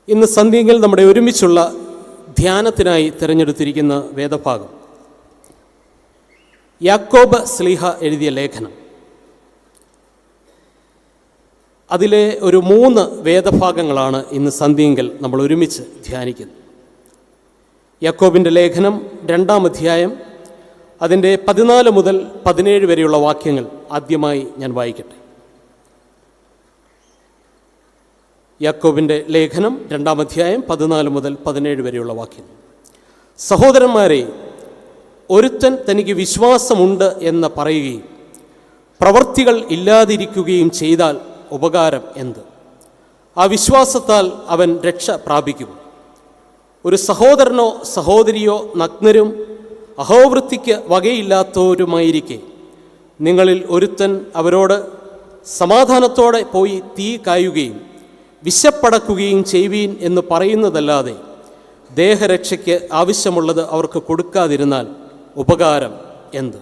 ഇന്ന് സന്ധ്യയിൽ നമ്മുടെ ഒരുമിച്ചുള്ള ധ്യാനത്തിനായി തിരഞ്ഞെടുത്തിരിക്കുന്ന വേദഭാഗം യാക്കോബ് ശ്ലീഹ എഴുതിയ ലേഖനം. അതിലെ ഒരു 3 വേദഭാഗങ്ങളാണ് ഇന്ന് സന്ധ്യയിൽ നമ്മൾ ഒരുമിച്ച് ധ്യാനിക്കുന്നത്. യാക്കോബിൻ്റെ ലേഖനം 2-ാം അധ്യായം, അതിൻ്റെ 14 മുതൽ 17 വരെയുള്ള വാക്യങ്ങൾ ആദ്യമായി ഞാൻ വായിക്കട്ടെ. യാക്കോബിൻ്റെ ലേഖനം 2-ാം അധ്യായം 14 മുതൽ 17 വരെയുള്ള വാക്യം. സഹോദരന്മാരെ, ഒരുത്തൻ തനിക്ക് വിശ്വാസമുണ്ട് എന്ന് പറയുകയും പ്രവൃത്തികൾ ഇല്ലാതിരിക്കുകയും ചെയ്താൽ ഉപകാരം എന്ത്? ആ വിശ്വാസത്താൽ അവൻ രക്ഷ പ്രാപിക്കും. ഒരു സഹോദരനോ സഹോദരിയോ നഗ്നരും അഹോവൃത്തിക്ക് വകയില്ലാത്തവരുമായിരിക്കെ നിങ്ങളിൽ ഒരുത്തൻ അവരോട് സമാധാനത്തോടെ പോയി തീ കായുകയും വിശപ്പടക്കുകയും ചെയ്യുവീൻ എന്ന് പറയുന്നതല്ലാതെ ദേഹരക്ഷയ്ക്ക് ആവശ്യമുള്ളത് അവർക്ക് കൊടുക്കാതിരുന്നാൽ ഉപകാരം എന്ത്?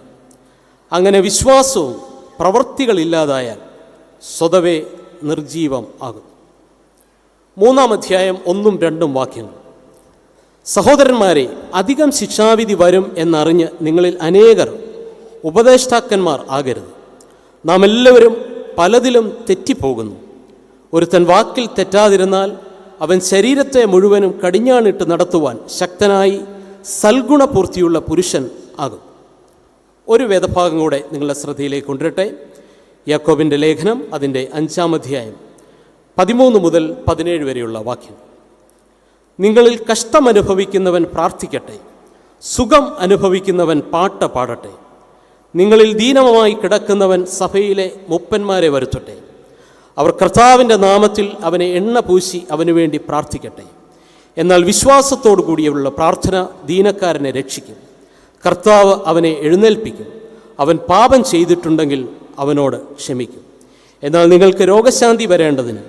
അങ്ങനെ വിശ്വാസവും പ്രവൃത്തികളില്ലാതായാൽ സ്വതവേ നിർജീവം ആകും. 3-ാം അധ്യായം 1-2 വാക്യങ്ങൾ. സഹോദരന്മാരെ, അധികം ശിക്ഷാവിധി വരും എന്നറിഞ്ഞ് നിങ്ങളിൽ അനേകർ ഉപദേഷ്ടാക്കന്മാർ ആകരുത്. നാം എല്ലാവരും പലതിലും തെറ്റിപ്പോകുന്നു. ഒരുത്തൻ വാക്കിൽ തെറ്റാതിരുന്നാൽ അവൻ ശരീരത്തെ മുഴുവനും കടിഞ്ഞാണിട്ട് നടത്തുവാൻ ശക്തനായി സൽഗുണപൂർത്തിയുള്ള പുരുഷൻ ആകും. ഒരു വേദഭാഗം കൂടെ നിങ്ങളുടെ ശ്രദ്ധയിലേക്ക് കൊണ്ടുവരട്ടെ. യാക്കോബിൻ്റെ ലേഖനം അതിൻ്റെ 5-ാം അധ്യായം 13 മുതൽ 17 വരെയുള്ള വാക്യം. നിങ്ങളിൽ കഷ്ടമനുഭവിക്കുന്നവൻ പ്രാർത്ഥിക്കട്ടെ, സുഖം അനുഭവിക്കുന്നവൻ പാട്ട് പാടട്ടെ. നിങ്ങളിൽ ദീനമായി കിടക്കുന്നവൻ സഭയിലെ മൂപ്പന്മാരെ വരുത്തട്ടെ. അവർ കർത്താവിൻ്റെ നാമത്തിൽ അവനെ എണ്ണ പൂശി അവനു വേണ്ടി പ്രാർത്ഥിക്കട്ടെ. എന്നാൽ വിശ്വാസത്തോടു കൂടിയുള്ള പ്രാർത്ഥന ദീനക്കാരനെ രക്ഷിക്കും. കർത്താവ് അവനെ എഴുന്നേൽപ്പിക്കും. അവൻ പാപം ചെയ്തിട്ടുണ്ടെങ്കിൽ അവനോട് ക്ഷമിക്കും. എന്നാൽ നിങ്ങൾക്ക് രോഗശാന്തി വരേണ്ടതിന്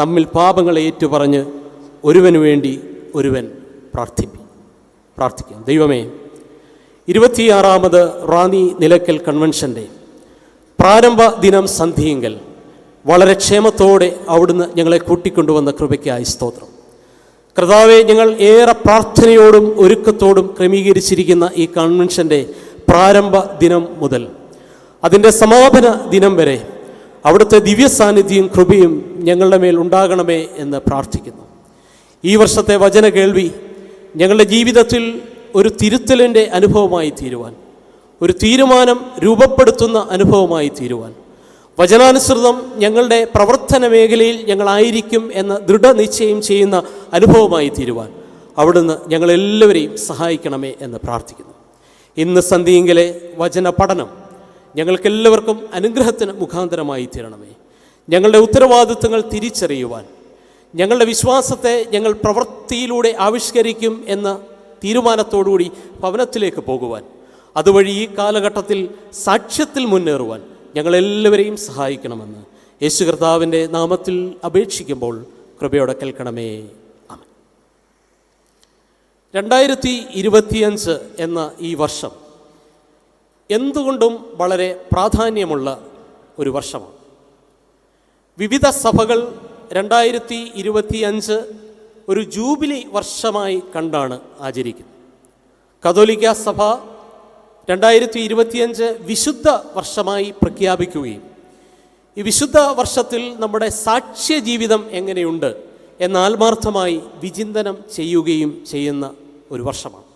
തമ്മിൽ പാപങ്ങളെ ഏറ്റുപറഞ്ഞ് ഒരുവന് വേണ്ടി ഒരുവൻ പ്രാർത്ഥിക്കാം. ദൈവമേ, 26ാമത് റാന്നി നിലയ്ക്കൽ കൺവെൻഷൻ്റെ പ്രാരംഭ ദിനം സന്ധ്യയെങ്കിൽ വളരെ ക്ഷേമത്തോടെ അവിടുന്ന് ഞങ്ങളെ കൂട്ടിക്കൊണ്ടുവന്ന കൃപയ്ക്കായി സ്തോത്രം. കർത്താവേ, ഞങ്ങൾ ഏറെ പ്രാർത്ഥനയോടും ഒരുക്കത്തോടും ക്രമീകരിച്ചിരിക്കുന്ന ഈ കൺവെൻഷൻ്റെ പ്രാരംഭ ദിനം മുതൽ അതിൻ്റെ സമാപന ദിനം വരെ അവിടുത്തെ ദിവ്യ സാന്നിധ്യവും കൃപയും ഞങ്ങളുടെ മേൽ ഉണ്ടാകണമേ എന്ന് പ്രാർത്ഥിക്കുന്നു. ഈ വർഷത്തെ വചന കേൾവി ഞങ്ങളുടെ ജീവിതത്തിൽ ഒരു തിരുത്തലിൻ്റെ അനുഭവമായി തീരുവാൻ, ഒരു തീരുമാനം രൂപപ്പെടുത്തുന്ന അനുഭവമായി തീരുവാൻ, വചനാനുസൃതം ഞങ്ങളുടെ പ്രവർത്തന മേഖലയിൽ ഞങ്ങളായിരിക്കും എന്ന ദൃഢനിശ്ചയം ചെയ്യുന്ന അനുഭവമായി തീരുവാൻ അവിടുന്ന് ഞങ്ങളെല്ലാവരെയും സഹായിക്കണമേ എന്ന് പ്രാർത്ഥിക്കുന്നു. ഇന്ന് സന്ധ്യയെങ്കിലെ വചന പഠനം ഞങ്ങൾക്കെല്ലാവർക്കും അനുഗ്രഹത്തിന് മുഖാന്തരമായി തീരണമേ. ഞങ്ങളുടെ ഉത്തരവാദിത്വങ്ങൾ തിരിച്ചറിയുവാൻ, ഞങ്ങളുടെ വിശ്വാസത്തെ ഞങ്ങൾ പ്രവൃത്തിയിലൂടെ ആവിഷ്കരിക്കും എന്ന തീരുമാനത്തോടുകൂടി ഭവനത്തിലേക്ക് പോകുവാൻ, അതുവഴി ഈ കാലഘട്ടത്തിൽ സാക്ഷ്യത്തിൽ മുന്നേറുവാൻ ഞങ്ങളെല്ലാവരെയും സഹായിക്കണമെന്ന് യേശു കർത്താവിൻ്റെ നാമത്തിൽ അപേക്ഷിക്കുമ്പോൾ കൃപയോടെ കേൾക്കണമേ. ആമേൻ. 2025 എന്ന ഈ വർഷം എന്തുകൊണ്ടും വളരെ പ്രാധാന്യമുള്ള ഒരു വർഷമാണ്. വിവിധ സഭകൾ 2025 ഒരു ജൂബിലി വർഷമായി കണ്ടാണ് ആചരിക്കുന്നത്. കത്തോലിക്ക സഭ 2025 വിശുദ്ധ വർഷമായി പ്രഖ്യാപിക്കുകയും ഈ വിശുദ്ധ വർഷത്തിൽ നമ്മുടെ സാക്ഷ്യ ജീവിതം എങ്ങനെയുണ്ട് എന്ന് ആത്മാർത്ഥമായി വിചിന്തനം ചെയ്യുകയും ചെയ്യുന്ന ഒരു വർഷമാണ്.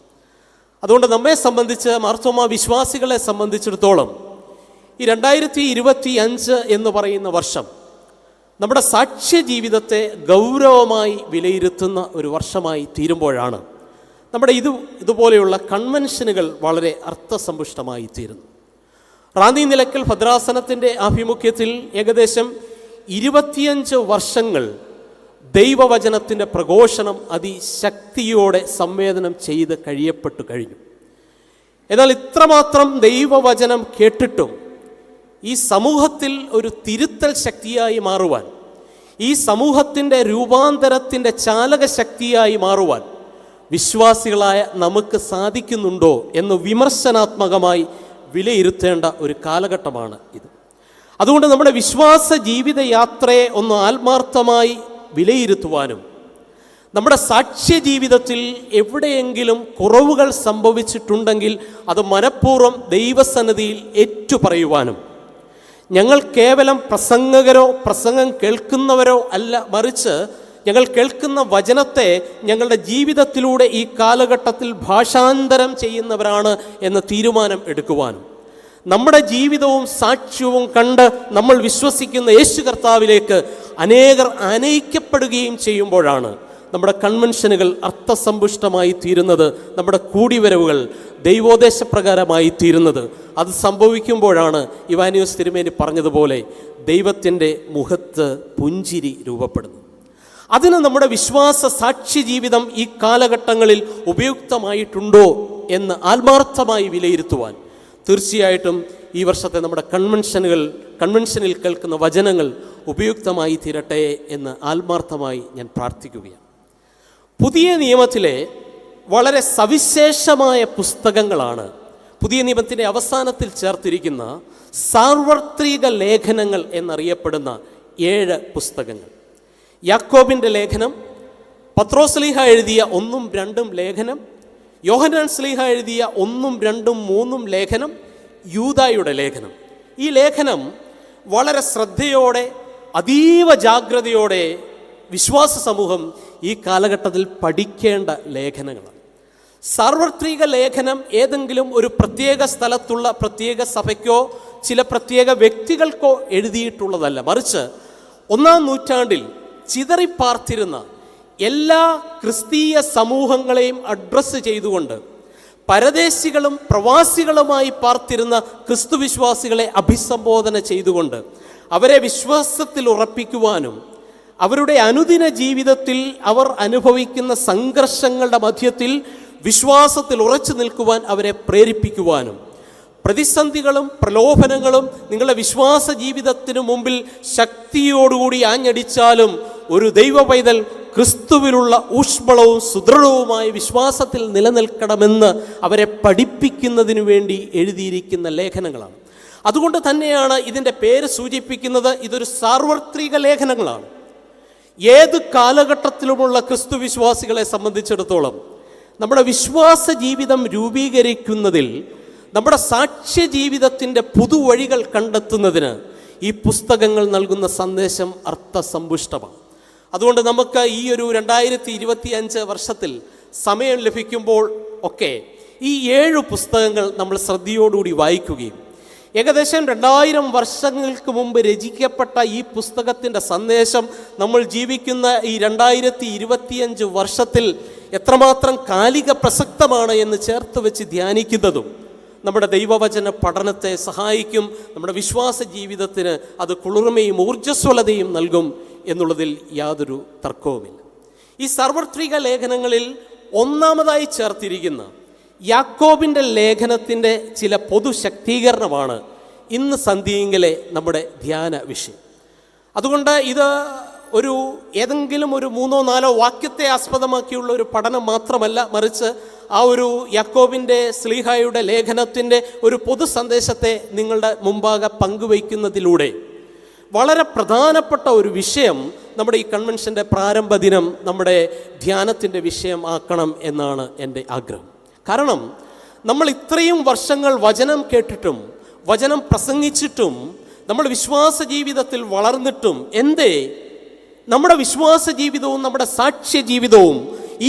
അതുകൊണ്ട് നമ്മെ സംബന്ധിച്ച്, മാർത്തോമാ വിശ്വാസികളെ സംബന്ധിച്ചിടത്തോളം ഈ 2025 എന്ന് പറയുന്ന വർഷം നമ്മുടെ സാക്ഷ്യ ജീവിതത്തെ ഗൗരവമായി വിലയിരുത്തുന്ന ഒരു വർഷമായി തീരുമ്പോഴാണ് നമ്മുടെ ഇതുപോലെയുള്ള കൺവെൻഷനുകൾ വളരെ അർത്ഥസമ്പുഷ്ടമായി തീരുന്നു. റാന്നി നിലയ്ക്കൽ ഭദ്രാസനത്തിൻ്റെ ആഭിമുഖ്യത്തിൽ ഏകദേശം 25 വർഷങ്ങൾ ദൈവവചനത്തിൻ്റെ പ്രഘോഷണം അതിശക്തിയോടെ സംവേദനം ചെയ്ത് കഴിയപ്പെട്ടു കഴിഞ്ഞു. എന്നാൽ ഇത്രമാത്രം ദൈവവചനം കേട്ടിട്ടും ഈ സമൂഹത്തിൽ ഒരു തിരുത്തൽ ശക്തിയായി മാറുവാൻ, ഈ സമൂഹത്തിൻ്റെ രൂപാന്തരത്തിൻ്റെ ചാലക ശക്തിയായി മാറുവാൻ വിശ്വാസികളായ നമുക്ക് സാധിക്കുന്നുണ്ടോ എന്ന് വിമർശനാത്മകമായി വിലയിരുത്തേണ്ട ഒരു കാലഘട്ടമാണ് ഇത്. അതുകൊണ്ട് നമ്മുടെ വിശ്വാസ ജീവിതയാത്രയെ ഒന്ന് ആത്മാർത്ഥമായി വിലയിരുത്തുവാനും നമ്മുടെ സാക്ഷ്യ ജീവിതത്തിൽ എവിടെയെങ്കിലും കുറവുകൾ സംഭവിച്ചിട്ടുണ്ടെങ്കിൽ അത് മനഃപൂർവ്വം ദൈവസന്നിധിയിൽ ഏറ്റുപറയുവാനും, ഞങ്ങൾ കേവലം പ്രസംഗകരോ പ്രസംഗം കേൾക്കുന്നവരോ അല്ല, മറിച്ച് ഞങ്ങൾ കേൾക്കുന്ന വചനത്തെ ഞങ്ങളുടെ ജീവിതത്തിലൂടെ ഈ കാലഘട്ടത്തിൽ ഭാഷാന്തരം ചെയ്യുന്നവരാണ് എന്ന തീരുമാനം എടുക്കുവാനും, നമ്മുടെ ജീവിതവും സാക്ഷ്യവും കണ്ട് നമ്മൾ വിശ്വസിക്കുന്ന യേശു കർത്താവിലേക്ക് അനേകർ അനയിക്കപ്പെടുകയും ചെയ്യുമ്പോഴാണ് നമ്മുടെ കൺവെൻഷനുകൾ അർത്ഥസമ്പുഷ്ടമായി തീരുന്നത്, നമ്മുടെ കൂടിവരവുകൾ ദൈവോദ്ദേശപ്രകാരമായി തീരുന്നത്. അത് സംഭവിക്കുമ്പോഴാണ് ഇവാനിയോസ് തിരുമേനി പറഞ്ഞതുപോലെ ദൈവത്തിൻ്റെ മുഖത്ത് പുഞ്ചിരി രൂപപ്പെടുന്നത്. അതിന് നമ്മുടെ വിശ്വാസ സാക്ഷി ജീവിതം ഈ കാലഘട്ടങ്ങളിൽ ഉപയുക്തമായിട്ടുണ്ടോ എന്ന് ആത്മാർത്ഥമായി വിലയിരുത്തുവാൻ തീർച്ചയായിട്ടും ഈ വർഷത്തെ നമ്മുടെ കൺവെൻഷനിൽ കേൾക്കുന്ന വചനങ്ങൾ ഉപയുക്തമായി തീരട്ടെ എന്ന് ആത്മാർത്ഥമായി ഞാൻ പ്രാർത്ഥിക്കുകയാണ്. പുതിയ നിയമത്തിലെ വളരെ സവിശേഷമായ പുസ്തകങ്ങളാണ് പുതിയ നിയമത്തിൻ്റെ അവസാനത്തിൽ ചേർത്തിരിക്കുന്ന സാർവത്രിക ലേഖനങ്ങൾ എന്നറിയപ്പെടുന്ന 7 പുസ്തകങ്ങൾ. യാക്കോബിൻ്റെ ലേഖനം, പത്രോസ് ശ്ലീഹ എഴുതിയ 1ഉം 2ഉം ലേഖനം, യോഹന്നാൻ ശ്ലീഹ എഴുതിയ 1ഉം 2ഉം 3ഉം ലേഖനം, യൂദായുടെ ലേഖനം. ഈ ലേഖനം വളരെ ശ്രദ്ധയോടെ അതീവ ജാഗ്രതയോടെ വിശ്വാസ സമൂഹം ഈ കാലഘട്ടത്തിൽ പഠിക്കേണ്ട ലേഖനങ്ങളാണ്. സാർവത്രിക ലേഖനം ഏതെങ്കിലും ഒരു പ്രത്യേക സ്ഥലത്തുള്ള പ്രത്യേക സഭയ്ക്കോ ചില പ്രത്യേക വ്യക്തികൾക്കോ എഴുതിയിട്ടുള്ളതല്ല, മറിച്ച് 1-ാം നൂറ്റാണ്ടിൽ ചിതറിപ്പാർത്തിരുന്ന എല്ലാ ക്രിസ്തീയ സമൂഹങ്ങളെയും അഡ്രസ്സ് ചെയ്തുകൊണ്ട് പരദേശികളും പ്രവാസികളുമായി പാർത്തിരുന്ന ക്രിസ്തുവിശ്വാസികളെ അഭിസംബോധന ചെയ്തുകൊണ്ട് അവരെ വിശ്വാസത്തിൽ ഉറപ്പിക്കുവാനും അവരുടെ അനുദിന ജീവിതത്തിൽ അവർ അനുഭവിക്കുന്ന സംഘർഷങ്ങളുടെ മധ്യത്തിൽ വിശ്വാസത്തിൽ ഉറച്ചു നിൽക്കുവാൻ അവരെ പ്രേരിപ്പിക്കുവാനും, പ്രതിസന്ധികളും പ്രലോഭനങ്ങളും നിങ്ങളുടെ വിശ്വാസ ജീവിതത്തിനു മുമ്പിൽ ശക്തിയോടുകൂടി ആഞ്ഞടിച്ചാലും ഒരു ദൈവ പൈതൽ ക്രിസ്തുവിലുള്ള ഊഷ്മളവും സുദൃഢവുമായ വിശ്വാസത്തിൽ നിലനിൽക്കണമെന്ന് അവരെ പഠിപ്പിക്കുന്നതിനു വേണ്ടി എഴുതിയിരിക്കുന്ന ലേഖനങ്ങളാണ്. അതുകൊണ്ട് തന്നെയാണ് ഇതിൻ്റെ പേര് സൂചിപ്പിക്കുന്നത്, ഇതൊരു സാർവത്രിക ലേഖനങ്ങളാണ്. ഏത് കാലഘട്ടത്തിലുമുള്ള ക്രിസ്തു വിശ്വാസികളെ സംബന്ധിച്ചിടത്തോളം നമ്മുടെ വിശ്വാസ ജീവിതം രൂപീകരിക്കുന്നതിൽ, നമ്മുടെ സാക്ഷ്യ ജീവിതത്തിൻ്റെ പുതുവഴികൾ കണ്ടെത്തുന്നതിന് ഈ പുസ്തകങ്ങൾ നൽകുന്ന സന്ദേശം അർത്ഥസമ്പുഷ്ടമാണ്. അതുകൊണ്ട് നമുക്ക് ഈ ഒരു 2025 വർഷത്തിൽ സമയം ലഭിക്കുമ്പോൾ ഒക്കെ ഈ 7 പുസ്തകങ്ങൾ നമ്മൾ ശ്രദ്ധയോടുകൂടി വായിക്കുകയും, ഏകദേശം 2000 വർഷങ്ങൾക്ക് മുമ്പ് രചിക്കപ്പെട്ട ഈ പുസ്തകത്തിൻ്റെ സന്ദേശം നമ്മൾ ജീവിക്കുന്ന ഈ 2025 വർഷത്തിൽ എത്രമാത്രം കാലിക പ്രസക്തമാണ് എന്ന് ചേർത്ത് വെച്ച് ധ്യാനിക്കുന്നതും നമ്മുടെ ദൈവവചന പഠനത്തെ സഹായിക്കും. നമ്മുടെ വിശ്വാസ ജീവിതത്തിന് അത് കുളിർമയും ഊർജ്ജസ്വലതയും നൽകും എന്നുള്ളതിൽ യാതൊരു തർക്കവുമില്ല. ഈ സാർവത്രിക ലേഖനങ്ങളിൽ ഒന്നാമതായി ചേർത്തിരിക്കുന്ന യാക്കോബിൻ്റെ ലേഖനത്തിൻ്റെ ചില പൊതുശക്തീകരണമാണ് ഇന്ന് സന്ധ്യയിലെ നമ്മുടെ ധ്യാന വിഷയം. അതുകൊണ്ട് ഇത് ഏതെങ്കിലും ഒരു 3-4 വാക്യത്തെ ആസ്പദമാക്കിയുള്ള ഒരു പഠനം മാത്രമല്ല, മറിച്ച് ആ ഒരു യാക്കോബിൻ്റെ ശ്ലീഹായുടെ ലേഖനത്തിൻ്റെ ഒരു പൊതു സന്ദേശത്തെ നിങ്ങളുടെ മുമ്പാകെ പങ്കുവയ്ക്കുന്നതിലൂടെ വളരെ പ്രധാനപ്പെട്ട ഒരു വിഷയം നമ്മുടെ ഈ കൺവെൻഷൻ്റെ പ്രാരംഭ ദിനം നമ്മുടെ ധ്യാനത്തിൻ്റെ വിഷയം ആക്കണം എന്നാണ് എൻ്റെ ആഗ്രഹം. കാരണം നമ്മൾ ഇത്രയും വർഷങ്ങൾ വചനം കേട്ടിട്ടും വചനം പ്രസംഗിച്ചിട്ടും നമ്മുടെ വിശ്വാസ ജീവിതത്തിൽ വളർന്നിട്ടും എന്തേ നമ്മുടെ വിശ്വാസ ജീവിതവും നമ്മുടെ സാക്ഷ്യ ജീവിതവും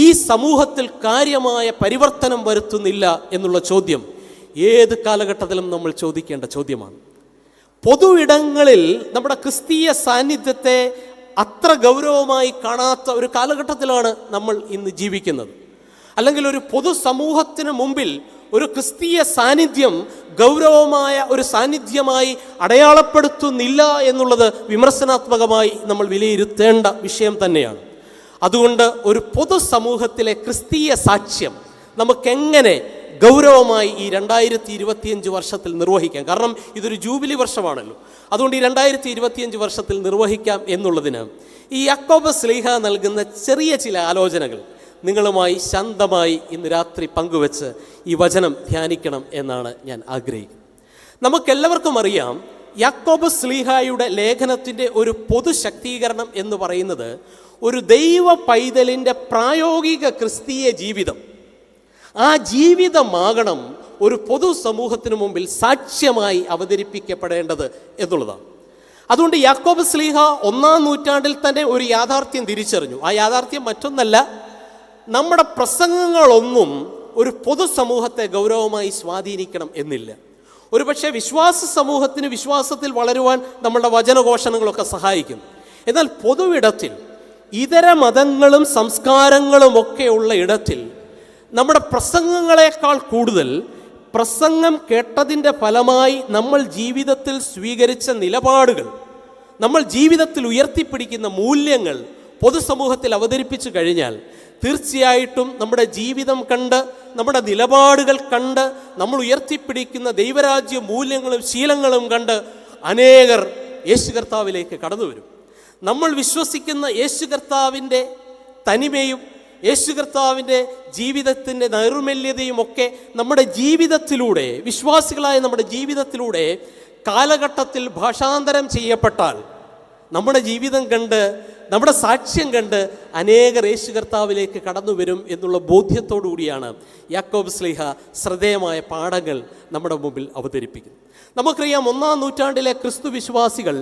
ഈ സമൂഹത്തിൽ കാര്യമായ പരിവർത്തനം വരുത്തുന്നില്ല എന്നുള്ള ചോദ്യം ഏത് കാലഘട്ടത്തിലും നമ്മൾ ചോദിക്കേണ്ട ചോദ്യമാണ്. പൊതു ഇടങ്ങളിൽ നമ്മുടെ ക്രിസ്തീയ സാന്നിധ്യത്തെ അത്ര ഗൗരവമായി കാണാത്ത ഒരു കാലഘട്ടത്തിലാണ് നമ്മൾ ഇന്ന് ജീവിക്കുന്നത്. അല്ലെങ്കിൽ ഒരു പൊതുസമൂഹത്തിന് മുമ്പിൽ ഒരു ക്രിസ്തീയ സാന്നിധ്യം ഗൗരവമായ ഒരു സാന്നിധ്യമായി അടയാളപ്പെടുത്തുന്നില്ല എന്നുള്ളത് വിമർശനാത്മകമായി നമ്മൾ വിലയിരുത്തേണ്ട വിഷയം തന്നെയാണ്. അതുകൊണ്ട് ഒരു പൊതുസമൂഹത്തിലെ ക്രിസ്തീയ സാക്ഷ്യം നമുക്കെങ്ങനെ ഗൗരവമായി ഈ 2025 വർഷത്തിൽ നിർവഹിക്കാം? കാരണം ഇതൊരു ജൂബിലി വർഷമാണല്ലോ. അതുകൊണ്ട് ഈ 2025 വർഷത്തിൽ നിർവഹിക്കാം എന്നുള്ളതിന് ഈ യാക്കോബ് ശ്ലീഹ നൽകുന്ന ചെറിയ ചില ആലോചനകൾ നിങ്ങളുമായി ശാന്തമായി ഇന്ന് രാത്രി പങ്കുവെച്ച് ഈ വചനം ധ്യാനിക്കണം എന്നാണ് ഞാൻ ആഗ്രഹിക്കുന്നത്. നമുക്കെല്ലാവർക്കും അറിയാം, യാക്കോബ് ശ്ലീഹായുടെ ലേഖനത്തിൻ്റെ ഒരു പൊതുശക്തീകരണം എന്ന് പറയുന്നത് ഒരു ദൈവ പൈതലിൻ്റെ പ്രായോഗിക ക്രിസ്തീയ ജീവിതം. ആ ജീവിതമാകണം ഒരു പൊതുസമൂഹത്തിന് മുമ്പിൽ സാക്ഷ്യമായി അവതരിപ്പിക്കപ്പെടേണ്ടത് എന്നുള്ളതാണ്. അതുകൊണ്ട് യാക്കോബ് ശ്ലീഹ 1-ാം നൂറ്റാണ്ടിൽ തന്നെ ഒരു യാഥാർത്ഥ്യം തിരിച്ചറിഞ്ഞു. ആ യാഥാർത്ഥ്യം മറ്റൊന്നല്ല, നമ്മുടെ പ്രസംഗങ്ങളൊന്നും ഒരു പൊതുസമൂഹത്തെ ഗൗരവമായി സ്വാധീനിക്കണം എന്നില്ല. ഒരുപക്ഷെ വിശ്വാസ സമൂഹത്തിന് വിശ്വാസത്തിൽ വളരുവാൻ നമ്മളുടെ വചനഘോഷണങ്ങളൊക്കെ സഹായിക്കും. എന്നാൽ പൊതുവിടത്തിൽ ഇതര മതങ്ങളും സംസ്കാരങ്ങളും ഒക്കെയുള്ള ഇടത്തിൽ നമ്മുടെ പ്രസംഗങ്ങളെക്കാൾ കൂടുതൽ പ്രസംഗം കേട്ടതിൻ്റെ ഫലമായി നമ്മൾ ജീവിതത്തിൽ സ്വീകരിച്ച നിലപാടുകൾ, നമ്മൾ ജീവിതത്തിൽ ഉയർത്തിപ്പിടിക്കുന്ന മൂല്യങ്ങൾ പൊതുസമൂഹത്തിൽ അവതരിപ്പിച്ചു കഴിഞ്ഞാൽ തീർച്ചയായിട്ടും നമ്മുടെ ജീവിതം കണ്ട്, നമ്മുടെ നിലപാടുകൾ കണ്ട്, നമ്മൾ ഉയർത്തിപ്പിടിക്കുന്ന ദൈവരാജ്യ മൂല്യങ്ങളും ശീലങ്ങളും കണ്ട് അനേകർ യേശു കർത്താവിലേക്ക് കടന്നു വരും. നമ്മൾ വിശ്വസിക്കുന്ന യേശു കർത്താവിൻ്റെ തനിമയും യേശു കർത്താവിൻ്റെ ജീവിതത്തിൻ്റെ നൈർമല്യതയും ഒക്കെ നമ്മുടെ ജീവിതത്തിലൂടെ, വിശ്വാസികളായ നമ്മുടെ ജീവിതത്തിലൂടെ കാലഘട്ടത്തിൽ ഭാഷാന്തരം ചെയ്യപ്പെട്ടാൽ നമ്മുടെ ജീവിതം കണ്ട്, നമ്മുടെ സാക്ഷ്യം കണ്ട് അനേകർ യേശു കർത്താവിലേക്ക് കടന്നു വരും എന്നുള്ള ബോധ്യത്തോടു കൂടിയാണ് യാക്കോബ് ശ്ലീഹ ശ്രദ്ധേയമായ പാഠങ്ങൾ നമ്മുടെ മുമ്പിൽ അവതരിപ്പിക്കുന്നത്. നമുക്കറിയാം, 1-ാം നൂറ്റാണ്ടിലെ ക്രിസ്തു വിശ്വാസികൾ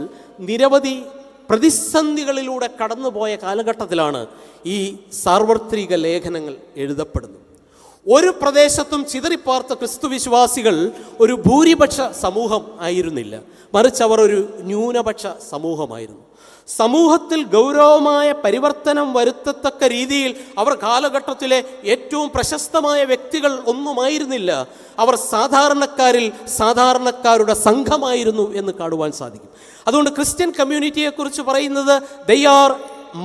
നിരവധി പ്രതിസന്ധികളിലൂടെ കടന്നുപോയ കാലഘട്ടത്തിലാണ് ഈ സാർവത്രിക ലേഖനങ്ങൾ എഴുതപ്പെടുന്നത്. ഒരു പ്രദേശത്തും ചിതറിപ്പാർത്ത ക്രിസ്തു വിശ്വാസികൾ ഒരു ഭൂരിപക്ഷ സമൂഹം ആയിരുന്നില്ല, മറിച്ച് അവർ ഒരു ന്യൂനപക്ഷ സമൂഹമായിരുന്നു. സമൂഹത്തിൽ ഗൗരവമായ പരിവർത്തനം വരുത്തത്തക്ക രീതിയിൽ അവർ കാലഘട്ടത്തിലെ ഏറ്റവും പ്രശസ്തമായ വ്യക്തികൾ ഒന്നുമായിരുന്നില്ല. അവർ സാധാരണക്കാരിൽ സാധാരണക്കാരുടെ സംഘമായിരുന്നു എന്ന് കാണുവാൻ സാധിക്കും. അതുകൊണ്ട് ക്രിസ്ത്യൻ കമ്മ്യൂണിറ്റിയെക്കുറിച്ച് പറയുന്നത് they are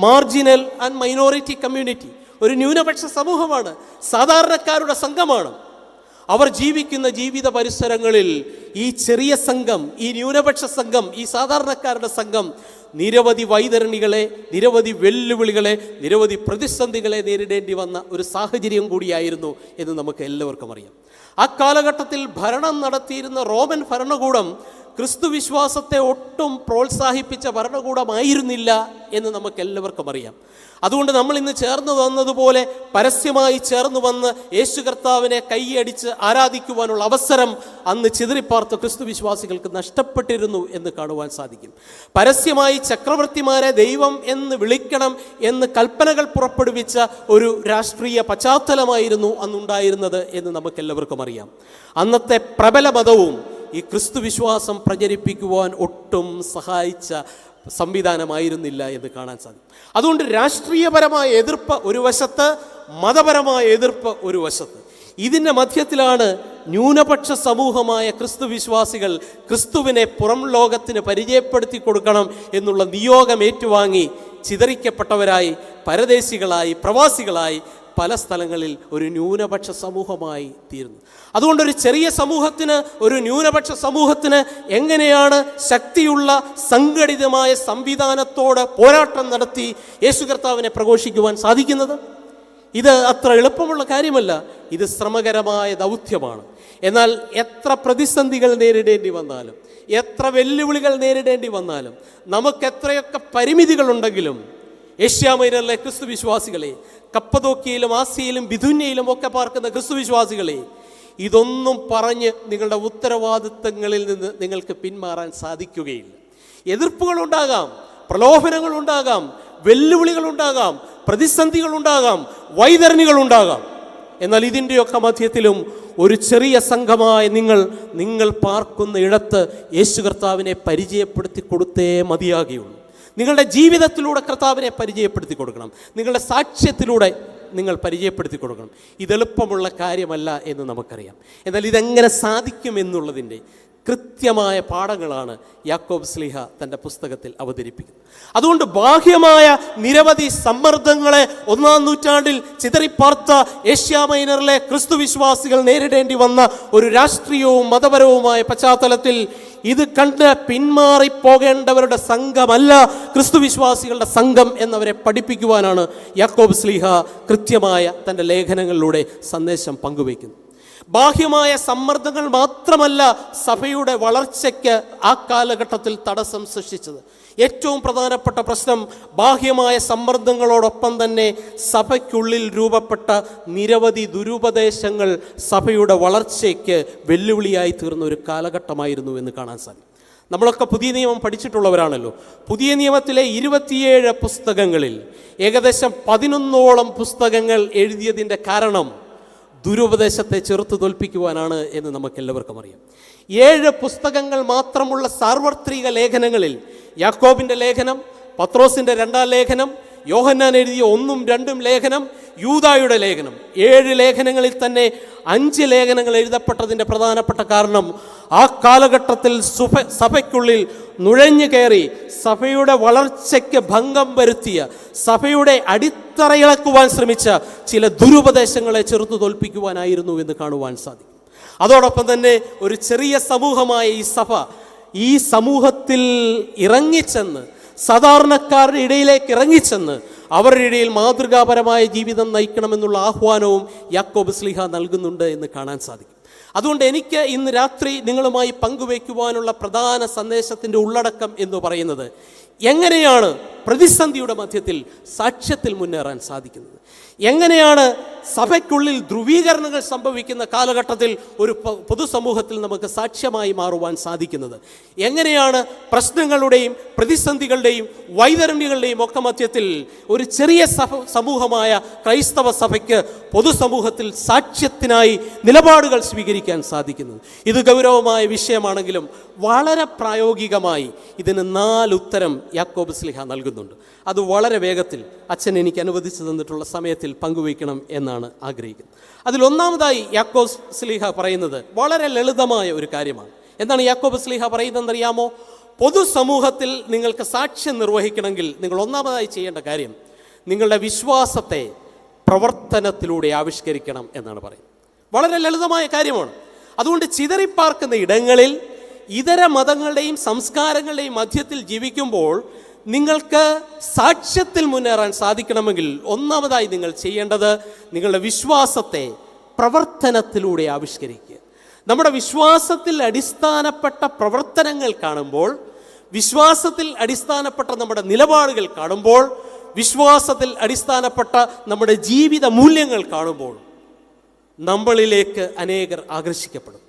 marginal and minority community, ഒരു ന്യൂനപക്ഷ സമൂഹമാണ്, സാധാരണക്കാരുടെ സംഘമാണ്. അവർ ജീവിക്കുന്ന ജീവിത പരിസരങ്ങളിൽ ഈ ചെറിയ സംഘം, ഈ ന്യൂനപക്ഷ സംഘം, ഈ സാധാരണക്കാരുടെ സംഘം നിരവധി വൈതരണികളെ, നിരവധി വെല്ലുവിളികളെ, നിരവധി പ്രതിസന്ധികളെ നേരിടേണ്ടി വന്ന ഒരു സാഹചര്യം കൂടിയായിരുന്നു എന്ന് നമുക്ക് എല്ലാവർക്കും അറിയാം. ആ കാലഘട്ടത്തിൽ ഭരണം നടത്തിയിരുന്ന റോമൻ ഭരണകൂടം ക്രിസ്തു വിശ്വാസത്തെ ഒട്ടും പ്രോത്സാഹിപ്പിച്ച ഭരണകൂടമായിരുന്നില്ല എന്ന് നമുക്ക് എല്ലാവർക്കും അറിയാം. അതുകൊണ്ട് നമ്മൾ ഇന്ന് ചേർന്ന് വന്നതുപോലെ പരസ്യമായി ചേർന്ന് വന്ന് യേശു കർത്താവിനെ കൈയടിച്ച് ആരാധിക്കുവാനുള്ള അവസരം അന്ന് ചിതറിപ്പാർത്ത ക്രിസ്തു വിശ്വാസികൾക്ക് നഷ്ടപ്പെട്ടിരുന്നു എന്ന് കാണുവാൻ സാധിക്കും. പരസ്യമായി ചക്രവർത്തിമാരെ ദൈവം എന്ന് വിളിക്കണം എന്ന് കൽപ്പനകൾ പുറപ്പെടുവിച്ച ഒരു രാഷ്ട്രീയ പശ്ചാത്തലമായിരുന്നു അന്നുണ്ടായിരുന്നത് എന്ന് നമുക്കെല്ലാവർക്കും അറിയാം. അന്നത്തെ പ്രബല മതവും ഈ ക്രിസ്തു വിശ്വാസം പ്രചരിപ്പിക്കുവാൻ ഒട്ടും സഹായിച്ച സംവിധാനമായിരുന്നില്ല എന്ന് കാണാൻ സാധിക്കും. അതുകൊണ്ട് രാഷ്ട്രീയപരമായ എതിർപ്പ് ഒരു വശത്ത്, മതപരമായ എതിർപ്പ് ഒരു വശത്ത്. ഇതിൻ്റെ മധ്യത്തിലാണ് ന്യൂനപക്ഷ സമൂഹമായ ക്രിസ്തു വിശ്വാസികൾ ക്രിസ്തുവിനെ പുറം ലോകത്തിന് പരിചയപ്പെടുത്തി കൊടുക്കണം എന്നുള്ള നിയോഗം ഏറ്റുവാങ്ങി ചിതറിക്കപ്പെട്ടവരായി, പരദേശികളായി, പ്രവാസികളായി പല സ്ഥലങ്ങളിൽ ഒരു ന്യൂനപക്ഷ സമൂഹമായി തീർന്നു. അതുകൊണ്ടൊരു ചെറിയ സമൂഹത്തിന്, ഒരു ന്യൂനപക്ഷ സമൂഹത്തിന് എങ്ങനെയാണ് ശക്തിയുള്ള സംഘടിതമായ സംവിധാനത്തോട് പോരാട്ടം നടത്തി യേശു കർത്താവിനെ പ്രഘോഷിക്കുവാൻ സാധിക്കുന്നത്? ഇത് അത്ര എളുപ്പമുള്ള കാര്യമല്ല. ഇത് ശ്രമകരമായ ദൗത്യമാണ്. എന്നാൽ എത്ര പ്രതിസന്ധികൾ നേരിടേണ്ടി വന്നാലും, എത്ര വെല്ലുവിളികൾ നേരിടേണ്ടി വന്നാലും, നമുക്കെത്രയൊക്കെ പരിമിതികളുണ്ടെങ്കിലും ഏഷ്യ മൈനറിലെ ക്രിസ്തു വിശ്വാസികളെ, കപ്പദോക്യയിലും ആസിയയിലും ബിഥുന്യയിലും ഒക്കെ പാർക്കുന്ന ക്രിസ്തു വിശ്വാസികളെ, ഇതൊന്നും പറഞ്ഞ് നിങ്ങളുടെ ഉത്തരവാദിത്തങ്ങളിൽ നിന്ന് നിങ്ങൾക്ക് പിന്മാറാൻ സാധിക്കുകയില്ല. എതിർപ്പുകളുണ്ടാകാം, പ്രലോഭനങ്ങളുണ്ടാകാം, വെല്ലുവിളികളുണ്ടാകാം, പ്രതിസന്ധികളുണ്ടാകാം, വൈതരണികളുണ്ടാകാം. എന്നാൽ ഇതിൻ്റെയൊക്കെ മധ്യത്തിലും ഒരു ചെറിയ സംഘമായ നിങ്ങൾ പാർക്കുന്ന ഇടത്ത് യേശു കർത്താവിനെ പരിചയപ്പെടുത്തി കൊടുത്തേ മതിയാകുകയുള്ളൂ. നിങ്ങളുടെ ജീവിതത്തിലൂടെ കർത്താവിനെ പരിചയപ്പെടുത്തി കൊടുക്കണം. നിങ്ങളുടെ സാക്ഷ്യത്തിലൂടെ നിങ്ങൾ പരിചയപ്പെടുത്തി കൊടുക്കണം. ഇതെളുപ്പമുള്ള കാര്യമല്ല എന്ന് നമുക്കറിയാം. എന്നാൽ ഇതെങ്ങനെ സാധിക്കുമെന്നുള്ളതിൻ്റെ കൃത്യമായ പാഠങ്ങളാണ് യാക്കോബ് ശ്ലീഹ തൻ്റെ പുസ്തകത്തിൽ അവതരിപ്പിക്കുന്നത്. അതുകൊണ്ട് ബാഹ്യമായ നിരവധി സമ്മർദ്ദങ്ങളെ 1-ാം നൂറ്റാണ്ടിൽ ചിതറിപ്പാർത്ത ഏഷ്യ മൈനറിലെ ക്രിസ്തു വിശ്വാസികൾ നേരിടേണ്ടി വന്ന ഒരു രാഷ്ട്രീയവും മതപരവുമായ പശ്ചാത്തലത്തിൽ ഇത് കണ്ട് പിന്മാറിപ്പോകേണ്ടവരുടെ സംഘമല്ല ക്രിസ്തു വിശ്വാസികളുടെ സംഘം എന്നവരെ പഠിപ്പിക്കുവാനാണ് യാക്കോബ് ശ്ലീഹ കൃത്യമായ തൻ്റെ ലേഖനങ്ങളിലൂടെ സന്ദേശം പങ്കുവയ്ക്കുന്നത്. ബാഹ്യമായ സമ്മർദ്ദങ്ങൾ മാത്രമല്ല സഭയുടെ വളർച്ചയ്ക്ക് ആ കാലഘട്ടത്തിൽ തടസ്സം സൃഷ്ടിച്ചത്. ഏറ്റവും പ്രധാനപ്പെട്ട പ്രശ്നം ബാഹ്യമായ സമ്മർദ്ദങ്ങളോടൊപ്പം തന്നെ സഭയ്ക്കുള്ളിൽ രൂപപ്പെട്ട നിരവധി ദുരുപദേശങ്ങൾ സഭയുടെ വളർച്ചയ്ക്ക് വെല്ലുവിളിയായി തീർന്ന ഒരു കാലഘട്ടമായിരുന്നു എന്ന് കാണാൻ സാധിക്കും. നമ്മളൊക്കെ പുതിയ നിയമം പഠിച്ചിട്ടുള്ളവരാണല്ലോ. പുതിയ നിയമത്തിലെ 27 പുസ്തകങ്ങളിൽ ഏകദേശം 11ഓളം പുസ്തകങ്ങൾ എഴുതിയതിൻ്റെ കാരണം ദുരുപദേശത്തെ ചെറുത്തു തോൽപ്പിക്കുവാനാണ് എന്ന് നമുക്കെല്ലാവർക്കും അറിയാം. 7 പുസ്തകങ്ങൾ മാത്രമുള്ള സാർവത്രിക ലേഖനങ്ങളിൽ യാക്കോബിൻ്റെ ലേഖനം, പത്രോസിൻ്റെ 2-ാം ലേഖനം, യോഹന്നാൻ എഴുതിയ 1ഉം 2ഉം ലേഖനം, യൂദായുടെ ലേഖനം, 7 ലേഖനങ്ങളിൽ തന്നെ 5 ലേഖനങ്ങൾ എഴുതപ്പെട്ടതിൻ്റെ പ്രധാനപ്പെട്ട കാരണം ആ കാലഘട്ടത്തിൽ സഭയ്ക്കുള്ളിൽ നുഴഞ്ഞു കയറി സഭയുടെ വളർച്ചയ്ക്ക് ഭംഗം വരുത്തിയ, സഭയുടെ അടിത്തറയിളക്കുവാൻ ശ്രമിച്ച ചില ദുരുപദേശങ്ങളെ ചെറുത്തു തോൽപ്പിക്കുവാനായിരുന്നു എന്ന് കാണുവാൻ സാധിക്കും. അതോടൊപ്പം തന്നെ ഒരു ചെറിയ സമൂഹമായ ഈ സഭ ഈ സമൂഹത്തിൽ ഇറങ്ങിച്ചെന്ന്, സാധാരണക്കാരുടെ ഇടയിലേക്ക് ഇറങ്ങിച്ചെന്ന് അവരുടെ ഇടയിൽ മാതൃകാപരമായ ജീവിതം നയിക്കണമെന്നുള്ള ആഹ്വാനവും യാക്കോബ് ശ്ലീഹ നൽകുന്നുണ്ട് എന്ന് കാണാൻ സാധിക്കും. അതുകൊണ്ട് എനിക്ക് ഇന്ന് രാത്രി നിങ്ങളുമായി പങ്കുവയ്ക്കുവാനുള്ള പ്രധാന സന്ദേശത്തിൻ്റെ ഉള്ളടക്കം എന്ന് പറയുന്നത്, എങ്ങനെയാണ് പ്രതിസന്ധിയുടെ മധ്യത്തിൽ സാക്ഷ്യത്തിൽ മുന്നേറാൻ സാധിക്കുന്നത്, എങ്ങനെയാണ് സഭയ്ക്കുള്ളിൽ ധ്രുവീകരണങ്ങൾ സംഭവിക്കുന്ന കാലഘട്ടത്തിൽ ഒരു പൊതുസമൂഹത്തിൽ നമുക്ക് സാക്ഷ്യമായി മാറുവാൻ സാധിക്കുന്നത്, എങ്ങനെയാണ് പ്രശ്നങ്ങളുടെയും പ്രതിസന്ധികളുടെയും വൈതരണ്യങ്ങളുടെയും ഒക്കെ മധ്യത്തിൽ ഒരു ചെറിയ സമൂഹമായ ക്രൈസ്തവ സഭയ്ക്ക് പൊതുസമൂഹത്തിൽ സാക്ഷ്യത്തിനായി നിലപാടുകൾ സ്വീകരിക്കാൻ സാധിക്കുന്നത്. ഇത് ഗൗരവമായ വിഷയമാണെങ്കിലും വളരെ പ്രായോഗികമായി ഇതിന് 4 ഉത്തരം യാക്കോബ് ശ്ലീഹ നൽകുന്നുണ്ട്. അത് വളരെ വേഗത്തിൽ അച്ഛൻ എനിക്ക് അനുവദിച്ചു തന്നിട്ടുള്ള സമയത്തിൽ പങ്കുവയ്ക്കണം എന്നാണ് ആഗ്രഹിക്കുന്നത്. അതിൽ ഒന്നാമതായി യാക്കോബ് ശ്ലീഹ പറയുന്നത് വളരെ ലളിതമായ ഒരു കാര്യമാണ്. എന്താണ് യാക്കോബ് ശ്ലീഹ പറയുന്നതെന്നറിയാമോ? പൊതുസമൂഹത്തിൽ നിങ്ങൾക്ക് സാക്ഷ്യം നിർവഹിക്കണമെങ്കിൽ നിങ്ങൾ ഒന്നാമതായി ചെയ്യേണ്ട കാര്യം നിങ്ങളുടെ വിശ്വാസത്തെ പ്രവർത്തനത്തിലൂടെ ആവിഷ്കരിക്കണം എന്നാണ് പറയുന്നത്. വളരെ ലളിതമായ കാര്യമാണ്. അതുകൊണ്ട് ചിതറിപ്പാർക്കുന്ന ഇടങ്ങളിൽ ഇതര മതങ്ങളുടെയും സംസ്കാരങ്ങളുടെയും മധ്യത്തിൽ ജീവിക്കുമ്പോൾ നിങ്ങൾക്ക് സാക്ഷ്യത്തിൽ മുന്നേറാൻ സാധിക്കണമെങ്കിൽ ഒന്നാമതായി നിങ്ങൾ ചെയ്യേണ്ടത് നിങ്ങളുടെ വിശ്വാസത്തെ പ്രവർത്തനത്തിലൂടെ ആവിഷ്കരിക്കുക. നമ്മുടെ വിശ്വാസത്തിൽ അടിസ്ഥാനപ്പെട്ട പ്രവർത്തനങ്ങൾ കാണുമ്പോൾ, വിശ്വാസത്തിൽ അടിസ്ഥാനപ്പെട്ട നമ്മുടെ നിലപാടുകൾ കാണുമ്പോൾ, വിശ്വാസത്തിൽ അടിസ്ഥാനപ്പെട്ട നമ്മുടെ ജീവിത മൂല്യങ്ങൾ കാണുമ്പോൾ നമ്മളിലേക്ക് അനേകർ ആകർഷിക്കപ്പെടും.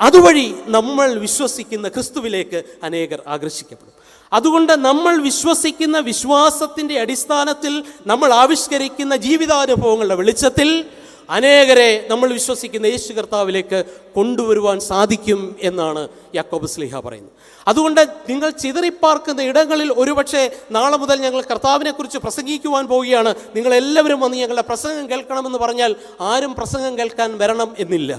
അതുവഴി നമ്മൾ വിശ്വസിക്കുന്ന ക്രിസ്തുവിലേക്ക് അനേകർ ആകർഷിക്കപ്പെടും. അതുകൊണ്ട് നമ്മൾ വിശ്വസിക്കുന്ന വിശ്വാസത്തിൻ്റെ അടിസ്ഥാനത്തിൽ നമ്മൾ ആവിഷ്കരിക്കുന്ന ജീവിതാനുഭവങ്ങളുടെ വെളിച്ചത്തിൽ അനേകരെ നമ്മൾ വിശ്വസിക്കുന്ന യേശു കർത്താവിലേക്ക് കൊണ്ടുവരുവാൻ സാധിക്കും എന്നാണ് യാക്കോബ് ശ്ലീഹ പറയുന്നത്. അതുകൊണ്ട് നിങ്ങൾ ചിതറിപ്പാർക്കുന്ന ഇടങ്ങളിൽ ഒരുപക്ഷെ നാളെ മുതൽ ഞങ്ങൾ കർത്താവിനെക്കുറിച്ച് പ്രസംഗിക്കുവാൻ പോവുകയാണ്, നിങ്ങളെല്ലാവരും വന്ന് ഞങ്ങളുടെ പ്രസംഗം കേൾക്കണമെന്ന് പറഞ്ഞാൽ ആരും പ്രസംഗം കേൾക്കാൻ വരണം എന്നില്ല.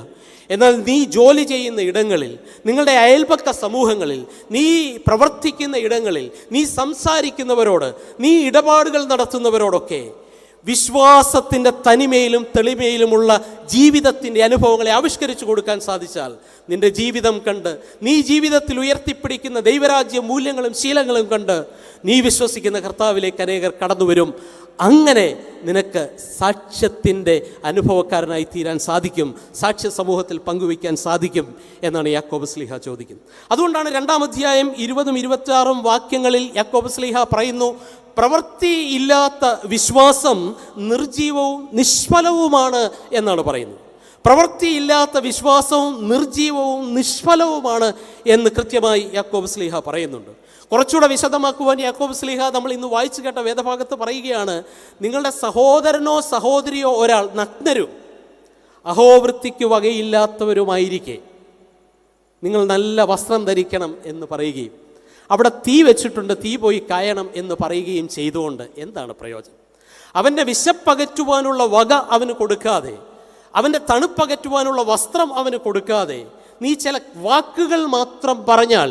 എന്നാൽ നീ ജോലി ചെയ്യുന്ന ഇടങ്ങളിൽ, നിങ്ങളുടെ അയൽപക്ക സമൂഹങ്ങളിൽ, നീ പ്രവർത്തിക്കുന്ന ഇടങ്ങളിൽ, നീ സംസാരിക്കുന്നവരോട്, നീ ഇടപാടുകൾ നടത്തുന്നവരോടൊക്കെ വിശ്വാസത്തിൻ്റെ തനിമയിലും തെളിമയിലുമുള്ള ജീവിതത്തിൻ്റെ അനുഭവങ്ങളെ ആവിഷ്കരിച്ചു കൊടുക്കാൻ സാധിച്ചാൽ നിൻ്റെ ജീവിതം കണ്ട്, നീ ജീവിതത്തിൽ ഉയർത്തിപ്പിടിക്കുന്ന ദൈവരാജ്യ മൂല്യങ്ങളും ശീലങ്ങളും കണ്ട് നീ വിശ്വസിക്കുന്ന കർത്താവിലേക്ക് അനേകർ കടന്നു വരും. അങ്ങനെ നിനക്ക് സാക്ഷ്യത്തിൻ്റെ അനുഭവക്കാരനായി തീരാൻ സാധിക്കും, സാക്ഷ്യ സമൂഹത്തിൽ പങ്കുവയ്ക്കാൻ സാധിക്കും എന്നാണ് യാക്കോബ് ശ്ലീഹ ചോദിക്കുന്നത്. അതുകൊണ്ടാണ് 2-ാം അധ്യായം 20-26 വാക്യങ്ങളിൽ യാക്കോബ് ശ്ലീഹ പറയുന്നു, പ്രവൃത്തി ഇല്ലാത്ത വിശ്വാസം നിർജീവവും നിഷ്ഫലവുമാണ് എന്നാണ് പറയുന്നത്. പ്രവൃത്തിയില്ലാത്ത വിശ്വാസവും നിർജീവവും നിഷ്ഫലവുമാണ് എന്ന് കൃത്യമായി യാക്കോബ് ശ്ലീഹ പറയുന്നുണ്ട്. കുറച്ചുകൂടെ വിശദമാക്കുവാൻ യാക്കോബ് ശ്ലീഹ നമ്മൾ ഇന്ന് വായിച്ചു കേട്ട വേദഭാഗത്ത് പറയുകയാണ്, നിങ്ങളുടെ സഹോദരനോ സഹോദരിയോ ഒരാൾ നഗ്നരും അഹോവൃത്തിക്ക് വകയില്ലാത്തവരുമായിരിക്കെ നിങ്ങൾ നല്ല വസ്ത്രം ധരിക്കണം എന്ന് പറയുകയും അവിടെ തീ വെച്ചിട്ടുണ്ട്, തീ പോയി കായണം എന്ന് പറയുകയും ചെയ്തുകൊണ്ട് എന്താണ് പ്രയോജനം? അവൻ്റെ വിശപ്പകറ്റുവാനുള്ള വക അവന് കൊടുക്കാതെ, അവൻ്റെ തണുപ്പകറ്റുവാനുള്ള വസ്ത്രം അവന് കൊടുക്കാതെ നീ ചില വാക്കുകൾ മാത്രം പറഞ്ഞാൽ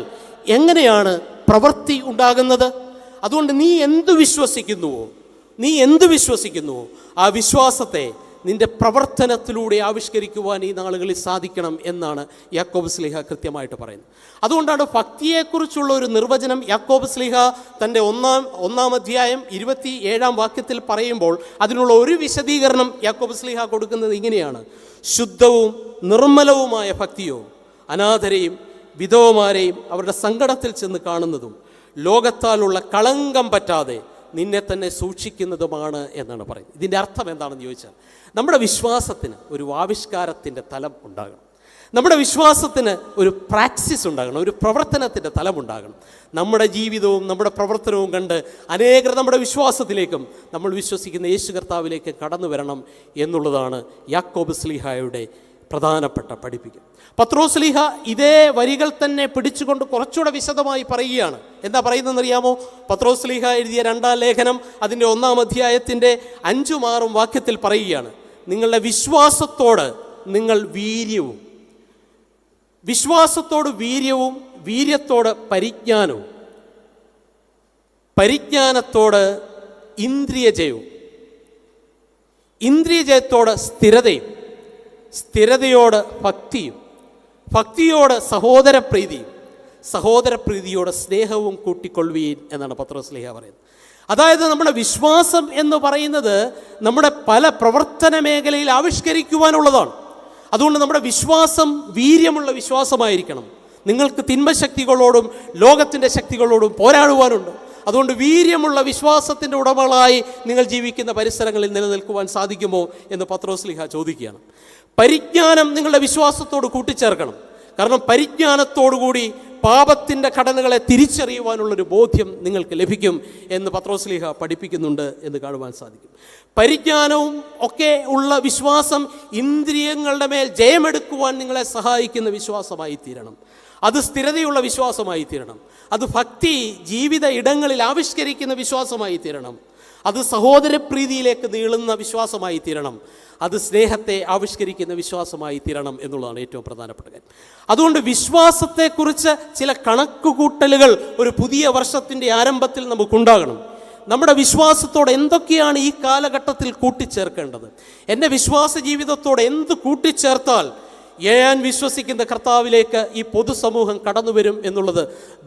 എങ്ങനെയാണ് പ്രവൃത്തി ഉണ്ടാകുന്നത്? അതുകൊണ്ട് നീ എന്ത് വിശ്വസിക്കുന്നുവോ ആ വിശ്വാസത്തെ നിൻ്റെ പ്രവർത്തനത്തിലൂടെ ആവിഷ്കരിക്കുവാൻ ഈ നാളുകളിൽ സാധിക്കണം എന്നാണ് യാക്കോബ് ശ്ലീഹ കൃത്യമായിട്ട് പറയുന്നത്. അതുകൊണ്ടാണ് ഭക്തിയെക്കുറിച്ചുള്ള ഒരു നിർവചനം യാക്കോബ് ശ്ലീഹ തൻ്റെ ഒന്നാം അധ്യായം 27 വാക്യത്തിൽ പറയുമ്പോൾ അതിനുള്ള ഒരു വിശദീകരണം യാക്കോബ് ശ്ലീഹ കൊടുക്കുന്നത് ഇങ്ങനെയാണ്: ശുദ്ധവും നിർമ്മലവുമായ ഭക്തിയോ അനാഥരെയും വിധവമാരെയും അവരുടെ സങ്കടത്തിൽ ചെന്ന് കാണുന്നതും ലോകത്താലുള്ള കളങ്കം പറ്റാതെ നിന്നെ തന്നെ സൂക്ഷിക്കുന്നതുമാണ് എന്നാണ് പറയുന്നത്. ഇതിൻ്റെ അർത്ഥം എന്താണെന്ന് ചോദിച്ചാൽ, നമ്മുടെ വിശ്വാസത്തിന് ഒരു ആവിഷ്കാരത്തിൻ്റെ തലം ഉണ്ടാകണം, നമ്മുടെ വിശ്വാസത്തിന് ഒരു പ്രാക്ടീസ് ഉണ്ടാകണം, ഒരു പ്രവർത്തനത്തിൻ്റെ തലമുണ്ടാകണം. നമ്മുടെ ജീവിതവും നമ്മുടെ പ്രവർത്തനവും കണ്ട് അനേകർ നമ്മുടെ വിശ്വാസത്തിലേക്കും നമ്മൾ വിശ്വസിക്കുന്ന യേശു കർത്താവിലേക്ക് കടന്നു വരണം എന്നുള്ളതാണ് യാക്കോബ് ശ്ലീഹായുടെ പ്രധാനപ്പെട്ട പഠിപ്പിക്കൽ. പത്രോസ് ശ്ലീഹ ഇതേ വരികൾ തന്നെ പിടിച്ചുകൊണ്ട് കുറച്ചുകൂടെ വിശദമായി പറയുകയാണ്. എന്താ പറയുന്നതെന്നറിയാമോ? പത്രോസ് ശ്ലീഹ എഴുതിയ 2-ാം ലേഖനം അതിൻ്റെ 1-ാം അധ്യായത്തിൻ്റെ 5-6 വാക്യത്തിൽ പറയുകയാണ്: നിങ്ങളുടെ വിശ്വാസത്തോട് നിങ്ങൾ വീര്യവും, വിശ്വാസത്തോട് വീര്യവും, വീര്യത്തോട് പരിജ്ഞാനവും, പരിജ്ഞാനത്തോട് ഇന്ദ്രിയജയവും, ഇന്ദ്രിയജയത്തോട് സ്ഥിരതയും, സ്ഥിരതയോട് ഭക്തിയും, ഭക്തിയോട് സഹോദരപ്രീതിയും, സഹോദരപ്രീതിയോട് സ്നേഹവും കൂട്ടിക്കൊള്ളുവീൻ എന്നാണ് പത്രോസ് ശ്ലീഹ പറയുന്നത്. അതായത് നമ്മുടെ വിശ്വാസം എന്ന് പറയുന്നത് നമ്മുടെ പല പ്രവർത്തന മേഖലയിൽ ആവിഷ്കരിക്കുവാനുള്ളതാണ്. അതുകൊണ്ട് നമ്മുടെ വിശ്വാസം വീര്യമുള്ള വിശ്വാസമായിരിക്കണം. നിങ്ങൾക്ക് തിന്മശക്തികളോടും ലോകത്തിൻ്റെ ശക്തികളോടും പോരാടുവാനുണ്ട്. അതുകൊണ്ട് വീര്യമുള്ള വിശ്വാസത്തിൻ്റെ ഉടമകളായി നിങ്ങൾ ജീവിക്കുന്ന പരിസരങ്ങളിൽ നിലനിൽക്കുവാൻ സാധിക്കുമോ എന്ന് പത്രോസ് ശ്ലീഹ ചോദിക്കുകയാണ്. പരിജ്ഞാനം നിങ്ങളുടെ വിശ്വാസത്തോട് കൂട്ടിച്ചേർക്കണം. കാരണം പരിജ്ഞാനത്തോടുകൂടി പാപത്തിൻ്റെ ഘടനകളെ തിരിച്ചറിയുവാനുള്ളൊരു ബോധ്യം നിങ്ങൾക്ക് ലഭിക്കും എന്ന് പത്രോസ് ശ്ലീഹ പഠിപ്പിക്കുന്നുണ്ട് എന്ന് കാണുവാൻ സാധിക്കും. പരിജ്ഞാനവും ഒക്കെ ഉള്ള വിശ്വാസം ഇന്ദ്രിയങ്ങളുടെ മേൽ ജയമെടുക്കുവാൻ നിങ്ങളെ സഹായിക്കുന്ന വിശ്വാസമായി തീരണം. അത് സ്ഥിരതയുള്ള വിശ്വാസമായി തീരണം. അത് ഭക്തി ജീവിത ഇടങ്ങളിൽ ആവിഷ്കരിക്കുന്ന വിശ്വാസമായി തീരണം. അത് സഹോദരപ്രീതിയിലേക്ക് നീളുന്ന വിശ്വാസമായി തീരണം. അത് സ്നേഹത്തെ ആവിഷ്കരിക്കുന്ന വിശ്വാസമായി തീരണം എന്നുള്ളതാണ് ഏറ്റവും പ്രധാനപ്പെട്ട കാര്യം. അതുകൊണ്ട് വിശ്വാസത്തെക്കുറിച്ച് ചില കണക്കുകൂട്ടലുകൾ ഒരു പുതിയ വർഷത്തിൻ്റെ ആരംഭത്തിൽ നമുക്കുണ്ടാകണം. നമ്മുടെ വിശ്വാസത്തോടെ എന്തൊക്കെയാണ് ഈ കാലഘട്ടത്തിൽ കൂട്ടിച്ചേർക്കേണ്ടത്? എൻ്റെ വിശ്വാസ ജീവിതത്തോടെ എന്ത് കൂട്ടിച്ചേർത്താൽ ഞാൻ വിശ്വസിക്കുന്ന കർത്താവിലേക്ക് ഈ പൊതുസമൂഹം കടന്നു വരും എന്നുള്ളത്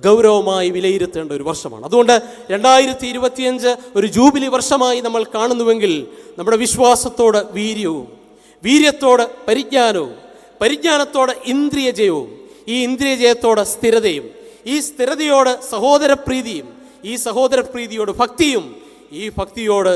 ഗൗരവമായി വിലയിരുത്തേണ്ട ഒരു വർഷമാണ്. അതുകൊണ്ട് 2025 ഒരു ജൂബിലി വർഷമായി നമ്മൾ കാണുന്നുവെങ്കിൽ നമ്മുടെ വിശ്വാസത്തോട് വീര്യവും, വീര്യത്തോട് പരിജ്ഞാനവും, പരിജ്ഞാനത്തോട് ഇന്ദ്രിയജയവും, ഈ ഇന്ദ്രിയജയത്തോട് സ്ഥിരതയും, ഈ സ്ഥിരതയോട് സഹോദരപ്രീതിയും, ഈ സഹോദരപ്രീതിയോട് ഭക്തിയും, ഈ ഭക്തിയോട്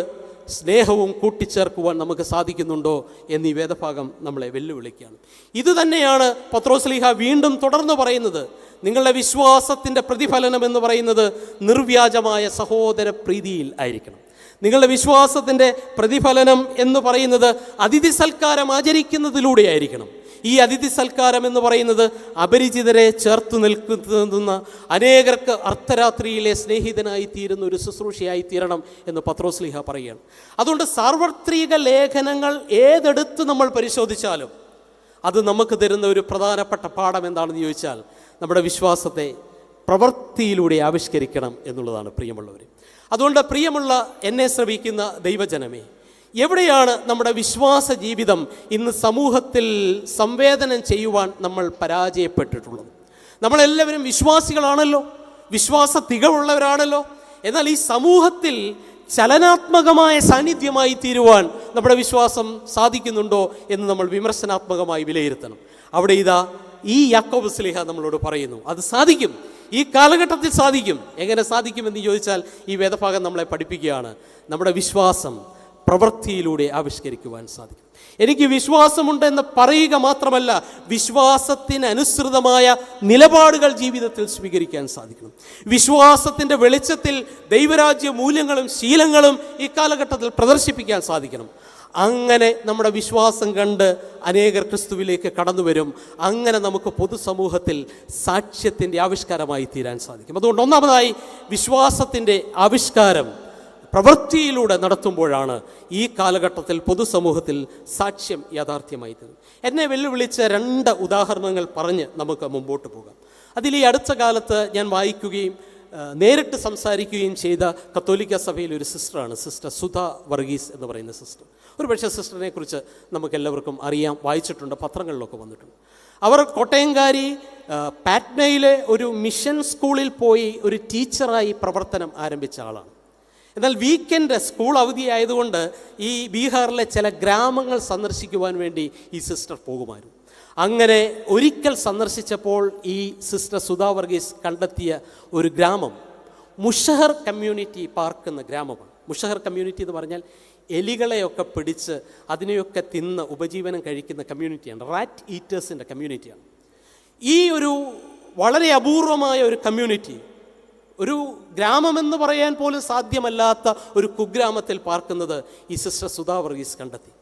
സ്നേഹവും കൂട്ടിച്ചേർക്കുവാൻ നമുക്ക് സാധിക്കുന്നുണ്ടോ എന്നീ വേദഭാഗം നമ്മളെ വെല്ലുവിളിക്കുകയാണ്. ഇതുതന്നെയാണ് പത്രോസ് ശ്ലീഹ വീണ്ടും തുടർന്ന് പറയുന്നത്. നിങ്ങളുടെ വിശ്വാസത്തിൻ്റെ പ്രതിഫലനം എന്ന് പറയുന്നത് നിർവ്യാജമായ സഹോദര പ്രീതിയിൽ ആയിരിക്കണം. നിങ്ങളുടെ വിശ്വാസത്തിൻ്റെ പ്രതിഫലനം എന്ന് പറയുന്നത് അതിഥി സൽക്കാരം ആചരിക്കുന്നതിലൂടെ ആയിരിക്കണം. ഈ അതിഥി സൽക്കാരം എന്ന് പറയുന്നത് അപരിചിതരെ ചേർത്ത് നിൽക്കുന്ന അനേകർക്ക് അർദ്ധരാത്രിയിലെ സ്നേഹിതനായി തീരുന്ന ഒരു ശുശ്രൂഷയായി തീരണം എന്ന് പത്രോസ് ശ്ലീഹ പറയുകയാണ്. അതുകൊണ്ട് സാർവത്രിക ലേഖനങ്ങൾ ഏതെടുത്ത് നമ്മൾ പരിശോധിച്ചാലും അത് നമുക്ക് തരുന്ന ഒരു പ്രധാനപ്പെട്ട പാഠം എന്താണെന്ന് ചോദിച്ചാൽ, നമ്മുടെ വിശ്വാസത്തെ പ്രവൃത്തിയിലൂടെ ആവിഷ്കരിക്കണം എന്നുള്ളതാണ് പ്രിയമുള്ളവർ. അതുകൊണ്ട് പ്രിയമുള്ള എന്നെ ശ്രവിക്കുന്ന ദൈവജനമേ, എവിടെയാണ് നമ്മുടെ വിശ്വാസ ജീവിതം ഇന്ന് സമൂഹത്തിൽ സംവേദനം ചെയ്യുവാൻ നമ്മൾ പരാജയപ്പെട്ടിട്ടുള്ളത്? നമ്മളെല്ലാവരും വിശ്വാസികളാണല്ലോ, വിശ്വാസ തികവുള്ളവരാണല്ലോ. എന്നാൽ ഈ സമൂഹത്തിൽ ചലനാത്മകമായ സാന്നിധ്യമായി തീരുവാൻ നമ്മുടെ വിശ്വാസം സാധിക്കുന്നുണ്ടോ എന്ന് നമ്മൾ വിമർശനാത്മകമായി വിലയിരുത്തണം. അവിടെ ഇതാ ഈ യാക്കോബ് ശ്ലീഹ നമ്മളോട് പറയുന്നു, അത് സാധിക്കും, ഈ കാലഘട്ടത്തിൽ സാധിക്കും. എങ്ങനെ സാധിക്കുമെന്ന് ചോദിച്ചാൽ ഈ വേദഭാഗം നമ്മളെ പഠിപ്പിക്കുകയാണ്. നമ്മുടെ വിശ്വാസം പ്രവൃത്തിയിലൂടെ ആവിഷ്കരിക്കുവാൻ സാധിക്കും. എനിക്ക് വിശ്വാസമുണ്ട് എന്ന് പറയുക മാത്രമല്ല, വിശ്വാസത്തിനനുസൃതമായ നിലപാടുകൾ ജീവിതത്തിൽ സ്വീകരിക്കാൻ സാധിക്കണം. വിശ്വാസത്തിൻ്റെ വെളിച്ചത്തിൽ ദൈവരാജ്യ മൂല്യങ്ങളും ശീലങ്ങളും ഈ കാലഘട്ടത്തിൽ പ്രദർശിപ്പിക്കാൻ സാധിക്കണം. അങ്ങനെ നമ്മുടെ വിശ്വാസം കണ്ട് അനേകർ ക്രിസ്തുവിലേക്ക് കടന്നു വരും. അങ്ങനെ നമുക്ക് പൊതുസമൂഹത്തിൽ സാക്ഷ്യത്തിൻ്റെ ആവിഷ്കാരമായി തീരാൻ സാധിക്കും. അതുകൊണ്ട് ഒന്നാമതായി വിശ്വാസത്തിൻ്റെ ആവിഷ്കാരം പ്രവൃത്തിയിലൂടെ നടത്തുമ്പോഴാണ് ഈ കാലഘട്ടത്തിൽ പൊതുസമൂഹത്തിൽ സാക്ഷ്യം യാഥാർത്ഥ്യമായി തീരും. എന്നെ വെല്ലുവിളിച്ച 2 ഉദാഹരണങ്ങൾ പറഞ്ഞ് നമുക്ക് മുമ്പോട്ട് പോകാം. അതിൽ ഈ അടുത്ത കാലത്ത് ഞാൻ വായിക്കുകയും നേരിട്ട് സംസാരിക്കുകയും ചെയ്ത കത്തോലിക്ക സഭയിലെ ഒരു സിസ്റ്ററാണ് സിസ്റ്റർ സുധ വർഗീസ് എന്ന് പറയുന്ന സിസ്റ്റർ. ഒരു പക്ഷേ സിസ്റ്ററിനെ കുറിച്ച് നമുക്കെല്ലാവർക്കും അറിയാം, വായിച്ചിട്ടുണ്ട്, പത്രങ്ങളിലൊക്കെ വന്നിട്ടുണ്ട്. അവർ കോട്ടയംകാരി പാറ്റ്നയിലെ ഒരു മിഷൻ സ്കൂളിൽ പോയി ഒരു ടീച്ചറായി പ്രവർത്തനം ആരംഭിച്ച ആളാണ്. എന്നാൽ വീക്കെൻഡ് സ്കൂൾ അവധിയായതുകൊണ്ട് ഈ ബീഹാറിലെ ചില ഗ്രാമങ്ങൾ സന്ദർശിക്കുവാൻ വേണ്ടി ഈ സിസ്റ്റർ പോകുമായിരുന്നു. അങ്ങനെ ഒരിക്കൽ സന്ദർശിച്ചപ്പോൾ ഈ സിസ്റ്റർ സുധാ വർഗീസ് കണ്ടെത്തിയ ഒരു ഗ്രാമം മുഷഹർ കമ്മ്യൂണിറ്റി പാർക്ക് എന്ന ഗ്രാമമാണ്. മുഷഹർ കമ്മ്യൂണിറ്റി എന്ന് പറഞ്ഞാൽ എലികളെയൊക്കെ പിടിച്ച് അതിനെയൊക്കെ തിന്ന് ഉപജീവനം കഴിക്കുന്ന കമ്മ്യൂണിറ്റിയാണ്, റാറ്റ് ഈറ്റേഴ്സിൻ്റെ കമ്മ്യൂണിറ്റിയാണ്. ഈ ഒരു വളരെ അപൂർവമായ ഒരു കമ്മ്യൂണിറ്റി, ഒരു ഗ്രാമമെന്ന് പറയാൻ പോലും സാധ്യമല്ലാത്ത ഒരു കുഗ്രാമത്തിൽ പാർക്കുന്നത് ഈ സിസ്റ്റർ സുധാ വർഗീസ് കണ്ടെത്തി.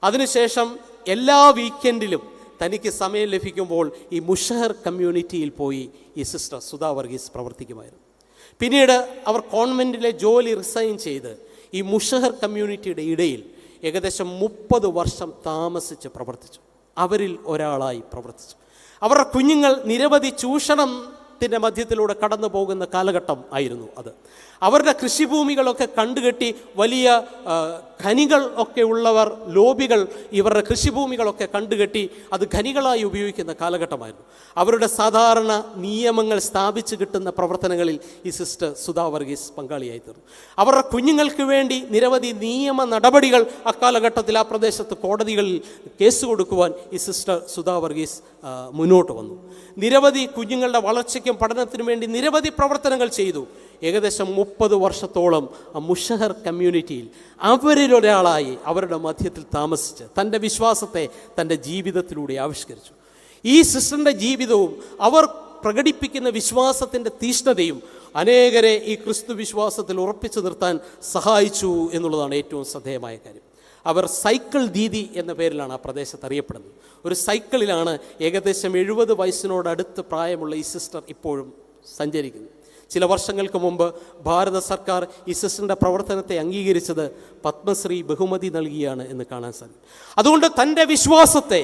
അതിനുശേഷം എല്ലാ വീക്കെൻഡിലും തനിക്ക് സമയം ലഭിക്കുമ്പോൾ ഈ മുഷഹർ കമ്മ്യൂണിറ്റിയിൽ പോയി ഈ സിസ്റ്റർ സുധാ വർഗീസ് പ്രവർത്തിക്കുമായിരുന്നു. പിന്നീട് അവർ കോൺവെൻറ്റിലെ ജോലി റിസൈൻ ചെയ്ത് ഈ മുഷഹർ കമ്മ്യൂണിറ്റിയുടെ ഇടയിൽ ഏകദേശം 30 വർഷം താമസിച്ച് പ്രവർത്തിച്ചു. അവരിൽ ഒരാളായി പ്രവർത്തിച്ചു. അവരുടെ കുഞ്ഞുങ്ങൾ നിരവധി ചൂഷണത്തിൻ്റെ മധ്യത്തിലൂടെ കടന്നു പോകുന്ന കാലഘട്ടം ആയിരുന്നു അത്. അവരുടെ കൃഷിഭൂമികളൊക്കെ കണ്ടുകെട്ടി വലിയ ഖനികൾ ഒക്കെ ഉള്ളവർ, ലോബികൾ ഇവരുടെ കൃഷിഭൂമികളൊക്കെ കണ്ടുകെട്ടി അത് ഖനികളായി ഉപയോഗിക്കുന്ന കാലഘട്ടമായിരുന്നു. അവരുടെ സാധാരണ നിയമങ്ങൾ സ്ഥാപിച്ച് കിട്ടുന്ന പ്രവർത്തനങ്ങളിൽ ഈ സിസ്റ്റർ സുധാ വർഗീസ് പങ്കാളിയായി തീർന്നു. അവരുടെ കുഞ്ഞുങ്ങൾക്ക് വേണ്ടി നിരവധി നിയമ നടപടികൾ അക്കാലഘട്ടത്തിൽ ആ പ്രദേശത്ത് കോടതികളിൽ കേസ് കൊടുക്കുവാൻ ഈ സിസ്റ്റർ സുധാ വർഗീസ് മുന്നോട്ട് വന്നു. നിരവധി കുഞ്ഞുങ്ങളുടെ വളർച്ചയ്ക്കും പഠനത്തിനും വേണ്ടി നിരവധി പ്രവർത്തനങ്ങൾ ചെയ്തു. ഏകദേശം 30 വർഷത്തോളം ആ മുഷഹർ കമ്മ്യൂണിറ്റിയിൽ അവരിലൊരാളായി അവരുടെ മധ്യത്തിൽ താമസിച്ച് തൻ്റെ വിശ്വാസത്തെ തൻ്റെ ജീവിതത്തിലൂടെ ആവിഷ്കരിച്ചു. ഈ സിസ്റ്ററിൻ്റെ ജീവിതവും അവർ പ്രകടിപ്പിക്കുന്ന വിശ്വാസത്തിൻ്റെ തീഷ്ണതയും അനേകരെ ഈ ക്രിസ്തു വിശ്വാസത്തിൽ ഉറപ്പിച്ചു നിർത്താൻ സഹായിച്ചു എന്നുള്ളതാണ് ഏറ്റവും ശ്രദ്ധേയമായ കാര്യം. അവർ സൈക്കിൾ ദീദി എന്ന പേരിലാണ് ആ പ്രദേശത്ത് അറിയപ്പെടുന്നത്. ഒരു സൈക്കിളിലാണ് ഏകദേശം 70 വയസ്സിനോടടുത്ത് പ്രായമുള്ള ഈ സിസ്റ്റർ ഇപ്പോഴും സഞ്ചരിക്കുന്നത്. ചില വർഷങ്ങൾക്ക് മുമ്പ് ഭാരത സർക്കാർ ഈ സിസ്റ്ററിൻ്റെ പ്രവർത്തനത്തെ അംഗീകരിച്ചത് പത്മശ്രീ ബഹുമതി നൽകിയാണ് എന്ന് കാണാൻ സാധിക്കും. അതുകൊണ്ട് തൻ്റെ വിശ്വാസത്തെ,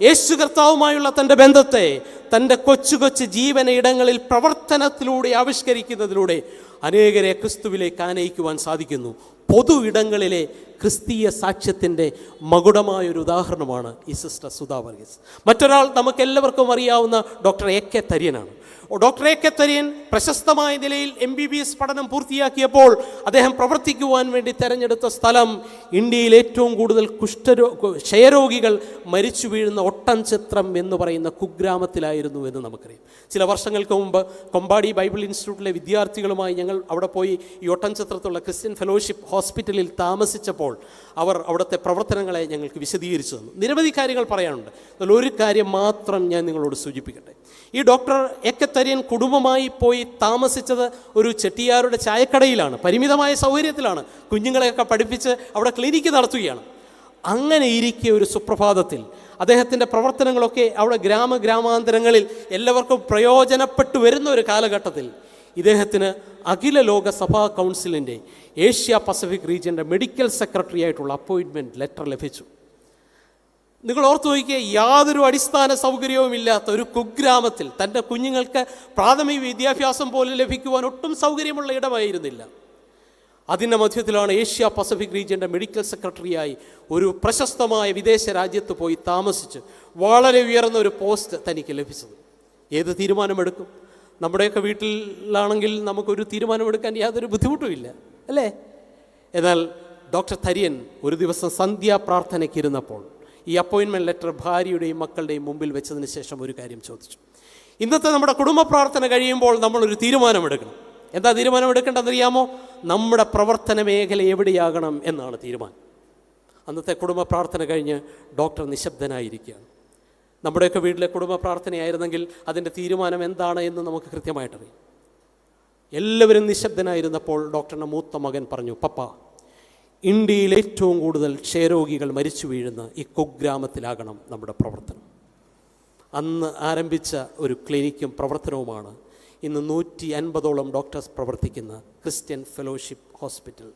യേശു കർത്താവുമായുള്ള തൻ്റെ ബന്ധത്തെ തൻ്റെ കൊച്ചു കൊച്ചു ജീവന ഇടങ്ങളിൽ പ്രവർത്തനത്തിലൂടെ ആവിഷ്കരിക്കുന്നതിലൂടെ അനേകരെ ക്രിസ്തുവിലേക്ക് ആനയിക്കുവാൻ സാധിക്കുന്നു. പൊതു ഇടങ്ങളിലെ ക്രിസ്തീയ സാക്ഷ്യത്തിൻ്റെ മകുടമായൊരു ഉദാഹരണമാണ് ഈ സിസ്റ്റർ സുധാ വർഗീസ്. മറ്റൊരാൾ നമുക്കെല്ലാവർക്കും അറിയാവുന്ന ഡോക്ടർ എ.കെ. തര്യനാണ്. Doctor A K. തര്യൻ പ്രശസ്തമായ നിലയിൽ MBBS പഠനം പൂർത്തിയാക്കിയപ്പോൾ അദ്ദേഹം പ്രവർത്തിക്കുവാൻ വേണ്ടി തിരഞ്ഞെടുത്ത സ്ഥലം ഇന്ത്യയിൽ ഏറ്റവും കൂടുതൽ ക്ഷയരോഗികൾ മരിച്ചു വീഴുന്ന ഒട്ടൻചത്രം എന്ന് പറയുന്ന കുഗ്രാമത്തിലായിരുന്നു എന്ന് നമുക്കറിയാം. ചില വർഷങ്ങൾക്ക് മുമ്പ് കൊമ്പാടി ബൈബിൾ ഇൻസ്റ്റിറ്റ്യൂട്ടിലെ വിദ്യാർത്ഥികളുമായി ഞങ്ങൾ അവിടെ പോയി ഈ ഒട്ടൻചത്രത്തുള്ള ക്രിസ്ത്യൻ ഫെലോഷിപ്പ് ഹോസ്പിറ്റലിൽ താമസിച്ചപ്പോൾ അവർ അവിടുത്തെ പ്രവർത്തനങ്ങളെ ഞങ്ങൾക്ക് വിശദീകരിച്ചു തന്നു. നിരവധി കാര്യങ്ങൾ പറയാനുണ്ട്. എന്നാൽ ഒരു കാര്യം മാത്രം ഞാൻ നിങ്ങളോട് സൂചിപ്പിക്കട്ടെ. ഈ ഡോക്ടർ എ.കെ. തര്യൻ കുടുംബമായി പോയി താമസിച്ചത് ഒരു ചെട്ടിയാരുടെ ചായക്കടയിലാണ്. പരിമിതമായ സൗകര്യത്തിലാണ്. കുഞ്ഞുങ്ങളെയൊക്കെ പഠിപ്പിച്ച് അവിടെ ക്ലിനിക്ക് നടത്തുകയാണ്. അങ്ങനെ ഇരിക്കെ ഒരു സുപ്രഭാതത്തിൽ അദ്ദേഹത്തിൻ്റെ പ്രവർത്തനങ്ങളൊക്കെ അവിടെ ഗ്രാമാന്തരങ്ങളിൽ എല്ലാവർക്കും പ്രയോജനപ്പെട്ടു വരുന്ന ഒരു കാലഘട്ടത്തിൽ ഇദ്ദേഹത്തിന് അഖില ലോക സഭാ കൗൺസിലിൻ്റെ ഏഷ്യ പസഫിക് റീജിയൻ്റെ മെഡിക്കൽ സെക്രട്ടറി ആയിട്ടുള്ള അപ്പോയിൻറ്റ്മെൻറ്റ് ലെറ്റർ ലഭിച്ചു. നിങ്ങൾ ഓർത്തു നോക്കിയേ, യാതൊരു അടിസ്ഥാന സൗകര്യവും ഇല്ലാത്ത ഒരു കുഗ്രാമത്തിൽ തൻ്റെ കുഞ്ഞുങ്ങൾക്ക് പ്രാഥമിക വിദ്യാഭ്യാസം പോലും ലഭിക്കുവാൻ ഒട്ടും സൗകര്യമുള്ള ഇടമായിരുന്നില്ല. അതിൻ്റെ മധ്യത്തിലാണ് ഏഷ്യ പസഫിക് റീജിയൻ്റെ മെഡിക്കൽ സെക്രട്ടറിയായി ഒരു പ്രശസ്തമായ വിദേശ രാജ്യത്ത് പോയി താമസിച്ച് വളരെ ഉയർന്ന ഒരു പോസ്റ്റ് തനിക്ക് ലഭിച്ചത്. ഏത് തീരുമാനമെടുക്കും? നമ്മുടെയൊക്കെ വീട്ടിലാണെങ്കിൽ നമുക്കൊരു തീരുമാനമെടുക്കാൻ യാതൊരു ബുദ്ധിമുട്ടുമില്ല, അല്ലേ? എന്നാൽ ഡോക്ടർ തര്യൻ ഒരു ദിവസം സന്ധ്യാപ്രാർത്ഥനയ്ക്കിരുന്നപ്പോൾ ഈ അപ്പോയിൻമെൻറ്റ് ലെറ്റർ ഭാര്യയുടെയും മക്കളുടെയും മുമ്പിൽ വെച്ചതിന് ശേഷം ഒരു കാര്യം ചോദിച്ചു. ഇന്നത്തെ നമ്മുടെ കുടുംബ പ്രാർത്ഥന കഴിയുമ്പോൾ നമ്മളൊരു തീരുമാനമെടുക്കണം. എന്താ തീരുമാനമെടുക്കേണ്ടതെന്നറിയാമോ? നമ്മുടെ പ്രവർത്തന മേഖല എവിടെയാകണം എന്നാണ് തീരുമാനം. അന്നത്തെ കുടുംബ പ്രാർത്ഥന കഴിഞ്ഞ് ഡോക്ടർ നിശബ്ദനായിരിക്കുകയാണ്. നമ്മുടെയൊക്കെ വീട്ടിലെ കുടുംബ പ്രാർത്ഥനയായിരുന്നെങ്കിൽ അതിൻ്റെ തീരുമാനം എന്താണ് എന്ന് നമുക്ക് കൃത്യമായിട്ടറിയാം. എല്ലാവരും നിശബ്ദനായിരുന്നപ്പോൾ ഡോക്ടറിൻ്റെ മൂത്ത മകൻ പറഞ്ഞു, പപ്പ, ഇന്ത്യയിൽ ഏറ്റവും കൂടുതൽ ക്ഷയരോഗികൾ മരിച്ചു വീഴുന്ന ഈ കുഗ്രാമത്തിലാകണം നമ്മുടെ പ്രവർത്തനം. അന്ന് ആരംഭിച്ച ഒരു ക്ലിനിക്കും പ്രവർത്തനവുമാണ് ഇന്ന് 150ഓളം ഡോക്ടേഴ്സ് പ്രവർത്തിക്കുന്ന ക്രിസ്ത്യൻ ഫെലോഷിപ്പ് ഹോസ്പിറ്റൽ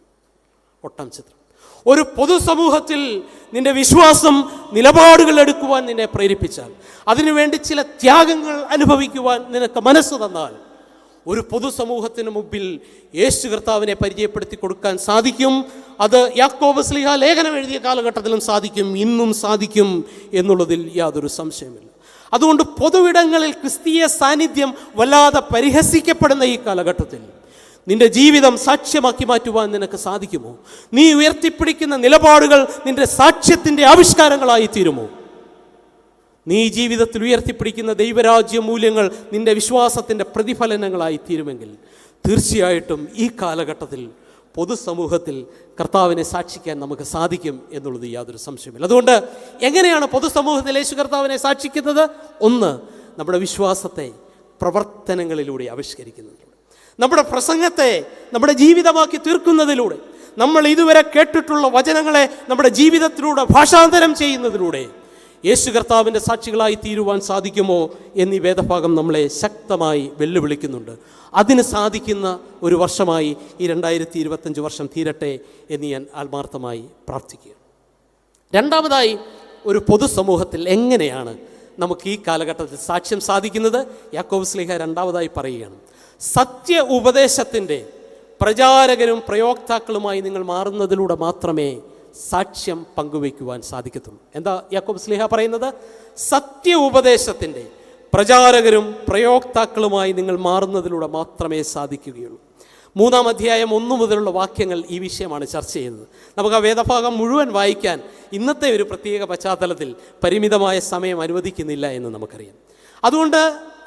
ഒട്ടൻചത്രം. ഒരു പൊതുസമൂഹത്തിൽ നിൻ്റെ വിശ്വാസം നിലപാടുകൾ എടുക്കുവാൻ നിന്നെ പ്രേരിപ്പിച്ചാൽ, അതിനുവേണ്ടി ചില ത്യാഗങ്ങൾ അനുഭവിക്കുവാൻ നിനക്ക് മനസ്സ് തന്നാൽ, ഒരു പൊതുസമൂഹത്തിന് മുമ്പിൽ യേശു കർത്താവിനെ പരിചയപ്പെടുത്തി കൊടുക്കാൻ സാധിക്കും. അത് യാക്കോബ് ശ്ലീഹ ലേഖനം എഴുതിയ കാലഘട്ടത്തിലും സാധിക്കും, ഇന്നും സാധിക്കും എന്നുള്ളതിൽ യാതൊരു സംശയമില്ല. അതുകൊണ്ട് പൊതുവിടങ്ങളിൽ ക്രിസ്തീയ സാന്നിധ്യം വല്ലാതെ പരിഹസിക്കപ്പെടുന്ന ഈ കാലഘട്ടത്തിൽ നിന്റെ ജീവിതം സാക്ഷ്യമാക്കി മാറ്റുവാൻ നിനക്ക് സാധിക്കുമോ? നീ ഉയർത്തിപ്പിടിക്കുന്ന നിലപാടുകൾ നിന്റെ സാക്ഷ്യത്തിൻ്റെ ആവിഷ്കാരങ്ങളായി തീരുമോ? നീ ജീവിതത്തിൽ ഉയർത്തിപ്പിടിക്കുന്ന ദൈവരാജ്യ മൂല്യങ്ങൾ നിന്റെ വിശ്വാസത്തിൻ്റെ പ്രതിഫലനങ്ങളായി തീരുമെങ്കിൽ തീർച്ചയായിട്ടും ഈ കാലഘട്ടത്തിൽ പൊതുസമൂഹത്തിൽ കർത്താവിനെ സാക്ഷിക്കാൻ നമുക്ക് സാധിക്കും എന്നുള്ളത് യാതൊരു സംശയമില്ല. അതുകൊണ്ട് എങ്ങനെയാണ് പൊതുസമൂഹത്തിൽ യേശു കർത്താവിനെ സാക്ഷിക്കുന്നത്? ഒന്ന്, നമ്മുടെ വിശ്വാസത്തെ പ്രവർത്തനങ്ങളിലൂടെ ആവിഷ്കരിക്കുന്നതിലൂടെ, നമ്മുടെ പ്രസംഗത്തെ നമ്മുടെ ജീവിതമാക്കി തീർക്കുന്നതിലൂടെ, നമ്മൾ ഇതുവരെ കേട്ടിട്ടുള്ള വചനങ്ങളെ നമ്മുടെ ജീവിതത്തിലൂടെ ഭാഷാന്തരം ചെയ്യുന്നതിലൂടെ യേശു കർത്താവിൻ്റെ സാക്ഷികളായി തീരുവാൻ സാധിക്കുമോ എന്നീ വേദഭാഗം നമ്മളെ ശക്തമായി വെല്ലുവിളിക്കുന്നുണ്ട്. അതിന് സാധിക്കുന്ന ഒരു വർഷമായി ഈ 2025 വർഷം തീരട്ടെ എന്ന് ഞാൻ ആത്മാർത്ഥമായി പ്രാർത്ഥിക്കുകയാണ്. രണ്ടാമതായി, ഒരു പൊതുസമൂഹത്തിൽ എങ്ങനെയാണ് നമുക്ക് ഈ കാലഘട്ടത്തിൽ സാക്ഷ്യം സാധിക്കുന്നത്? യാക്കോബ് ശ്ലീഹ രണ്ടാമതായി പറയുകയാണ്, സത്യ ഉപദേശത്തിൻ്റെ പ്രചാരകരും പ്രയോക്താക്കളുമായി നിങ്ങൾ മാറുന്നതിലൂടെ മാത്രമേ സാക്ഷ്യം പങ്കുവയ്ക്കുവാൻ സാധിക്കത്തുള്ളൂ. എന്താ യാക്കോബ് ശ്ലീഹ പറയുന്നത്? സത്യ ഉപദേശത്തിൻ്റെ പ്രചാരകരും പ്രയോക്താക്കളുമായി നിങ്ങൾ മാറുന്നതിലൂടെ മാത്രമേ സാധിക്കുകയുള്ളൂ. 3-ാം അധ്യായം 1 മുതലുള്ള വാക്യങ്ങൾ ഈ വിഷയമാണ് ചർച്ച ചെയ്യുന്നത്. നമുക്ക് ആ വേദഭാഗം മുഴുവൻ വായിക്കാൻ ഇന്നത്തെ ഒരു പ്രത്യേക പശ്ചാത്തലത്തിൽ പരിമിതമായ സമയം അനുവദിക്കുന്നില്ല എന്ന് നമുക്കറിയാം. അതുകൊണ്ട്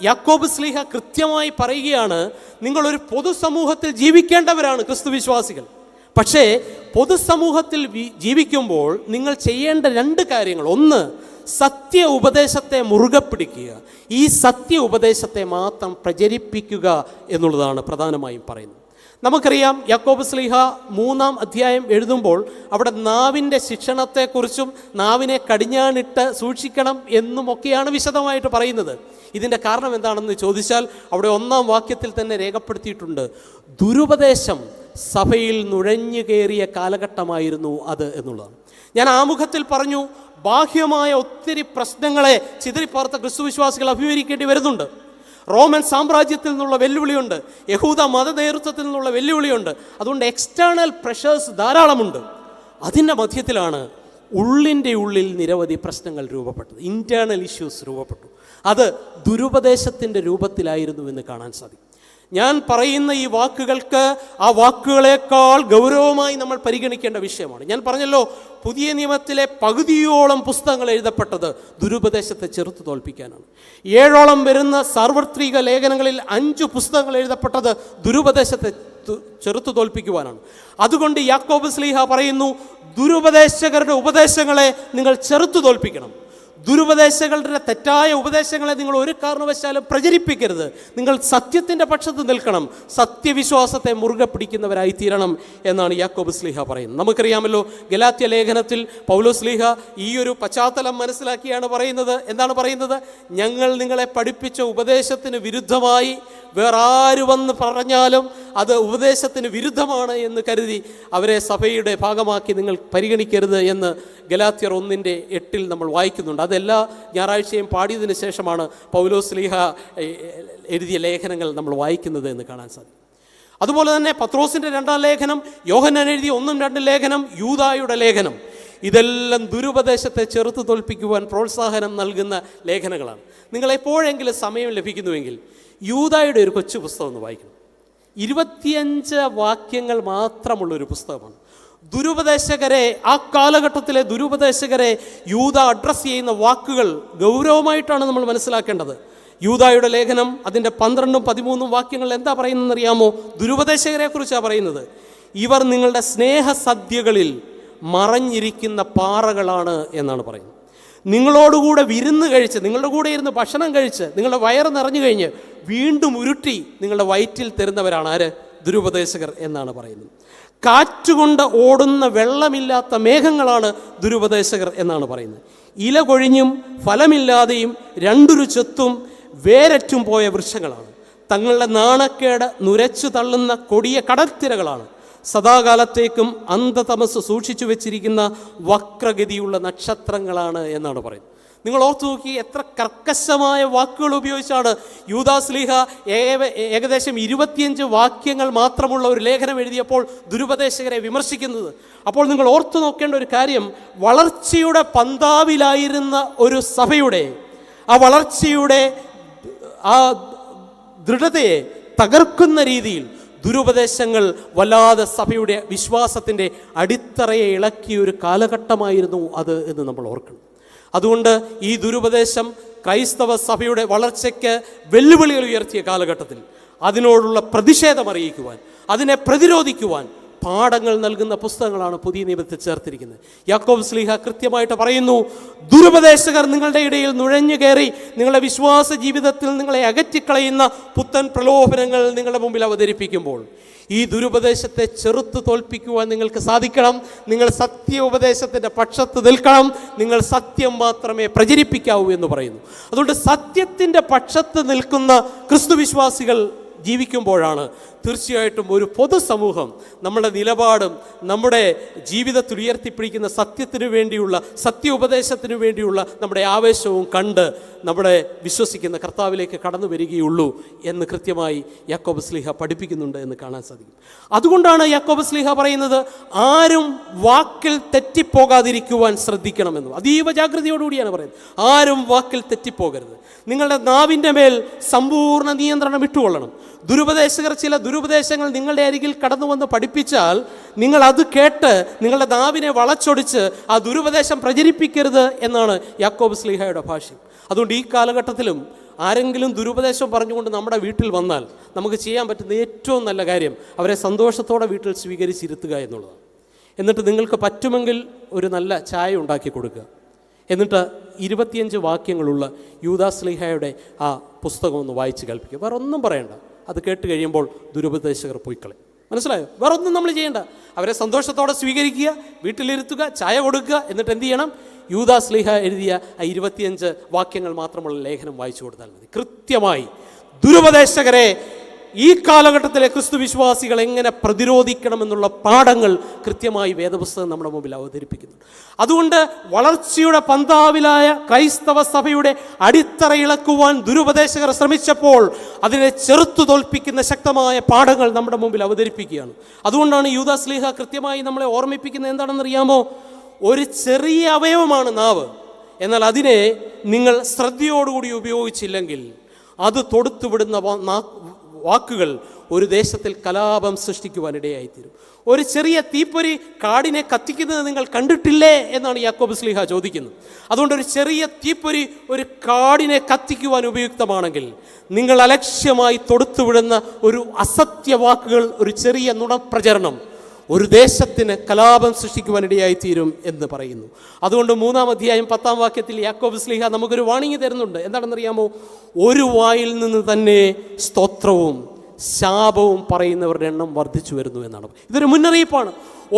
യാക്കോബ് ശ്ലീഹ കൃത്യമായി പറയുകയാണ്, നിങ്ങളൊരു പൊതുസമൂഹത്തിൽ ജീവിക്കേണ്ടവരാണ് ക്രിസ്തുവിശ്വാസികൾ. പക്ഷേ പൊതുസമൂഹത്തിൽ ജീവിക്കുമ്പോൾ നിങ്ങൾ ചെയ്യേണ്ട 2 കാര്യങ്ങൾ. ഒന്ന്, സത്യ ഉപദേശത്തെ മുറുകെ പിടിക്കുക. ഈ സത്യ ഉപദേശത്തെ മാത്രം പ്രചരിപ്പിക്കുക എന്നുള്ളതാണ് പ്രധാനമായും പറയുന്നത്. നമുക്കറിയാം, യാക്കോബ് ശ്ലീഹ 3-ാം അധ്യായം എഴുതുമ്പോൾ അവിടെ നാവിൻ്റെ ശിക്ഷണത്തെക്കുറിച്ചും നാവിനെ കടിഞ്ഞാണിട്ട് സൂക്ഷിക്കണം എന്നുമൊക്കെയാണ് വിശദമായിട്ട് പറയുന്നത്. ഇതിൻ്റെ കാരണം എന്താണെന്ന് ചോദിച്ചാൽ അവിടെ 1-ാം വാക്യത്തിൽ തന്നെ രേഖപ്പെടുത്തിയിട്ടുണ്ട്, ദുരുപദേശം സഭയിൽ നുഴഞ്ഞു കയറിയ കാലഘട്ടമായിരുന്നു അത് എന്നുള്ളതാണ്. ഞാൻ ആമുഖത്തിൽ പറഞ്ഞു, ബാഹ്യമായ ഒത്തിരി പ്രശ്നങ്ങളെ ചിതറിപ്പാർത്ത ക്രിസ്തുവിശ്വാസികൾ അഭിമുഖീകരിക്കേണ്ടി വരുന്നുണ്ട്. റോമൻ സാമ്രാജ്യത്തിൽ നിന്നുള്ള വെല്ലുവിളിയുണ്ട്, യഹൂദ മത നേതൃത്വത്തിൽ നിന്നുള്ള വെല്ലുവിളിയുണ്ട്. അതുകൊണ്ട് എക്സ്റ്റേണൽ പ്രഷേഴ്സ് ധാരാളമുണ്ട്. അതിൻ്റെ മധ്യത്തിലാണ് ഉള്ളിൻ്റെ ഉള്ളിൽ നിരവധി പ്രശ്നങ്ങൾ രൂപപ്പെട്ടത്, ഇൻറ്റേർണൽ ഇഷ്യൂസ് രൂപപ്പെട്ടു. അത് ദുരുപദേശത്തിൻ്റെ രൂപത്തിലായിരുന്നു എന്ന് കാണാൻ സാധിക്കും. ഞാൻ പറയുന്ന ഈ വാക്കുകൾക്ക് ആ വാക്കുകളേക്കാൾ ഗൗരവമായി നമ്മൾ പരിഗണിക്കേണ്ട വിഷയമാണ്. ഞാൻ പറഞ്ഞല്ലോ, പുതിയ നിയമത്തിലെ പകുതിയോളം പുസ്തകങ്ങൾ എഴുതപ്പെട്ടത് ദുരുപദേശത്തെ ചെറുത്തു തോൽപ്പിക്കാനാണ്. 7ഓളം വരുന്ന സാർവത്രിക ലേഖനങ്ങളിൽ 5 പുസ്തകങ്ങൾ എഴുതപ്പെട്ടത് ദുരുപദേശത്തെ ചെറുത്തു തോൽപ്പിക്കുവാനാണ്. അതുകൊണ്ട് യാക്കോബ് ശ്ലീഹ പറയുന്നു, ദുരുപദേശകരുടെ ഉപദേശങ്ങളെ നിങ്ങൾ ചെറുത്തു തോൽപ്പിക്കണം. ദുരുപദേശങ്ങളുടെ തെറ്റായ ഉപദേശങ്ങളെ നിങ്ങൾ ഒരു കാരണവശാലും പ്രചരിപ്പിക്കരുത്. നിങ്ങൾ സത്യത്തിൻ്റെ പക്ഷത്ത് നിൽക്കണം, സത്യവിശ്വാസത്തെ മുറുകെ പിടിക്കുന്നവരായി തീരണം എന്നാണ് യാക്കോബ് ശ്ലീഹ പറയുന്നത്. നമുക്കറിയാമല്ലോ, ഗലാത്യ ലേഖനത്തിൽ പൗലോസ് ശ്ലീഹ ഈ ഒരു പശ്ചാത്തലം മനസ്സിലാക്കിയാണ് പറയുന്നത്. എന്താണ് പറയുന്നത്? ഞങ്ങൾ നിങ്ങളെ പഠിപ്പിച്ച ഉപദേശത്തിന് വിരുദ്ധമായി വേറെ ആര് വന്ന് പറഞ്ഞാലും അത് ഉപദേശത്തിന് വിരുദ്ധമാണ് എന്ന് കരുതി അവരെ സഭയുടെ ഭാഗമാക്കി നിങ്ങൾ പരിഗണിക്കരുത് എന്ന് ഗലാത്യർ 1:8 നമ്മൾ വായിക്കുന്നുണ്ട്. അതെല്ലാ ഞായറാഴ്ചയും പാടിയതിനു ശേഷമാണ് പൗലോസ് ശ്ലീഹ എഴുതിയ ലേഖനങ്ങൾ നമ്മൾ വായിക്കുന്നത് എന്ന് കാണാൻ സാധിക്കും. അതുപോലെ തന്നെ പത്രോസിൻ്റെ 2-ാം ലേഖനം, യോഹന്നാൻ എഴുതിയ 1-2 ലേഖനം, യൂദായുടെ ലേഖനം, ഇതെല്ലാം ദുരുപദേശത്തെ ചെറുത്തു തോൽപ്പിക്കുവാൻ പ്രോത്സാഹനം നൽകുന്ന ലേഖനങ്ങളാണ്. നിങ്ങൾ എപ്പോഴെങ്കിലും സമയം ലഭിക്കുന്നുവെങ്കിൽ യൂദായുടെ ഒരു കൊച്ചു പുസ്തകം ഒന്ന് വായിക്കണം. 25 വാക്യങ്ങൾ മാത്രമുള്ളൊരു പുസ്തകമാണ്. ദുരുപദേശകരെ, ആ കാലഘട്ടത്തിലെ ദുരുപദേശകരെ യൂദ അഡ്രസ്സ് ചെയ്യുന്ന വാക്കുകൾ ഗൗരവമായിട്ടാണ് നമ്മൾ മനസ്സിലാക്കേണ്ടത്. യൂദായുടെ ലേഖനം അതിൻ്റെ 12ഉം 13ഉം വാക്യങ്ങൾ എന്താ പറയുന്നതെന്നറിയാമോ? ദുരുപദേശകരെ കുറിച്ചാണ് പറയുന്നത്. ഇവർ നിങ്ങളുടെ സ്നേഹസദ്യകളിൽ മറഞ്ഞിരിക്കുന്ന പാറകളാണ് എന്നാണ് പറയുന്നത്. നിങ്ങളോടുകൂടെ വിരുന്ന് കഴിച്ച്, നിങ്ങളുടെ കൂടെ ഇരുന്ന് ഭക്ഷണം കഴിച്ച് നിങ്ങളുടെ വയറ് നിറഞ്ഞു കഴിഞ്ഞ് വീണ്ടും ഉരുട്ടി നിങ്ങളുടെ വയറ്റിൽ തരുന്നവരാണ് ആര്? ദുരുപദേശകർ എന്നാണ് പറയുന്നത്. കാറ്റുകൊണ്ട് ഓടുന്ന വെള്ളമില്ലാത്ത മേഘങ്ങളാണ് ദുരുപദേശകർ എന്നാണ് പറയുന്നത്. ഇല കൊഴിഞ്ഞും ഫലമില്ലാതെയും രണ്ടൊരു ചെത്തും വേരറ്റും പോയ വൃക്ഷങ്ങളാണ്. തങ്ങളുടെ നാണക്കേട് നുരച്ചു തള്ളുന്ന കൊടിയ കടൽത്തിരകളാണ്. സദാകാലത്തേക്കും അന്ധതമസ് സൂക്ഷിച്ചു വെച്ചിരിക്കുന്ന വക്രഗതിയുള്ള നക്ഷത്രങ്ങളാണ് എന്നാണ് പറയുന്നത്. നിങ്ങൾ ഓർത്തു നോക്കി, എത്ര കർക്കശമായ വാക്കുകൾ ഉപയോഗിച്ചാണ് യൂദാസ്ലീഹ ഏകദേശം 25 വാക്യങ്ങൾ മാത്രമുള്ള ഒരു ലേഖനം എഴുതിയപ്പോൾ ദുരുപദേശകരെ വിമർശിക്കുന്നത്. അപ്പോൾ നിങ്ങൾ ഓർത്തു നോക്കേണ്ട ഒരു കാര്യം, വളർച്ചയുടെ പന്താവിലായിരുന്ന ഒരു സഭയുടെ ആ വളർച്ചയുടെ ആ ദൃഢതയെ തകർക്കുന്ന രീതിയിൽ ദുരുപദേശങ്ങൾ വല്ലാതെ സഭയുടെ വിശ്വാസത്തിൻ്റെ അടിത്തറയെ ഇളക്കിയ ഒരു കാലഘട്ടമായിരുന്നു അത് എന്ന് നമ്മൾ ഓർക്കണം. അതുകൊണ്ട് ഈ ദുരുപദേശം ക്രൈസ്തവ സഭയുടെ വളർച്ചയ്ക്ക് വെല്ലുവിളികൾ ഉയർത്തിയ കാലഘട്ടത്തിൽ അതിനോടുള്ള പ്രതിഷേധം അറിയിക്കുവാൻ, അതിനെ പ്രതിരോധിക്കുവാൻ പാഠങ്ങൾ നൽകുന്ന പുസ്തകങ്ങളാണ് പുതിയ നിയമത്തിൽ ചേർത്തിരിക്കുന്നത്. യാക്കോബ് ശ്ലീഹ കൃത്യമായിട്ട് പറയുന്നു, ദുരുപദേശകർ നിങ്ങളുടെ ഇടയിൽ നുഴഞ്ഞു കയറി നിങ്ങളുടെ വിശ്വാസ ജീവിതത്തിൽ നിങ്ങളെ അകറ്റിക്കളയുന്ന പുത്തൻ പ്രലോഭനങ്ങൾ നിങ്ങളുടെ മുമ്പിൽ അവതരിപ്പിക്കുമ്പോൾ ഈ ദുരുപദേശത്തെ ചെറുത്ത് തോൽപ്പിക്കുവാൻ നിങ്ങൾക്ക് സാധിക്കണം. നിങ്ങൾ സത്യ ഉപദേശത്തിൻ്റെ പക്ഷത്ത് നിൽക്കണം. നിങ്ങൾ സത്യം മാത്രമേ പ്രചരിപ്പിക്കാവൂ എന്ന് പറയുന്നു. അതുകൊണ്ട് സത്യത്തിൻ്റെ പക്ഷത്ത് നിൽക്കുന്ന ക്രിസ്തുവിശ്വാസികൾ ജീവിക്കുമ്പോഴാണ് തീർച്ചയായിട്ടും ഒരു പൊതുസമൂഹം നമ്മുടെ നിലപാടും നമ്മുടെ ജീവിതത്തിൽ ഉയർത്തിപ്പിടിക്കുന്ന സത്യത്തിനു വേണ്ടിയുള്ള സത്യ ഉപദേശത്തിനു വേണ്ടിയുള്ള നമ്മുടെ ആവേശവും കണ്ട് നമ്മുടെ വിശ്വസിക്കുന്ന കർത്താവിലേക്ക് കടന്നു വരികയുള്ളൂ എന്ന് കൃത്യമായി യാക്കോബ് ശ്ലീഹ പഠിപ്പിക്കുന്നുണ്ട് എന്ന് കാണാൻ സാധിക്കും. അതുകൊണ്ടാണ് യാക്കോബ് ശ്ലീഹ പറയുന്നത്, ആരും വാക്കിൽ തെറ്റിപ്പോകാതിരിക്കുവാൻ ശ്രദ്ധിക്കണമെന്ന്. അതീവ ജാഗ്രതയോടുകൂടിയാണ് പറയുന്നത്. ആരും വാക്കിൽ തെറ്റിപ്പോകരുത്. നിങ്ങളുടെ നാവിൻ്റെ മേൽ സമ്പൂർണ്ണ നിയന്ത്രണം ഇട്ടുകൊള്ളണം. ദുരുപദേശകർ ചില ദുരുപദേശങ്ങൾ നിങ്ങളുടെ അരികിൽ കടന്നു വന്ന് പഠിപ്പിച്ചാൽ നിങ്ങൾ അത് കേട്ട് നിങ്ങളുടെ നാവിനെ വളച്ചൊടിച്ച് ആ ദുരുപദേശം പ്രചരിപ്പിക്കരുത് എന്നാണ് യാക്കോബ് ശ്ലീഹയുടെ ഭാഷ്യം. അതുകൊണ്ട് ഈ കാലഘട്ടത്തിലും ആരെങ്കിലും ദുരുപദേശം പറഞ്ഞുകൊണ്ട് നമ്മുടെ വീട്ടിൽ വന്നാൽ നമുക്ക് ചെയ്യാൻ പറ്റുന്ന ഏറ്റവും നല്ല കാര്യം അവരെ സന്തോഷത്തോടെ വീട്ടിൽ സ്വീകരിച്ചിരുത്തുക എന്നുള്ളതാണ്. എന്നിട്ട് നിങ്ങൾക്ക് പറ്റുമെങ്കിൽ ഒരു നല്ല ചായ ഉണ്ടാക്കി കൊടുക്കുക. എന്നിട്ട് 25 വാക്യങ്ങളുള്ള യൂദാസ്ലീഹയുടെ ആ പുസ്തകം ഒന്ന് വായിച്ച് കേൾപ്പിക്കുക. വേറെ ഒന്നും പറയണ്ട. അത് കേട്ട് കഴിയുമ്പോൾ ദുരുപദേശകർ പോയിക്കളയും. മനസ്സിലായോ? വേറെ ഒന്നും നമ്മൾ ചെയ്യേണ്ട. അവരെ സന്തോഷത്തോടെ സ്വീകരിക്കുക, വീട്ടിലിരുത്തുക, ചായ കൊടുക്കുക. എന്നിട്ട് എന്ത് ചെയ്യണം? യൂദാസ്ലീഹ എഴുതിയ ആ 25 വാക്യങ്ങൾ മാത്രമുള്ള ലേഖനം വായിച്ചു കൊടുത്താൽ മതി. കൃത്യമായി ദുരുപദേശകരെ ഈ കാലഘട്ടത്തിലെ ക്രിസ്തു വിശ്വാസികൾ എങ്ങനെ പ്രതിരോധിക്കണമെന്നുള്ള പാഠങ്ങൾ കൃത്യമായി വേദപുസ്തകം നമ്മുടെ മുമ്പിൽ അവതരിപ്പിക്കുന്നു. അതുകൊണ്ട് വളർച്ചയുടെ പന്താവിലായ ക്രൈസ്തവ സഭയുടെ അടിത്തറ ഇളക്കുവാൻ ദുരുപദേശകർ ശ്രമിച്ചപ്പോൾ അതിനെ ചെറുത്തു തോൽപ്പിക്കുന്ന ശക്തമായ പാഠങ്ങൾ നമ്മുടെ മുമ്പിൽ അവതരിപ്പിക്കുകയാണ്. അതുകൊണ്ടാണ് യൂദാസ്ലീഹ കൃത്യമായി നമ്മളെ ഓർമ്മിപ്പിക്കുന്നത് എന്താണെന്നറിയാമോ? ഒരു ചെറിയ അവയവമാണ് നാവ്. എന്നാൽ അതിനെ നിങ്ങൾ ശ്രദ്ധയോടുകൂടി ഉപയോഗിച്ചില്ലെങ്കിൽ അത് തൊടുത്തുവിടുന്ന വാക്കുകൾ ഒരു ദേശത്തിൽ കലാപം സൃഷ്ടിക്കുവാനിടയായിത്തീരും. ഒരു ചെറിയ തീപ്പൊരി കാടിനെ കത്തിക്കുന്നത് നിങ്ങൾ കണ്ടിട്ടില്ലേ എന്നാണ് യാക്കോബ് ശ്ലീഹ ചോദിക്കുന്നത്. അതുകൊണ്ട് ഒരു ചെറിയ തീപ്പൊരി ഒരു കാടിനെ കത്തിക്കുവാൻ ഉപയുക്തമാണെങ്കിൽ നിങ്ങൾ അലക്ഷ്യമായി തൊടുത്തുവിടുന്ന ഒരു അസത്യ വാക്കുകൾ, ഒരു ചെറിയ നുണപ്രചരണം ഒരു ദേശത്തിന് കലാപം സൃഷ്ടിക്കുവാനിടയായിത്തീരും എന്ന് പറയുന്നു. അതുകൊണ്ട് 3-ാം അധ്യായം 10-ാം വാക്യത്തിൽ യാക്കോബ് ശ്ലീഹ നമുക്കൊരു വാണിംഗ് തരുന്നുണ്ട്. എന്താണെന്നറിയാമോ? ഒരു വായിൽ നിന്ന് തന്നെ സ്തോത്രവും ശാപവും പറയുന്നവരുടെ എണ്ണം വർദ്ധിച്ചു വരുന്നു എന്നാണ്. ഇതൊരു മുന്നറിയിപ്പാണ്.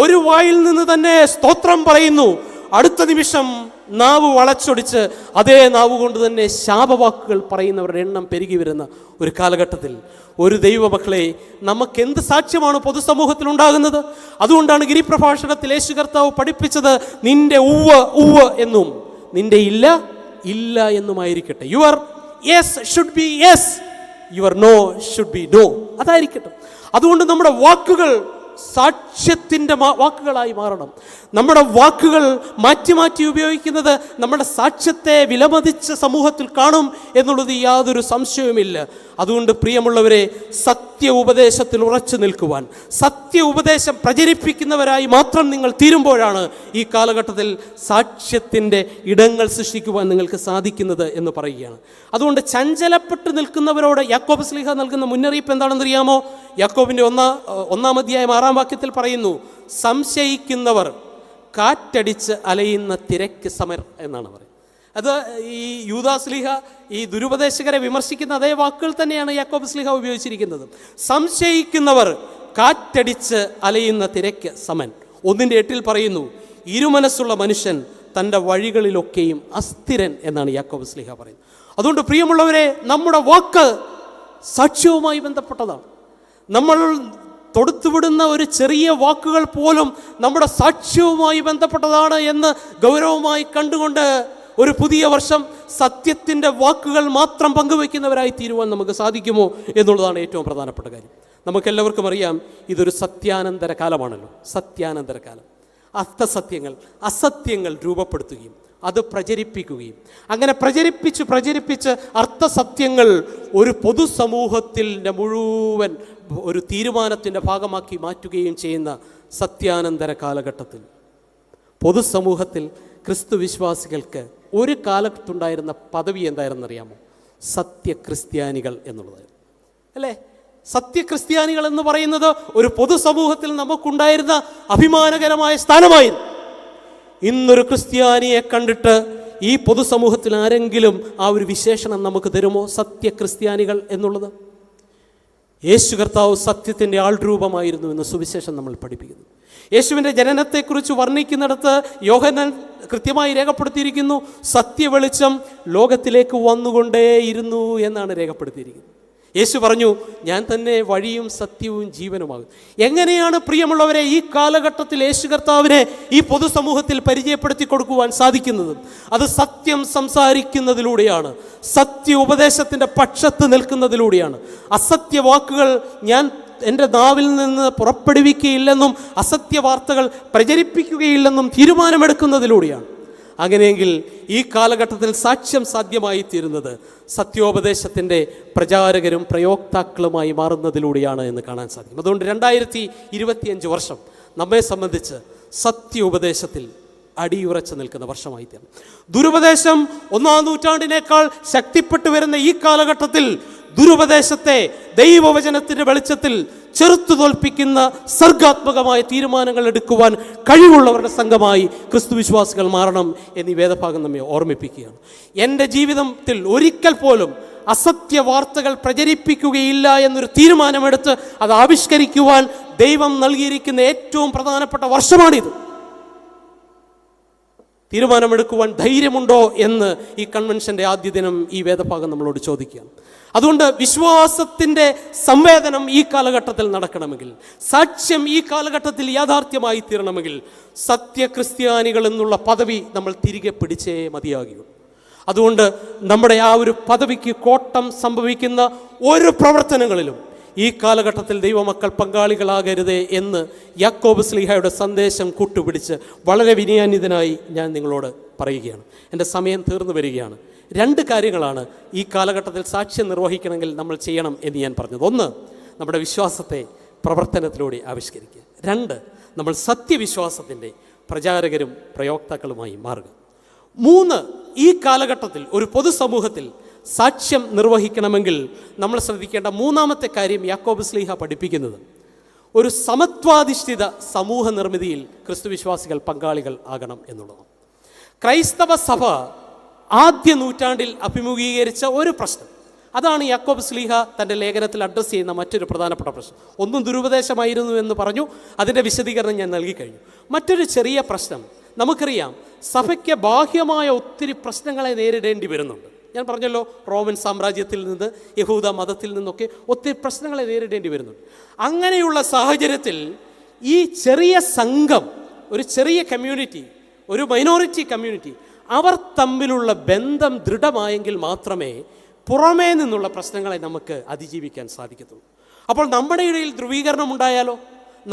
ഒരു വായിൽ നിന്ന് തന്നെ സ്തോത്രം പറയുന്നു, അടുത്ത നിമിഷം നാവ് വളച്ചൊടിച്ച് അതേ നാവ് കൊണ്ട് തന്നെ ശാപവാക്കുകൾ പറയുന്നവരുടെ എണ്ണം പെരുകി വരുന്ന ഒരു കാലഘട്ടത്തിൽ ഒരു ദൈവമക്കളെ നമുക്ക് എന്ത് സാക്ഷ്യമാണ് പൊതുസമൂഹത്തിൽ ഉണ്ടാകുന്നത്? അതുകൊണ്ടാണ് ഗിരിപ്രഭാഷണത്തിൽ യേശു കർത്താവ് പഠിപ്പിച്ചത്, നിന്റെ ഉവ്വ് ഉവ്വ് എന്നും നിന്റെ ഇല്ല ഇല്ല എന്നുമായിരിക്കട്ടെ. Your yes should be yes, your no should be no. അതായിരിക്കട്ടെ. അതുകൊണ്ട് നമ്മുടെ വാക്കുകൾ സാക്ഷ്യത്തിൻ്റെ വാക്കുകളായി മാറണം. നമ്മുടെ വാക്കുകൾ മാറ്റി മാറ്റി ഉപയോഗിക്കുന്നത് നമ്മുടെ സാക്ഷ്യത്തെ വിലമതിച്ച് സമൂഹത്തിൽ കാണും എന്നുള്ളത് യാതൊരു സംശയവുമില്ല. അതുകൊണ്ട് പ്രിയമുള്ളവരെ, സത്യ ഉപദേശത്തിൽ ഉറച്ചു നിൽക്കുവാൻ, സത്യ ഉപദേശം പ്രചരിപ്പിക്കുന്നവരായി മാത്രം നിങ്ങൾ തീരുമ്പോഴാണ് ഈ കാലഘട്ടത്തിൽ സാക്ഷ്യത്തിൻ്റെ ഇടങ്ങൾ സൃഷ്ടിക്കുവാൻ നിങ്ങൾക്ക് സാധിക്കുന്നത് എന്ന് പറയുകയാണ്. അതുകൊണ്ട് ചഞ്ചലപ്പെട്ട് നിൽക്കുന്നവരോട് യാക്കോബ് ശ്ലീഹ നൽകുന്ന മുന്നറിയിപ്പ് എന്താണെന്നറിയാമോ? യാക്കോബിൻ്റെ 1-ാം അധ്യായം 6-ാം വാക്യത്തിൽ പറയുന്നു, സംശയിക്കുന്നവർ കാറ്റടിച്ച് അലയുന്ന തിരക്ക് സമർ എന്നാണ് പറയുന്നത്. അത് ഈ യൂദാസ്ലീഹ ഈ ദുരുപദേശകരെ വിമർശിക്കുന്ന അതേ വാക്കുകൾ തന്നെയാണ് യാക്കോബ് ശ്ലീഹ ഉപയോഗിച്ചിരിക്കുന്നത്. സംശയിക്കുന്നവർ കാറ്റടിച്ച് അലയുന്ന തിരക്ക് സമൻ. 1:8 പറയുന്നു, ഇരുമനസ്സുള്ള മനുഷ്യൻ തൻ്റെ വഴികളിലൊക്കെയും അസ്ഥിരൻ എന്നാണ് യാക്കോബ് ശ്ലീഹ പറയുന്നത്. അതുകൊണ്ട് പ്രിയമുള്ളവരെ, നമ്മുടെ വാക്ക് സാക്ഷ്യവുമായി ബന്ധപ്പെട്ടതാണ്. നമ്മൾ തൊടുത്തുവിടുന്ന ഒരു ചെറിയ വാക്കുകൾ പോലും നമ്മുടെ സാക്ഷ്യവുമായി ബന്ധപ്പെട്ടതാണ് എന്ന് ഗൗരവമായി കണ്ടുകൊണ്ട് ഒരു പുതിയ വർഷം സത്യത്തിൻ്റെ വാക്കുകൾ മാത്രം പങ്കുവയ്ക്കുന്നവരായി തീരുവാൻ നമുക്ക് സാധിക്കുമോ എന്നുള്ളതാണ് ഏറ്റവും പ്രധാനപ്പെട്ട കാര്യം. നമുക്കെല്ലാവർക്കും അറിയാം, ഇതൊരു സത്യാനന്തര കാലമാണല്ലോ. സത്യാനന്തര കാലം. അസത്യങ്ങൾ രൂപപ്പെടുത്തുകയും അത് പ്രചരിപ്പിക്കുകയും അങ്ങനെ പ്രചരിപ്പിച്ച് അർത്ഥസത്യങ്ങൾ ഒരു പൊതുസമൂഹത്തിൻ്റെ മുഴുവൻ ഒരു തീരുമാനത്തിൻ്റെ ഭാഗമാക്കി മാറ്റുകയും ചെയ്യുന്ന സത്യാനന്തര കാലഘട്ടത്തിൽ പൊതുസമൂഹത്തിൽ ക്രിസ്തു വിശ്വാസികൾക്ക് ഒരു കാലത്തുണ്ടായിരുന്ന പദവി എന്തായിരുന്നറിയാമോ? സത്യക്രിസ്ത്യാനികൾ എന്നുള്ളതായിരുന്നു, അല്ലേ? സത്യക്രിസ്ത്യാനികൾ എന്ന് പറയുന്നത് ഒരു പൊതുസമൂഹത്തിൽ നമുക്കുണ്ടായിരുന്ന അഭിമാനകരമായ സ്ഥാനമായിരുന്നു. ഇന്നൊരു ക്രിസ്ത്യാനിയെ കണ്ടിട്ട് ഈ പൊതുസമൂഹത്തിൽ ആരെങ്കിലും ആ ഒരു വിശേഷണം നമുക്ക് തരുമോ? സത്യക്രിസ്ത്യാനികൾ എന്നുള്ളത്. യേശു കർത്താവ് സത്യത്തിൻ്റെ ആൾരൂപമായിരുന്നു എന്ന് സുവിശേഷം നമ്മൾ പഠിപ്പിക്കുന്നു. യേശുവിൻ്റെ ജനനത്തെക്കുറിച്ച് വർണ്ണിക്കുന്നിടത്ത് യോഹന്നാൻ കൃത്യമായി രേഖപ്പെടുത്തിയിരിക്കുന്നു, സത്യവെളിച്ചം ലോകത്തിലേക്ക് വന്നുകൊണ്ടേയിരുന്നു എന്നാണ് രേഖപ്പെടുത്തിയിരിക്കുന്നത്. യേശു പറഞ്ഞു, ഞാൻ തന്നെ വഴിയും സത്യവും ജീവനുമാകും. എങ്ങനെയാണ് പ്രിയമുള്ളവരെ ഈ കാലഘട്ടത്തിൽ യേശു കർത്താവിനെ ഈ പൊതുസമൂഹത്തിൽ പരിചയപ്പെടുത്തി കൊടുക്കുവാൻ സാധിക്കുന്നത്? അത് സത്യം സംസാരിക്കുന്നതിലൂടെയാണ്, സത്യ ഉപദേശത്തിൻ്റെ പക്ഷത്ത് നിൽക്കുന്നതിലൂടെയാണ്. അസത്യ വാക്കുകൾ ഞാൻ എൻ്റെ നാവിൽ നിന്ന് പുറപ്പെടുവിക്കുകയില്ലെന്നും അസത്യ വാർത്തകൾ പ്രചരിപ്പിക്കുകയില്ലെന്നും തീരുമാനമെടുക്കുന്നതിലൂടെയാണ്. അങ്ങനെയെങ്കിൽ ഈ കാലഘട്ടത്തിൽ സാക്ഷ്യം സാധ്യമായി തീരുന്നത് സത്യോപദേശത്തിൻ്റെ പ്രചാരകരും പ്രയോക്താക്കളുമായി മാറുന്നതിലൂടെയാണ് എന്ന് കാണാൻ സാധിക്കും. അതുകൊണ്ട് 2025 വർഷം നമ്മെ സംബന്ധിച്ച് സത്യോപദേശത്തിൽ അടിയുറച്ചു നിൽക്കുന്ന വർഷമായി തീർന്നു. ദുരുപദേശം 1-ാം നൂറ്റാണ്ടിനേക്കാൾ ശക്തിപ്പെട്ടു വരുന്ന ഈ കാലഘട്ടത്തിൽ ദുരുപദേശത്തെ ദൈവവചനത്തിൻ്റെ വെളിച്ചത്തിൽ ചെറുത്തു തോൽപ്പിക്കുന്ന സർഗാത്മകമായ തീരുമാനങ്ങൾ എടുക്കുവാൻ കഴിവുള്ളവരുടെ സംഘമായി ക്രിസ്തുവിശ്വാസികൾ മാറണം എന്നീ വേദഭാഗം നമ്മെ ഓർമ്മിപ്പിക്കുകയാണ്. എൻ്റെ ജീവിതത്തിൽ ഒരിക്കൽ പോലും അസത്യ വാർത്തകൾ പ്രചരിപ്പിക്കുകയില്ല എന്നൊരു തീരുമാനമെടുത്ത് അത് ആവിഷ്കരിക്കുവാൻ ദൈവം നൽകിയിരിക്കുന്ന ഏറ്റവും പ്രധാനപ്പെട്ട വർഷമാണിത്. തീരുമാനമെടുക്കുവാൻ ധൈര്യമുണ്ടോ എന്ന് ഈ കൺവെൻഷൻ്റെ ആദ്യ ദിനം ഈ വേദഭാഗം നമ്മളോട് ചോദിക്കുകയാണ്. അതുകൊണ്ട് വിശ്വാസത്തിൻ്റെ സംവേദനം ഈ കാലഘട്ടത്തിൽ നടക്കണമെങ്കിൽ, സാക്ഷ്യം ഈ കാലഘട്ടത്തിൽ യാഥാർത്ഥ്യമായി തീരണമെങ്കിൽ സത്യക്രിസ്ത്യാനികൾ എന്നുള്ള പദവി നമ്മൾ തിരികെ പിടിച്ചേ മതിയാകുകയുള്ളൂ. അതുകൊണ്ട് നമ്മുടെ ആ ഒരു പദവിക്ക് കോട്ടം സംഭവിക്കുന്ന ഒരു പ്രവർത്തനങ്ങളിലും ഈ കാലഘട്ടത്തിൽ ദൈവമക്കൾ പങ്കാളികളാകരുതേ എന്ന് യാക്കോബ് ശ്ലീഹായുടെ സന്ദേശം കൂട്ടുപിടിച്ച് വളരെ വിനയാന്വിതനായി ഞാൻ നിങ്ങളോട് പറയുകയാണ്. എൻ്റെ സമയം തീർന്നു വരികയാണ്. 2 കാര്യങ്ങളാണ് ഈ കാലഘട്ടത്തിൽ സാക്ഷ്യം നിർവഹിക്കണമെങ്കിൽ നമ്മൾ ചെയ്യണം എന്ന് ഞാൻ പറഞ്ഞത്. 1, നമ്മുടെ വിശ്വാസത്തെ പ്രവർത്തനത്തിലൂടെ ആവിഷ്കരിക്കുക. 2, നമ്മൾ സത്യവിശ്വാസത്തിൻ്റെ പ്രചാരകരും പ്രയോക്താക്കളുമായി മാറുക. 3, ഈ കാലഘട്ടത്തിൽ ഒരു പൊതുസമൂഹത്തിൽ സാക്ഷ്യം നിർവഹിക്കണമെങ്കിൽ നമ്മൾ ശ്രദ്ധിക്കേണ്ട 3-ാമത്തെ കാര്യം യാക്കോബ് ശ്ലീഹ പഠിപ്പിക്കുന്നത് ഒരു സമത്വാധിഷ്ഠിത സമൂഹ നിർമ്മിതിയിൽ ക്രിസ്തുവിശ്വാസികൾ പങ്കാളികൾ ആകണം എന്നുള്ളതാണ്. ക്രൈസ്തവ സഭ ആദ്യ നൂറ്റാണ്ടിൽ അഭിമുഖീകരിച്ച ഒരു പ്രശ്നം, അതാണ് യാക്കോബ് ശ്ലീഹ തൻ്റെ ലേഖനത്തിൽ അഡ്രസ്സ് ചെയ്യുന്ന മറ്റൊരു പ്രധാനപ്പെട്ട പ്രശ്നം. ഒന്നും ദുരുപദേശമായിരുന്നു എന്ന് പറഞ്ഞു, അതിൻ്റെ വിശദീകരണം ഞാൻ നൽകി കഴിഞ്ഞു. മറ്റൊരു ചെറിയ പ്രശ്നം, നമുക്കറിയാം സഭയ്ക്ക് ബാഹ്യമായ ഒത്തിരി പ്രശ്നങ്ങളെ നേരിടേണ്ടി വരുന്നുണ്ട്. ഞാൻ പറഞ്ഞല്ലോ, റോമൻ സാമ്രാജ്യത്തിൽ നിന്ന് യഹൂദ മതത്തിൽ നിന്നൊക്കെ ഒത്തിരി പ്രശ്നങ്ങളെ നേരിടേണ്ടി വരുന്നുണ്ട്. അങ്ങനെയുള്ള സാഹചര്യത്തിൽ ഈ ചെറിയ സംഘം, ഒരു ചെറിയ കമ്മ്യൂണിറ്റി, ഒരു മൈനോറിറ്റി കമ്മ്യൂണിറ്റി, അവർ തമ്മിലുള്ള ബന്ധം ദൃഢമായെങ്കിൽ മാത്രമേ പുറമേ നിന്നുള്ള പ്രശ്നങ്ങളെ നമുക്ക് അതിജീവിക്കാൻ സാധിക്കത്തുള്ളൂ. അപ്പോൾ നമ്മുടെ ഇടയിൽ ധ്രുവീകരണം ഉണ്ടായാലോ,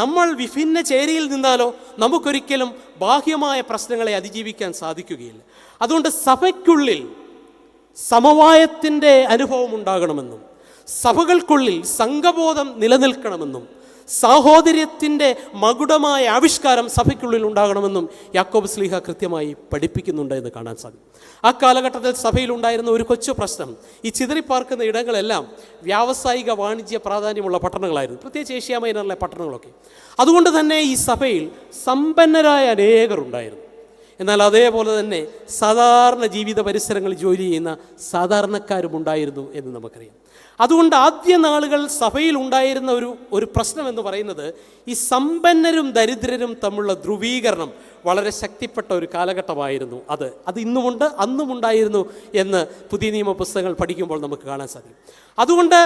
നമ്മൾ വിഭിന്ന ചേരിയിൽ നിന്നാലോ നമുക്കൊരിക്കലും ബാഹ്യമായ പ്രശ്നങ്ങളെ അതിജീവിക്കാൻ സാധിക്കുകയില്ല. അതുകൊണ്ട് സഭയ്ക്കുള്ളിൽ സമവായത്തിൻ്റെ അനുഭവം ഉണ്ടാകണമെന്നും സഭകൾക്കുള്ളിൽ സംഘബോധം നിലനിൽക്കണമെന്നും സാഹോദര്യത്തിൻ്റെ മകുടമായ ആവിഷ്കാരം സഭയ്ക്കുള്ളിൽ ഉണ്ടാകണമെന്നും യാക്കോബ് ശ്ലീഹ കൃത്യമായി പഠിപ്പിക്കുന്നുണ്ട് എന്ന് കാണാൻ സാധിക്കും. ആ കാലഘട്ടത്തിൽ സഭയിലുണ്ടായിരുന്ന ഒരു കൊച്ചു പ്രശ്നം, ഈ ചിതറിപ്പാർക്കുന്ന ഇടങ്ങളെല്ലാം വ്യാവസായിക വാണിജ്യ പ്രാധാന്യമുള്ള പട്ടണങ്ങളായിരുന്നു, പ്രത്യേകിച്ച് ഏഷ്യ മൈനറിലെ പട്ടണങ്ങളൊക്കെ. അതുകൊണ്ട് തന്നെ ഈ സഭയിൽ സമ്പന്നരായ അനേകരുണ്ടായിരുന്നു. എന്നാൽ അതേപോലെ തന്നെ സാധാരണ ജീവിത പരിസരങ്ങളിൽ ജോലി ചെയ്യുന്ന സാധാരണക്കാരുമുണ്ടായിരുന്നു എന്ന് നമുക്കറിയാം. അതുകൊണ്ട് ആദ്യ നാളുകൾ സഭയിൽ ഉണ്ടായിരുന്ന ഒരു പ്രശ്നം എന്ന് പറയുന്നത് ഈ സമ്പന്നരും ദരിദ്രരും തമ്മിലുള്ള ധ്രുവീകരണം വളരെ ശക്തിപ്പെട്ട ഒരു കാലഘട്ടമായിരുന്നു അത് ഇന്നുമുണ്ട്, അന്നുമുണ്ടായിരുന്നു എന്ന് പുതിയ നിയമ പുസ്തകങ്ങൾ പഠിക്കുമ്പോൾ നമുക്ക് കാണാൻ സാധിക്കും. അതുകൊണ്ട്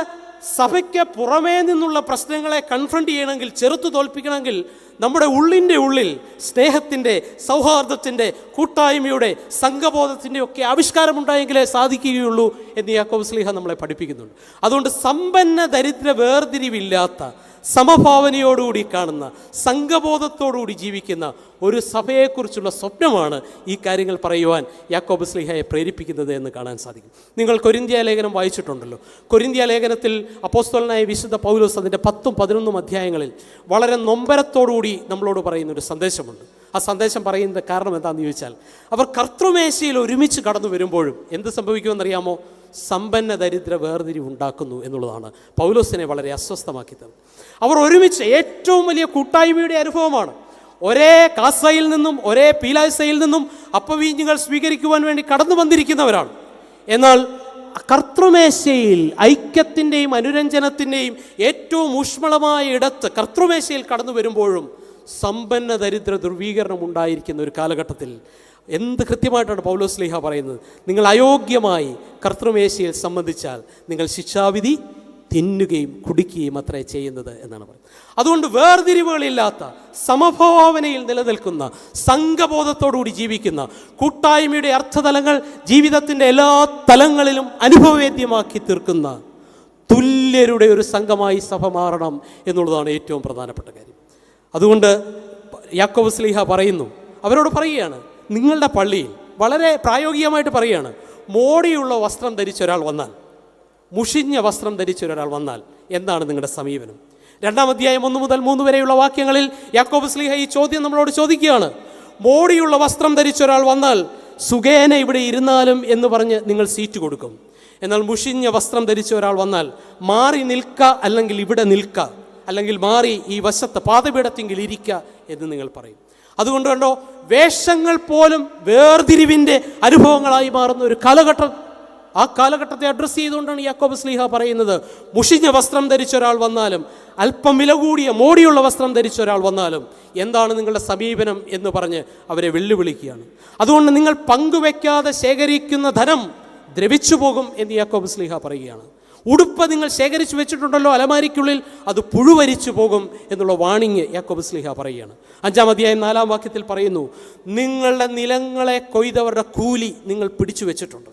സഭയ്ക്ക് പുറമേ നിന്നുള്ള പ്രശ്നങ്ങളെ കൺഫ്രണ്ട് ചെയ്യണമെങ്കിൽ, ചെറുത്തു തോൽപ്പിക്കണമെങ്കിൽ നമ്മുടെ ഉള്ളിൻ്റെ ഉള്ളിൽ സ്നേഹത്തിൻ്റെ, സൗഹാർദ്ദത്തിൻ്റെ, കൂട്ടായ്മയുടെ, സംഘബോധത്തിൻ്റെ ഒക്കെ ആവിഷ്കാരമുണ്ടായെങ്കിലേ സാധിക്കുകയുള്ളൂ എന്ന് യാക്കോബ് ശ്ലീഹ നമ്മളെ പഠിപ്പിക്കുന്നുണ്ട്. അതുകൊണ്ട് സമ്പന്ന ദരിദ്ര വേർതിരിവില്ലാത്ത, സമഭാവനയോടുകൂടി കാണുന്ന, സംഘബോധത്തോടുകൂടി ജീവിക്കുന്ന ഒരു സഭയെക്കുറിച്ചുള്ള സ്വപ്നമാണ് ഈ കാര്യങ്ങൾ പറയുവാൻ യാക്കോബ് ശ്ലീഹയെ പ്രേരിപ്പിക്കുന്നത് എന്ന് കാണാൻ സാധിക്കും. നിങ്ങൾ കൊരിന്ത്യ ലേഖനം വായിച്ചിട്ടുണ്ടല്ലോ. കൊരിന്ത്യ ലേഖനത്തിൽ അപ്പോസ്തലനായ വിശുദ്ധ പൗലോസ് അതിൻ്റെ 10ഉം 11ഉം അധ്യായങ്ങളിൽ വളരെ നൊമ്പരത്തോടുകൂടി നമ്മളോട് പറയുന്നൊരു സന്ദേശമുണ്ട്. ആ സന്ദേശം പറയുന്നത് കാരണം എന്താണെന്ന് ചോദിച്ചാൽ, അവർ കർത്തൃമേശയിൽ ഒരുമിച്ച് കടന്നു വരുമ്പോഴും എന്ത് സംഭവിക്കുമെന്നറിയാമോ? സമ്പന്ന ദരിദ്ര വേർതിരിവ് ഉണ്ടാക്കുന്നു എന്നുള്ളതാണ് പൗലോസിനെ വളരെ അസ്വസ്ഥമാക്കിയത്. അവർ ഒരുമിച്ച് ഏറ്റവും വലിയ കൂട്ടായ്മയുടെ അനുഭവമാണ്. ഒരേ കാസയിൽ നിന്നും ഒരേ പീലാസയിൽ നിന്നും അപ്പവീഞ്ഞുകൾ സ്വീകരിക്കുവാൻ വേണ്ടി കടന്നു വന്നിരിക്കുന്നവരാണ്. എന്നാൽ കർത്തൃമേശയിൽ ഐക്യത്തിൻ്റെയും അനുരഞ്ജനത്തിൻ്റെയും ഏറ്റവും ഊഷ്മളമായ ഇടത്ത് കർത്തൃമേശയിൽ കടന്നു വരുമ്പോഴും സമ്പന്ന ദരിദ്ര ധ്രുവീകരണം ഉണ്ടായിരിക്കുന്ന ഒരു കാലഘട്ടത്തിൽ എന്ത് കൃത്യമായിട്ടാണ് പൗലോസ് ശ്ലീഹ പറയുന്നത്? നിങ്ങൾ അയോഗ്യമായി കർത്തൃമേശയിൽ സംബന്ധിച്ചാൽ നിങ്ങൾ ശിക്ഷാവിധി തിന്നുകയും കുടിക്കുകയും അത്രേ ചെയ്യുന്നത് എന്നാണ് പറയുന്നത്. അതുകൊണ്ട് വേർതിരിവുകളില്ലാത്ത, സമഭാവനയിൽ നിലനിൽക്കുന്ന, സംഘബോധത്തോടുകൂടി ജീവിക്കുന്ന, കൂട്ടായ്മയുടെ അർത്ഥതലങ്ങൾ ജീവിതത്തിൻ്റെ എല്ലാ തലങ്ങളിലും അനുഭവവേദ്യമാക്കി തീർക്കുന്ന തുല്യരുടെ ഒരു സംഘമായി സഭ മാറണം എന്നുള്ളതാണ് ഏറ്റവും പ്രധാനപ്പെട്ട കാര്യം. അതുകൊണ്ട് യാക്കോബ് ശ്ലീഹ പറയുന്നു, അവരോട് പറയുകയാണ്, നിങ്ങളുടെ പള്ളിയിൽ വളരെ പ്രായോഗികമായിട്ട് പറയുകയാണ്, മോടിയുള്ള വസ്ത്രം ധരിച്ച ഒരാൾ വന്നാൽ, മുഷിഞ്ഞ വസ്ത്രം ധരിച്ച ഒരാൾ വന്നാൽ എന്താണ് നിങ്ങളുടെ സമീപനം? 2-ാം അധ്യായം 1 മുതൽ 3 വരെയുള്ള വാക്യങ്ങളിൽ യാക്കോബ് ശ്ലീഹ ഈ ചോദ്യം നമ്മളോട് ചോദിക്കുകയാണ്. മോടിയുള്ള വസ്ത്രം ധരിച്ച ഒരാൾ വന്നാൽ സുഖേന ഇവിടെ ഇരുന്നാലും എന്ന് പറഞ്ഞ് നിങ്ങൾ സീറ്റ് കൊടുക്കും. എന്നാൽ മുഷിഞ്ഞ വസ്ത്രം ധരിച്ച ഒരാൾ വന്നാൽ മാറി നിൽക്ക, അല്ലെങ്കിൽ ഇവിടെ നിൽക്ക, അല്ലെങ്കിൽ മാറി ഈ വശത്ത് പാദപീഠത്തെങ്കിൽ ഇരിക്കുക എന്ന് നിങ്ങൾ പറയും. അതുകൊണ്ട് കണ്ടോ, വേഷങ്ങൾ പോലും വേർതിരിവിൻ്റെ അനുഭവങ്ങളായി മാറുന്ന ഒരു കാലഘട്ടം. ആ കാലഘട്ടത്തെ അഡ്രസ്സ് ചെയ്തുകൊണ്ടാണ് യാക്കോബ് ശ്ലീഹ പറയുന്നത്, മുഷിഞ്ഞ വസ്ത്രം ധരിച്ച ഒരാൾ വന്നാലും, അല്പം വില കൂടിയ മോടിയുള്ള വസ്ത്രം ധരിച്ച ഒരാൾ വന്നാലും എന്താണ് നിങ്ങളുടെ സമീപനം എന്ന് പറഞ്ഞ് അവരെ വെല്ലുവിളിക്കുകയാണ്. അതുകൊണ്ട് നിങ്ങൾ പങ്കുവെക്കാതെ ശേഖരിക്കുന്ന ധനം ദ്രവിച്ചു പോകും എന്ന് യാക്കോബ് ശ്ലീഹ പറയുകയാണ്. ഉടുപ്പ് നിങ്ങൾ ശേഖരിച്ചു വെച്ചിട്ടുണ്ടല്ലോ അലമാരിക്കുള്ളിൽ, അത് പുഴുവരിച്ചു പോകും എന്നുള്ള വാണിങ് യാക്കോബ് ശ്ലീഹ പറയുകയാണ്. 5-ാം അധ്യായം 4-ാം വാക്യത്തിൽ പറയുന്നു, നിങ്ങളുടെ നിലങ്ങളെ കൊയ്തവരുടെ കൂലി നിങ്ങൾ പിടിച്ചു വെച്ചിട്ടുണ്ട്.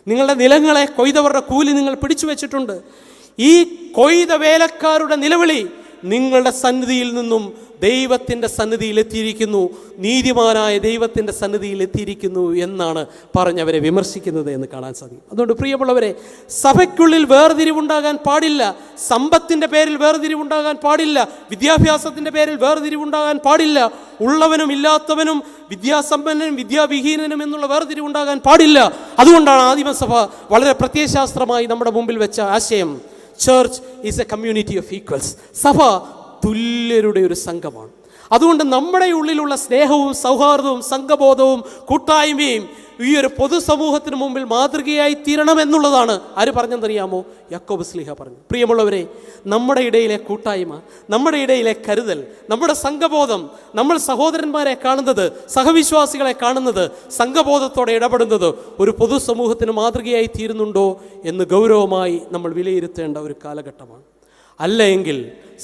നിങ്ങളുടെ നിലങ്ങളെ കൊയ്തവരുടെ കൂലി നിങ്ങൾ പിടിച്ചു വെച്ചിട്ടുണ്ട്. ഈ കൊയ്ത വേലക്കാരുടെ നിലവിളി നിങ്ങളുടെ സന്നിധിയിൽ നിന്നും ദൈവത്തിൻ്റെ സന്നിധിയിൽ എത്തിയിരിക്കുന്നു, നീതിമാനായ ദൈവത്തിൻ്റെ സന്നിധിയിൽ എത്തിയിരിക്കുന്നു എന്നാണ് പറഞ്ഞവരെ വിമർശിക്കുന്നത് എന്ന് കാണാൻ സാധിക്കും. അതുകൊണ്ട് പ്രിയമുള്ളവരെ, സഭയ്ക്കുള്ളിൽ വേർതിരിവുണ്ടാകാൻ പാടില്ല. സമ്പത്തിൻ്റെ പേരിൽ വേർതിരിവുണ്ടാകാൻ പാടില്ല. വിദ്യാഭ്യാസത്തിൻ്റെ പേരിൽ വേർതിരിവുണ്ടാകാൻ പാടില്ല. ഉള്ളവനും ഇല്ലാത്തവനും, വിദ്യാസമ്പന്നനും വിദ്യാവിഹീനനും എന്നുള്ള വേർതിരിവുണ്ടാകാൻ പാടില്ല. അതുകൊണ്ടാണ് ആദിമസഭ വളരെ പ്രത്യയശാസ്ത്രമായി നമ്മുടെ മുമ്പിൽ വെച്ച ആശയം, church is A community of equals. സഭ തുല്യരുടെ ഒരു സംഘമാണ്. അതുകൊണ്ട് നമ്മുടെ ഉള്ളിലുള്ള സ്നേഹവും സൗഹാർദ്ദവും സംഘബോധവും കൂട്ടായ്മയും ഈ ഒരു പൊതുസമൂഹത്തിന് മുമ്പിൽ മാതൃകയായി തീരണമെന്നുള്ളതാണ് ആര് പറഞ്ഞെന്നറിയാമോ? യാക്കോബ് ശ്ലീഹ പറഞ്ഞു. പ്രിയമുള്ളവരെ, നമ്മുടെ ഇടയിലെ കൂട്ടായ്മ, നമ്മുടെ ഇടയിലെ കരുതൽ, നമ്മുടെ സംഘബോധം, നമ്മൾ സഹോദരന്മാരെ കാണുന്നത്, സഹവിശ്വാസികളെ കാണുന്നത്, സംഘബോധത്തോടെ ഇടപെടുന്നത് ഒരു പൊതുസമൂഹത്തിന് മാതൃകയായി തീരുന്നുണ്ടോ എന്ന് ഗൗരവമായി നമ്മൾ വിലയിരുത്തേണ്ട ഒരു കാലഘട്ടമാണ്. അല്ലെങ്കിൽ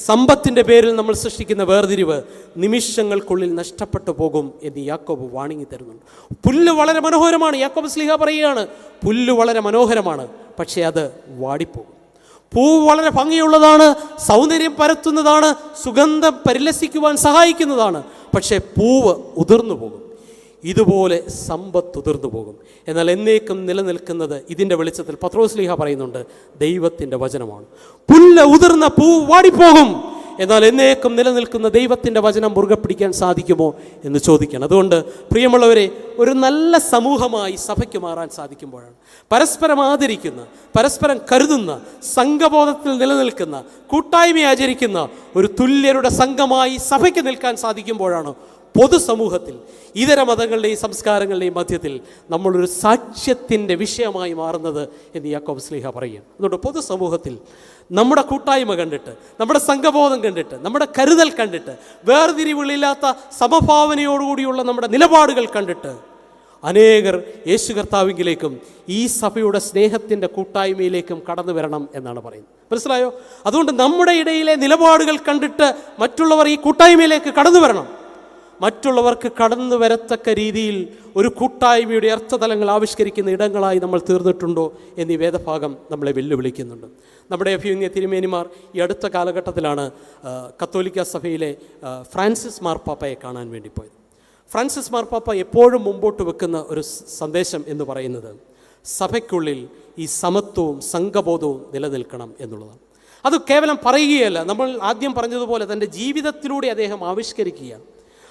സമ്പത്തിൻ്റെ പേരിൽ നമ്മൾ സൃഷ്ടിക്കുന്ന വേർതിരിവ് നിമിഷങ്ങൾക്കുള്ളിൽ നഷ്ടപ്പെട്ടു പോകും എന്ന് യാക്കോബ് വാണിങ്ങി തരുന്നുണ്ട്. പുല്ല് വളരെ മനോഹരമാണ്. യാക്കോബ് ശ്ലീഹ പറയുകയാണ്, പുല്ല് വളരെ മനോഹരമാണ്, പക്ഷേ അത് വാടിപ്പോകും. പൂവ് വളരെ ഭംഗിയുള്ളതാണ്, സൗന്ദര്യം പരത്തുന്നതാണ്, സുഗന്ധം പരിലസിക്കുവാൻ സഹായിക്കുന്നതാണ്, പക്ഷേ പൂവ് ഉതിർന്നു പോകും. ഇതുപോലെ സമ്പത്ത് ഉതിർന്നു പോകും. എന്നാൽ എന്നേക്കും നിലനിൽക്കുന്നത് ഇതിൻ്റെ വെളിച്ചത്തിൽ പത്രോസ് ശ്ലീഹ പറയുന്നുണ്ട്, ദൈവത്തിൻ്റെ വചനമാണ്. പുല്ല് ഉതിർന്ന പൂവ് വാടിപ്പോകും, എന്നാൽ എന്നേക്കും നിലനിൽക്കുന്ന ദൈവത്തിൻ്റെ വചനം മുറുകെ പിടിക്കാൻ സാധിക്കുമോ എന്ന് ചോദിക്കണം. അതുകൊണ്ട് പ്രിയമുള്ളവരെ, ഒരു നല്ല സമൂഹമായി സഭയ്ക്ക് മാറാൻ സാധിക്കുമ്പോഴാണ്, പരസ്പരം ആദരിക്കുന്ന, പരസ്പരം കരുതുന്ന, സംഘബോധത്തിൽ നിലനിൽക്കുന്ന, കൂട്ടായ്മ ആചരിക്കുന്ന ഒരു തുല്യരുടെ സംഘമായി സഭയ്ക്ക് നിൽക്കാൻ സാധിക്കുമ്പോഴാണ് പൊതുസമൂഹത്തിൽ ഇതര മതങ്ങളുടെയും സംസ്കാരങ്ങളുടെയും മധ്യത്തിൽ നമ്മളൊരു സാക്ഷ്യത്തിൻ്റെ വിഷയമായി മാറുന്നത് എന്ന് യാക്കോബ് ശ്ലീഹ പറയുകയാണ്. അതുകൊണ്ട് പൊതുസമൂഹത്തിൽ നമ്മുടെ കൂട്ടായ്മ കണ്ടിട്ട്, നമ്മുടെ സംഘബോധം കണ്ടിട്ട്, നമ്മുടെ കരുതൽ കണ്ടിട്ട്, വേർതിരിവുകളില്ലാത്ത സമഭാവനയോടുകൂടിയുള്ള നമ്മുടെ നിലപാടുകൾ കണ്ടിട്ട് അനേകർ യേശു കർത്താവിലേക്കും ഈ സഭയുടെ സ്നേഹത്തിൻ്റെ കൂട്ടായ്മയിലേക്കും കടന്നു വരണം എന്നാണ് പറയുന്നത്. മനസ്സിലായോ? അതുകൊണ്ട് നമ്മുടെ ഇടയിലെ നിലപാടുകൾ കണ്ടിട്ട് മറ്റുള്ളവർ ഈ കൂട്ടായ്മയിലേക്ക് കടന്നു വരണം. മറ്റുള്ളവർക്ക് കടന്നു വരത്തക്ക രീതിയിൽ ഒരു കൂട്ടായ്മയുടെ അർത്ഥതലങ്ങൾ ആവിഷ്കരിക്കുന്ന ഇടങ്ങളായി നമ്മൾ തീർന്നിട്ടുണ്ടോ എന്നീ വേദഭാഗം നമ്മളെ വെല്ലുവിളിക്കുന്നുണ്ട്. നമ്മുടെ അഭിമന്യ തിരുമേനിമാർ ഈ അടുത്ത കാലഘട്ടത്തിലാണ് കത്തോലിക്ക സഭയിലെ ഫ്രാൻസിസ് മാർപ്പാപ്പയെ കാണാൻ വേണ്ടി പോയത്. ഫ്രാൻസിസ് മാർപ്പാപ്പ എപ്പോഴും മുമ്പോട്ട് വെക്കുന്ന ഒരു സന്ദേശം എന്ന് പറയുന്നത് സഭയ്ക്കുള്ളിൽ ഈ സമത്വവും സംഘബോധവും നിലനിൽക്കണം എന്നുള്ളതാണ്. അത് കേവലം പറയുകയല്ല, നമ്മൾ ആദ്യം പറഞ്ഞതുപോലെ തൻ്റെ ജീവിതത്തിലൂടെ അദ്ദേഹം ആവിഷ്കരിക്കുകയാണ്.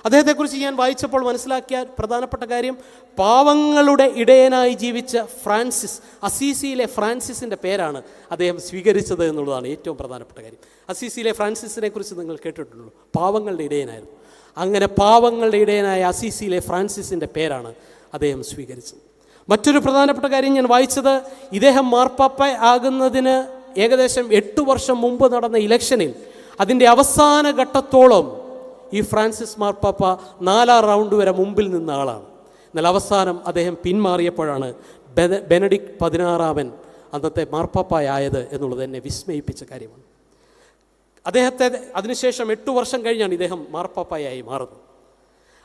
അദ്ദേഹത്തെക്കുറിച്ച് ഞാൻ വായിച്ചപ്പോൾ മനസ്സിലാക്കിയ പ്രധാനപ്പെട്ട കാര്യം, പാവങ്ങളുടെ ഇടയനായി ജീവിച്ച ഫ്രാൻസിസ്, അസീസിയിലെ ഫ്രാൻസിസിൻ്റെ പേരാണ് അദ്ദേഹം സ്വീകരിച്ചത് എന്നുള്ളതാണ് ഏറ്റവും പ്രധാനപ്പെട്ട കാര്യം. അസീസിയിലെ ഫ്രാൻസിസിനെ കുറിച്ച് നിങ്ങൾ കേട്ടിട്ടുള്ളൂ, പാവങ്ങളുടെ ഇടയനായിരുന്നു. അങ്ങനെ പാവങ്ങളുടെ ഇടയനായ അസീസിയിലെ ഫ്രാൻസിസിൻ്റെ പേരാണ് അദ്ദേഹം സ്വീകരിച്ചത്. മറ്റൊരു പ്രധാനപ്പെട്ട കാര്യം ഞാൻ വായിച്ചത്, ഇദ്ദേഹം മാർപ്പാപ്പ ആകുന്നതിന് ഏകദേശം 8 വർഷം മുമ്പ് നടന്ന ഇലക്ഷനിൽ അതിൻ്റെ അവസാന ഘട്ടത്തോളം ഈ ഫ്രാൻസിസ് മാർപ്പാപ്പ 4ാം റൗണ്ട് വരെ മുമ്പിൽ നിന്ന ആളാണ്. എന്നാൽ അവസാനം അദ്ദേഹം പിന്മാറിയപ്പോഴാണ് ബെനഡിക്ട് 16 അന്നത്തെ മാർപ്പാപ്പയായത് എന്നുള്ളത് എന്നെ വിസ്മയിപ്പിച്ച കാര്യമാണ്. അദ്ദേഹത്തെ അതിനുശേഷം 8 വർഷം കഴിഞ്ഞാണ് ഇദ്ദേഹം മാർപ്പാപ്പയായി മാറുന്നത്.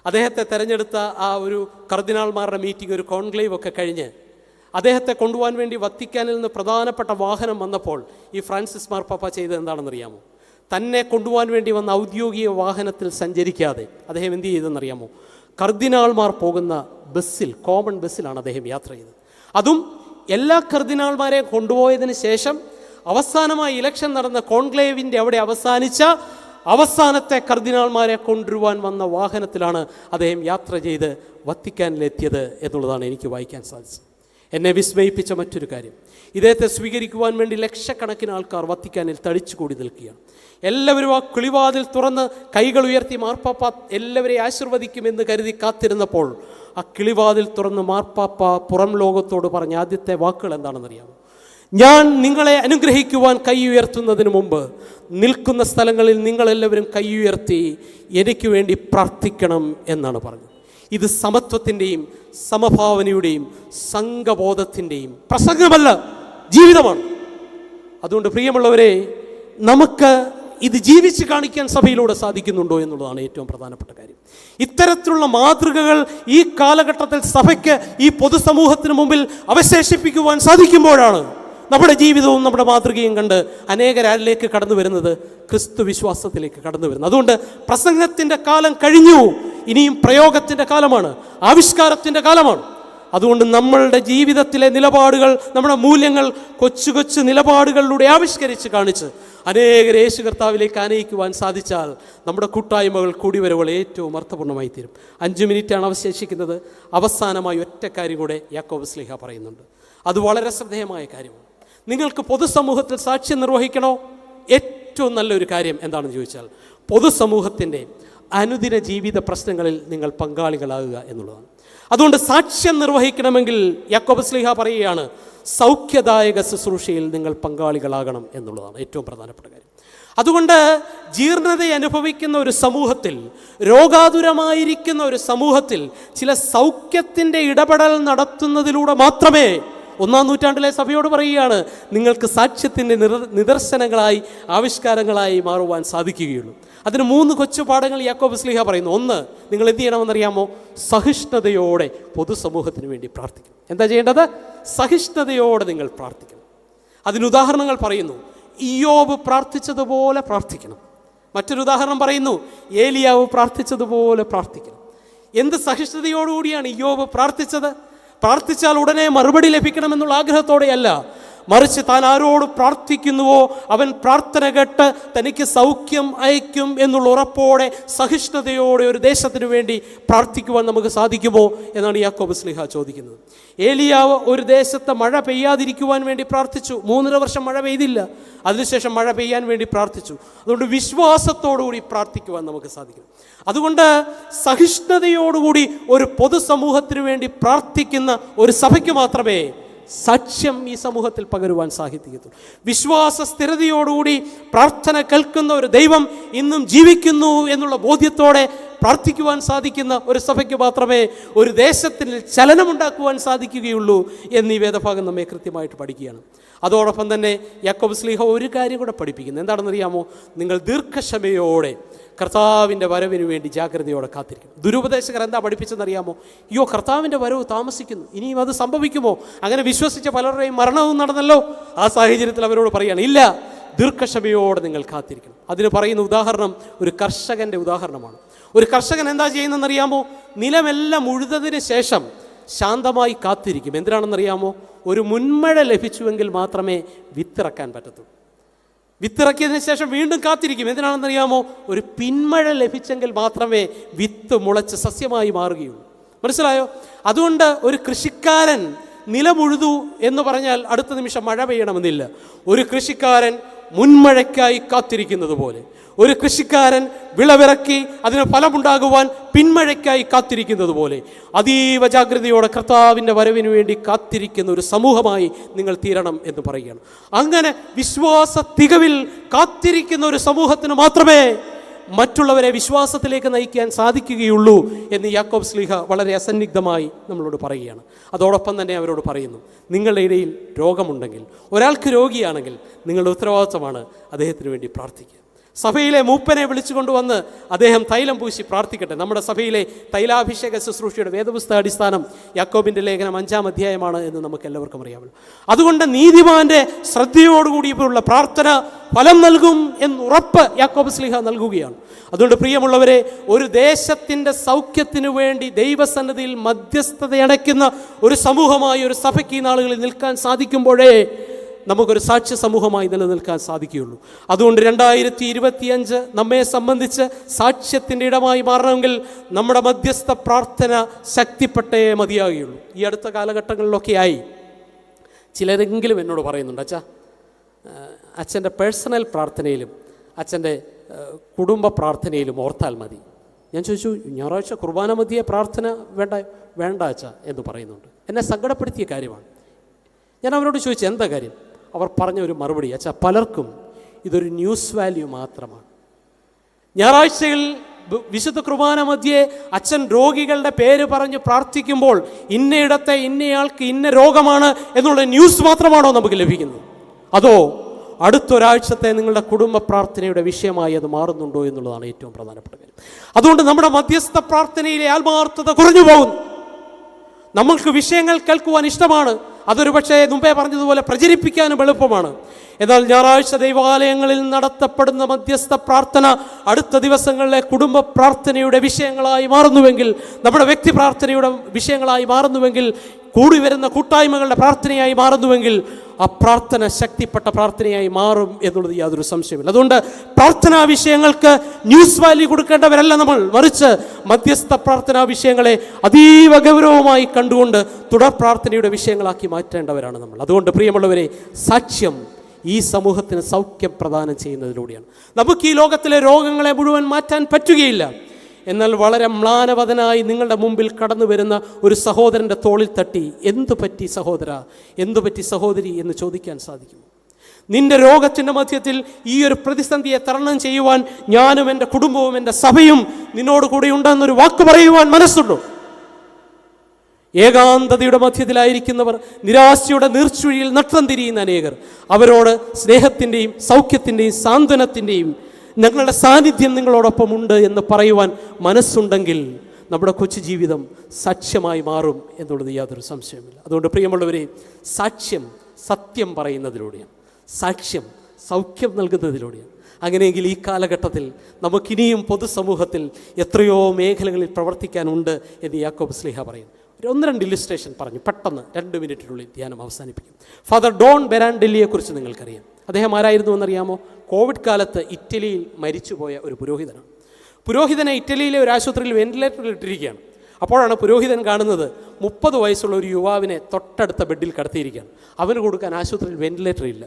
അദ്ദേഹത്തെ തെരഞ്ഞെടുത്ത ആ ഒരു കർദിനാൾമാരുടെ മീറ്റിംഗ്, ഒരു കോൺക്ലേവ് ഒക്കെ കഴിഞ്ഞ് അദ്ദേഹത്തെ കൊണ്ടുപോകാൻ വേണ്ടി വത്തിക്കാനിൽ നിന്ന് പ്രധാനപ്പെട്ട വാഹനം വന്നപ്പോൾ ഈ ഫ്രാൻസിസ് മാർപ്പാപ്പ ചെയ്തത് എന്താണെന്നറിയാമോ? തന്നെ കൊണ്ടുപോകാൻ വേണ്ടി വന്ന ഔദ്യോഗിക വാഹനത്തിൽ സഞ്ചരിക്കാതെ അദ്ദേഹം എന്ത് ചെയ്തെന്നറിയാമോ? കർദിനാൾമാർ പോകുന്ന ബസ്സിൽ, കോമൺ ബസ്സിലാണ് അദ്ദേഹം യാത്ര ചെയ്തത്. അതും എല്ലാ കർദിനാൾമാരെയും കൊണ്ടുപോയതിന് ശേഷം അവസാനമായി ഇലക്ഷൻ നടന്ന കോൺക്ലേവിൻ്റെ അവിടെ അവസാനിച്ച അവസാനത്തെ കർദിനാൾമാരെ കൊണ്ടുവരുവാൻ വന്ന വാഹനത്തിലാണ് അദ്ദേഹം യാത്ര ചെയ്ത് വത്തിക്കാനിലെത്തിയത് എന്നുള്ളതാണ് എനിക്ക് വായിക്കാൻ സാധിച്ചത്. എന്നെ വിസ്മയിപ്പിച്ച മറ്റൊരു കാര്യം, ഇദ്ദേഹത്തെ സ്വീകരിക്കുവാൻ വേണ്ടി ലക്ഷക്കണക്കിന് ആൾക്കാർ വത്തിക്കാനിൽ തടിച്ചുകൂടി നിൽക്കുകയാണ്. എല്ലാവരും ആ കിളിവാതിൽ തുറന്ന് കൈകൾ ഉയർത്തി മാർപ്പാപ്പ എല്ലാവരെയും ആശീർവദിക്കുമെന്ന് കരുതി കാത്തിരുന്നപ്പോൾ ആ കിളിവാതിൽ തുറന്ന് മാർപ്പാപ്പ പുറം ലോകത്തോട് പറഞ്ഞ ആദ്യത്തെ വാക്കുകൾ എന്താണെന്നറിയാമോ? ഞാൻ നിങ്ങളെ അനുഗ്രഹിക്കുവാൻ കൈ ഉയർത്തുന്നതിന് മുമ്പ് നിൽക്കുന്ന സ്ഥലങ്ങളിൽ നിങ്ങളെല്ലാവരും കൈ ഉയർത്തി എനിക്ക് വേണ്ടി പ്രാർത്ഥിക്കണം എന്നാണ് പറഞ്ഞത്. ഇത് സമത്വത്തിൻ്റെയും സമഭാവനയുടെയും സംഘബോധത്തിൻ്റെയും പ്രസംഗമല്ല, ജീവിതമാണ്. അതുകൊണ്ട് പ്രിയമുള്ളവരെ, നമുക്ക് ഇത് ജീവിച്ച് കാണിക്കാൻ സഭയിലൂടെ സാധിക്കുന്നുണ്ടോ എന്നുള്ളതാണ് ഏറ്റവും പ്രധാനപ്പെട്ട കാര്യം. ഇത്തരത്തിലുള്ള മാതൃകകൾ ഈ കാലഘട്ടത്തിൽ സഭയ്ക്ക്, ഈ പൊതുസമൂഹത്തിന് മുമ്പിൽ അവശേഷിപ്പിക്കുവാൻ സാധിക്കുമ്പോഴാണ് നമ്മുടെ ജീവിതവും നമ്മുടെ മാതൃകയും കണ്ട് അനേകരാരിലേക്ക് കടന്നു വരുന്നത്, ക്രിസ്തു വിശ്വാസത്തിലേക്ക് കടന്നു വരുന്നത്. അതുകൊണ്ട് പ്രസംഗത്തിൻ്റെ കാലം കഴിഞ്ഞു, ഇനിയും പ്രയോഗത്തിൻ്റെ കാലമാണ്, ആവിഷ്കാരത്തിൻ്റെ കാലമാണ്. അതുകൊണ്ട് നമ്മളുടെ ജീവിതത്തിലെ നിലപാടുകൾ, നമ്മുടെ മൂല്യങ്ങൾ കൊച്ചു കൊച്ചു നിലപാടുകളിലൂടെ ആവിഷ്കരിച്ച് കാണിച്ച് അനേകരെ യേശു കർത്താവിലേക്ക് ആനയിക്കുവാൻ സാധിച്ചാൽ നമ്മുടെ കൂട്ടായ്മകൾ കൂടിവരവുകൾ ഏറ്റവും അർത്ഥപൂർണ്ണമായി തീരും. 5 മിനിറ്റാണ് അവശേഷിക്കുന്നത്. അവസാനമായി ഒറ്റ കാര്യം കൂടെ യാക്കോബ് ശ്ലീഹ പറയുന്നുണ്ട്. അത് വളരെ ശ്രദ്ധേയമായ കാര്യമാണ്. നിങ്ങൾക്ക് പൊതുസമൂഹത്തിൽ സാക്ഷ്യം നിർവഹിക്കണോ? ഏറ്റവും നല്ലൊരു കാര്യം എന്താണെന്ന് ചോദിച്ചാൽ പൊതുസമൂഹത്തിൻ്റെ അനുദിന ജീവിത പ്രശ്നങ്ങളിൽ നിങ്ങൾ പങ്കാളികളാകുക എന്നുള്ളതാണ്. അതുകൊണ്ട് സാക്ഷ്യം നിർവഹിക്കണമെങ്കിൽ യാക്കോബ് ശ്ലീഹ പറയുകയാണ്, സൗഖ്യദായക ശുശ്രൂഷയിൽ നിങ്ങൾ പങ്കാളികളാകണം എന്നുള്ളതാണ് ഏറ്റവും പ്രധാനപ്പെട്ട കാര്യം. അതുകൊണ്ട് ജീർണത അനുഭവിക്കുന്ന ഒരു സമൂഹത്തിൽ, രോഗാതുരമായിരിക്കുന്ന ഒരു സമൂഹത്തിൽ ചില സൗഖ്യത്തിൻ്റെ ഇടപെടൽ നടത്തുന്നതിലൂടെ മാത്രമേ 1-ാം നൂറ്റാണ്ടിലെ സഭയോട് പറയുകയാണ്, നിങ്ങൾക്ക് സാക്ഷ്യത്തിൻ്റെ നിദർശനങ്ങളായി, ആവിഷ്കാരങ്ങളായി മാറുവാൻ സാധിക്കുകയുള്ളൂ. അതിന് 3 കൊച്ചു പാഠങ്ങൾ യാക്കോബ് ശ്ലീഹ പറയുന്നു. 1, നിങ്ങൾ എന്ത് ചെയ്യണമെന്നറിയാമോ? സഹിഷ്ണുതയോടെ പൊതുസമൂഹത്തിന് വേണ്ടി പ്രാർത്ഥിക്കണം. എന്താ ചെയ്യേണ്ടത്? സഹിഷ്ണുതയോടെ നിങ്ങൾ പ്രാർത്ഥിക്കണം. അതിനുദാഹരണങ്ങൾ പറയുന്നു. ഇയ്യോബ് പ്രാർത്ഥിച്ചതുപോലെ പ്രാർത്ഥിക്കണം. മറ്റൊരു ഉദാഹരണം പറയുന്നു, ഏലിയാവ് പ്രാർത്ഥിച്ചതുപോലെ പ്രാർത്ഥിക്കണം. എന്ത് സഹിഷ്ണുതയോടുകൂടിയാണ് ഇയ്യോബ് പ്രാർത്ഥിച്ചത്? പ്രാർത്ഥിച്ചാൽ ഉടനെ മറുപടി ലഭിക്കണമെന്നുള്ള ആഗ്രഹത്തോടെയല്ല, മറിച്ച് താൻ ആരോട് പ്രാർത്ഥിക്കുന്നുവോ അവൻ പ്രാർത്ഥന കേട്ട് തനിക്ക് സൗഖ്യം അയക്കും എന്നുള്ള ഉറപ്പോടെ സഹിഷ്ണുതയോടെ ഒരു ദേശത്തിന് വേണ്ടി പ്രാർത്ഥിക്കുവാൻ നമുക്ക് സാധിക്കുമോ എന്നാണ് യാക്കോബ് ശ്ലീഹ ചോദിക്കുന്നത്. ഏലിയാവ് ഒരു ദേശത്ത് മഴ പെയ്യാതിരിക്കുവാൻ വേണ്ടി പ്രാർത്ഥിച്ചു. 3.5 വർഷം മഴ പെയ്തില്ല. അതിനുശേഷം മഴ പെയ്യാൻ വേണ്ടി പ്രാർത്ഥിച്ചു. അതുകൊണ്ട് വിശ്വാസത്തോടുകൂടി പ്രാർത്ഥിക്കുവാൻ നമുക്ക് സാധിക്കും. അതുകൊണ്ട് സഹിഷ്ണുതയോടുകൂടി ഒരു പൊതുസമൂഹത്തിന് വേണ്ടി പ്രാർത്ഥിക്കുന്ന ഒരു സഭയ്ക്ക് മാത്രമേ സാക്ഷ്യം ഈ സമൂഹത്തിൽ പകരുവാൻ സാധിക്കത്തുള്ളൂ. വിശ്വാസ സ്ഥിരതയോടുകൂടി പ്രാർത്ഥന കേൾക്കുന്ന ഒരു ദൈവം ഇന്നും ജീവിക്കുന്നു എന്നുള്ള ബോധ്യത്തോടെ പ്രാർത്ഥിക്കുവാൻ സാധിക്കുന്ന ഒരു സഭയ്ക്ക് മാത്രമേ ഒരു ദേശത്തിൽ ചലനമുണ്ടാക്കുവാൻ സാധിക്കുകയുള്ളൂ എന്ന് ഈ വേദഭാഗം നമ്മെ കൃത്യമായിട്ട് പഠിക്കുകയാണ്. അതോടൊപ്പം തന്നെ യാക്കോബ് ശ്ലീഹ ഒരു കാര്യം കൂടെ പഠിപ്പിക്കുന്നത് എന്താണെന്നറിയാമോ? നിങ്ങൾ ദീർഘക്ഷമയോടെ കർത്താവിൻ്റെ വരവിന് വേണ്ടി ജാഗ്രതയോടെ കാത്തിരിക്കും. ദുരുപദേശകർ എന്താ പഠിപ്പിച്ചെന്നറിയാമോ? അയ്യോ, കർത്താവിൻ്റെ വരവ് താമസിക്കുന്നു, ഇനിയും അത് സംഭവിക്കുമോ? അങ്ങനെ വിശ്വസിച്ച പലരുടെയും മരണവും നടന്നല്ലോ. ആ സാഹചര്യത്തിൽ അവരോട് പറയുകയാണ്, ഇല്ല, ദീർഘക്ഷമയോടെ നിങ്ങൾ കാത്തിരിക്കണം. അതിന് പറയുന്ന ഉദാഹരണം ഒരു കർഷകൻ്റെ ഉദാഹരണമാണ്. ഒരു കർഷകൻ എന്താ ചെയ്യുന്നതെന്നറിയാമോ? നിലമെല്ലാം ഉഴുതതിന് ശേഷം ശാന്തമായി കാത്തിരിക്കും. എന്തിനാണെന്നറിയാമോ? ഒരു മുൻമഴ ലഭിച്ചുവെങ്കിൽ മാത്രമേ വിത്തിറക്കാൻ പറ്റത്തുള്ളൂ. വിത്തിറക്കിയതിന് ശേഷം വീണ്ടും കാത്തിരിക്കും. എന്തിനാണെന്നറിയാമോ? ഒരു പിന്മഴ ലഭിച്ചെങ്കിൽ മാത്രമേ വിത്ത് മുളച്ച് സസ്യമായി മാറുകയുള്ളൂ. മനസ്സിലായോ? അതുകൊണ്ട് ഒരു കൃഷിക്കാരൻ നിലമുഴുതു എന്ന് പറഞ്ഞാൽ അടുത്ത നിമിഷം മഴ പെയ്യണമെന്നില്ല. ഒരു കൃഷിക്കാരൻ മുൻമഴയ്ക്കായി കാത്തിരിക്കുന്നത് പോലെ, ഒരു കൃഷിക്കാരൻ വിളവിറക്കി അതിന് ഫലമുണ്ടാകുവാൻ പിന്മഴയ്ക്കായി കാത്തിരിക്കുന്നത് പോലെ അതീവ ജാഗ്രതയോടെ കർത്താവിൻ്റെ വരവിന് വേണ്ടി കാത്തിരിക്കുന്ന ഒരു സമൂഹമായി നിങ്ങൾ തീരണം എന്ന് പറയുകയാണ്. അങ്ങനെ വിശ്വാസ തികവിൽ കാത്തിരിക്കുന്ന ഒരു സമൂഹത്തിന് മാത്രമേ മറ്റുള്ളവരെ വിശ്വാസത്തിലേക്ക് നയിക്കാൻ സാധിക്കുകയുള്ളൂ എന്ന് യാക്കോബ് ശ്ലീഹ വളരെ അസന്നിഗ്ധമായി നമ്മളോട് പറയുകയാണ്. അതോടൊപ്പം തന്നെ അവരോട് പറയുന്നു, നിങ്ങളുടെ ഇടയിൽ രോഗമുണ്ടെങ്കിൽ, ഒരാൾക്ക് രോഗിയാണെങ്കിൽ നിങ്ങളുടെ ഉത്തരവാദിത്തമാണ് അദ്ദേഹത്തിന് വേണ്ടി പ്രാർത്ഥിക്കുക. സഭയിലെ മൂപ്പനെ വിളിച്ചുകൊണ്ടുവന്ന് അദ്ദേഹം തൈലം പൂശി പ്രാർത്ഥിക്കട്ടെ. നമ്മുടെ സഭയിലെ തൈലാഭിഷേക ശുശ്രൂഷയുടെ വേദപുസ്തക അടിസ്ഥാനം യാക്കോബിൻ്റെ ലേഖനം 5-ാം അധ്യായമാണ് എന്ന് നമുക്ക് എല്ലാവർക്കും അറിയാമല്ലോ. അതുകൊണ്ട് നീതിമാന്റെ ശ്രദ്ധയോടുകൂടിയുള്ള പ്രാർത്ഥന ഫലം നൽകും എന്നുറപ്പ് യാക്കോബ് ശ്ലീഹ നൽകുകയാണ്. അതുകൊണ്ട് പ്രിയമുള്ളവരെ, ഒരു ദേശത്തിൻ്റെ സൗഖ്യത്തിനു വേണ്ടി ദൈവസന്നിധിയിൽ മധ്യസ്ഥതയടയ്ക്കുന്ന ഒരു സമൂഹമായി ഒരു സഭയ്ക്ക് ഈ നാളുകളിൽ നിൽക്കാൻ സാധിക്കുമ്പോഴേ നമുക്കൊരു സാക്ഷ്യ സമൂഹമായി നിലനിൽക്കാൻ സാധിക്കുകയുള്ളൂ. അതുകൊണ്ട് 2025 നമ്മെ സംബന്ധിച്ച് സാക്ഷ്യത്തിൻ്റെ ഇടമായി മാറണമെങ്കിൽ നമ്മുടെ മധ്യസ്ഥ പ്രാർത്ഥന ശക്തിപ്പെട്ടേ മതിയാകുകയുള്ളൂ. ഈ അടുത്ത കാലഘട്ടങ്ങളിലൊക്കെയായി ചിലരെങ്കിലും എന്നോട് പറയുന്നുണ്ട്, അച്ഛൻ്റെ പേഴ്സണൽ പ്രാർത്ഥനയിലും അച്ഛൻ്റെ കുടുംബ പ്രാർത്ഥനയിലും ഓർത്താൽ മതി. ഞാൻ ചോദിച്ചു, ഞായറാഴ്ച കുർബാന മധ്യേ പ്രാർത്ഥന വേണ്ട അച്ഛാ എന്ന് പറയുന്നുണ്ട്. എന്നെ സങ്കടപ്പെടുത്തിയ കാര്യമാണ്. ഞാൻ അവരോട് ചോദിച്ചു, എന്താ കാര്യം? അവർ പറഞ്ഞ ഒരു മറുപടി, അച്ഛാ, പലർക്കും ഇതൊരു ന്യൂസ് വാല്യൂ മാത്രമാണ്. ഞായറാഴ്ചയിൽ വിശുദ്ധ കുർബാന മധ്യേ അച്ഛൻ രോഗികളുടെ പേര് പറഞ്ഞ് പ്രാർത്ഥിക്കുമ്പോൾ ഇന്നയിടത്തെ ഇന്നയാൾക്ക് ഇന്ന രോഗമാണ് എന്നുള്ള ന്യൂസ് മാത്രമാണോ നമുക്ക് ലഭിക്കുന്നത്? അതോ അടുത്തൊരാഴ്ചത്തെ നിങ്ങളുടെ കുടുംബ പ്രാർത്ഥനയുടെ വിഷയമായി അത് മാറുന്നുണ്ടോ എന്നുള്ളതാണ് ഏറ്റവും പ്രധാനപ്പെട്ട കാര്യം. അതുകൊണ്ട് നമ്മുടെ മധ്യസ്ഥ പ്രാർത്ഥനയിലെ ആത്മാർത്ഥത കുറഞ്ഞു പോകുന്നു. നമ്മൾക്ക് വിഷയങ്ങൾ കേൾക്കുവാൻ ഇഷ്ടമാണ്, അതൊരു പക്ഷേ മുമ്പേ പറഞ്ഞതുപോലെ പ്രചരിപ്പിക്കാനും എളുപ്പമാണ്. എന്നാൽ ഞായറാഴ്ച ദൈവാലയങ്ങളിൽ നടത്തപ്പെടുന്ന മധ്യസ്ഥ പ്രാർത്ഥന അടുത്ത ദിവസങ്ങളിലെ കുടുംബ പ്രാർത്ഥനയുടെ വിഷയങ്ങളായി മാറുന്നുവെങ്കിൽ, നമ്മുടെ വ്യക്തി പ്രാർത്ഥനയുടെ വിഷയങ്ങളായി മാറുന്നുവെങ്കിൽ, കൂടി വരുന്ന കൂട്ടായ്മകളുടെ പ്രാർത്ഥനയായി മാറുന്നുവെങ്കിൽ ആ പ്രാർത്ഥന ശക്തിപ്പെട്ട പ്രാർത്ഥനയായി മാറും എന്നുള്ളത് യാതൊരു സംശയമില്ല. അതുകൊണ്ട് പ്രാർത്ഥനാ വിഷയങ്ങൾക്ക് ന്യൂസ് വാല്യൂ കൊടുക്കേണ്ടവരല്ല നമ്മൾ, മറിച്ച് മധ്യസ്ഥ പ്രാർത്ഥനാ വിഷയങ്ങളെ അതീവ ഗൗരവമായി കണ്ടുകൊണ്ട് തുടർ പ്രാർത്ഥനയുടെ വിഷയങ്ങളാക്കി മാറ്റേണ്ടവരാണ് നമ്മൾ. അതുകൊണ്ട് പ്രിയമുള്ളവരെ, സാക്ഷ്യം ഈ സമൂഹത്തിന് സൗഖ്യം പ്രദാനം ചെയ്യുന്നതിലൂടെയാണ്. നമുക്ക് ഈ ലോകത്തിലെ രോഗങ്ങളെ മുഴുവൻ മാറ്റാൻ പറ്റുകയില്ല. എന്നാൽ വളരെ മ്ലാനവതനായി നിങ്ങളുടെ മുമ്പിൽ കടന്നു വരുന്ന ഒരു സഹോദരൻ്റെ തോളിൽ തട്ടി, എന്തു പറ്റി സഹോദര, എന്തു പറ്റി സഹോദരി എന്ന് ചോദിക്കാൻ സാധിക്കും. നിന്റെ രോഗത്തിൻ്റെ മധ്യത്തിൽ ഈ ഒരു പ്രതിസന്ധിയെ തരണം ചെയ്യുവാൻ ഞാനും എൻ്റെ കുടുംബവും എൻ്റെ സഭയും നിന്നോട് കൂടെ ഉണ്ടെന്നൊരു വാക്ക് പറയുവാൻ മനസ്സുണ്ടോ? ഏകാന്തതയുടെ മധ്യത്തിലായിരിക്കുന്നവർ, നിരാശയുടെ നീർച്ചുഴിയിൽ നട്ടം തിരിയുന്ന അനേകർ, അവരോട് സ്നേഹത്തിൻ്റെയും സൗഖ്യത്തിൻ്റെയും സാന്ത്വനത്തിൻ്റെയും ഞങ്ങളുടെ സാന്നിധ്യം നിങ്ങളോടൊപ്പം ഉണ്ട് എന്ന് പറയുവാൻ മനസ്സുണ്ടെങ്കിൽ നമ്മുടെ കൊച്ചു ജീവിതം സാക്ഷ്യമായി മാറും എന്നുള്ളത് യാതൊരു സംശയമില്ല. അതുകൊണ്ട് പ്രിയമുള്ളവരെ, സാക്ഷ്യം സത്യം പറയുന്നതിലൂടെയാണ്, സാക്ഷ്യം സൗഖ്യം നൽകുന്നതിലൂടെയാണ്. അങ്ങനെയെങ്കിൽ ഈ കാലഘട്ടത്തിൽ നമുക്കിനിയും പൊതുസമൂഹത്തിൽ എത്രയോ മേഖലകളിൽ പ്രവർത്തിക്കാനുണ്ട് എന്ന് യാക്കോബ് ശ്ലീഹ പറയും. ഒന്ന് രണ്ട് ഇല്ലുസ്ട്രേഷൻ പറഞ്ഞു പെട്ടെന്ന് 2 മിനിറ്റിനുള്ളിൽ ധ്യാനം അവസാനിപ്പിക്കും. ഫാദർ ഡോൺ ബെരാൻഡെല്ലിയെക്കുറിച്ച് നിങ്ങൾക്കറിയാം. അദ്ദേഹം ആരായിരുന്നു എന്നറിയാമോ? കോവിഡ് കാലത്ത് ഇറ്റലിയിൽ മരിച്ചുപോയ ഒരു പുരോഹിതനാണ്. പുരോഹിതനെ ഇറ്റലിയിലെ ഒരു ആശുപത്രിയിൽ വെന്റിലേറ്ററിൽ ഇട്ടിരിക്കുകയാണ്. അപ്പോഴാണ് പുരോഹിതൻ കാണുന്നത് 30 വയസ്സുള്ള ഒരു യുവാവിനെ തൊട്ടടുത്ത ബെഡിൽ കിടത്തിയിരിക്കുകയാണ്. അവന് കൊടുക്കാൻ ആശുപത്രിയിൽ വെന്റിലേറ്റർ ഇല്ല.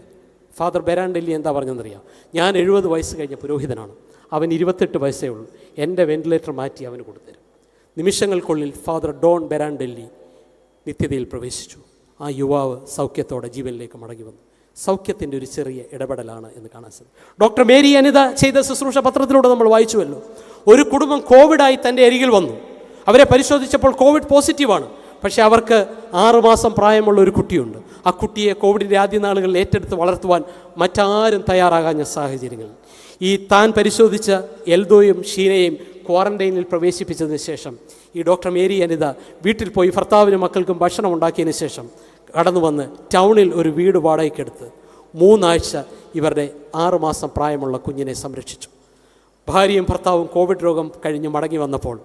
ഫാദർ ബെരാൻഡെല്ലി എന്താ പറഞ്ഞതെന്നറിയാം? ഞാൻ 70 വയസ്സ് കഴിഞ്ഞ പുരോഹിതനാണ്, അവൻ 28 വയസ്സേ ഉള്ളൂ, എൻ്റെ വെന്റിലേറ്റർ മാറ്റി അവന് കൊടുത്തരും. നിമിഷങ്ങൾക്കുള്ളിൽ ഫാദർ ഡോൺ ബെരാൻഡെല്ലി നിത്യതയിൽ പ്രവേശിച്ചു. ആ യുവാവ് സൗഖ്യത്തോടെ ജീവനിലേക്ക് മടങ്ങി വന്നു. സൗഖ്യത്തിൻ്റെ ഒരു ചെറിയ ഇടപെടലാണ് എന്ന് കാണാൻ സാധിക്കും. ഡോക്ടർ മേരി അനിത ചെയ്ത ശുശ്രൂഷ പത്രത്തിലൂടെ നമ്മൾ വായിച്ചുവല്ലോ. ഒരു കുടുംബം കോവിഡായി തൻ്റെ അരികിൽ വന്നു. അവരെ പരിശോധിച്ചപ്പോൾ കോവിഡ് പോസിറ്റീവാണ്. പക്ഷേ അവർക്ക് 6 മാസം പ്രായമുള്ള ഒരു കുട്ടിയുണ്ട്. ആ കുട്ടിയെ കോവിഡിൻ്റെ ആദ്യ നാളുകളിൽ ഏറ്റെടുത്ത് വളർത്തുവാൻ മറ്റാരും തയ്യാറാകാഞ്ഞ സാഹചര്യങ്ങളിൽ ഈ താൻ പരിശോധിച്ച എൽദോയും ഷീനയും ക്വാറന്റൈനിൽ പ്രവേശിപ്പിച്ചതിന് ശേഷം ഈ ഡോക്ടർ മേരി അനിത വീട്ടിൽ പോയി ഭർത്താവിനും മക്കൾക്കും ഭക്ഷണം ഉണ്ടാക്കിയതിന് ശേഷം കടന്നു വന്ന് ടൗണിൽ ഒരു വീട് വാടകയ്ക്കെടുത്ത് 3 ആഴ്ച ഇവരുടെ 6 മാസം പ്രായമുള്ള കുഞ്ഞിനെ സംരക്ഷിച്ചു. ഭാര്യയും ഭർത്താവും കോവിഡ് രോഗം കഴിഞ്ഞ് മടങ്ങി വന്നപ്പോൾ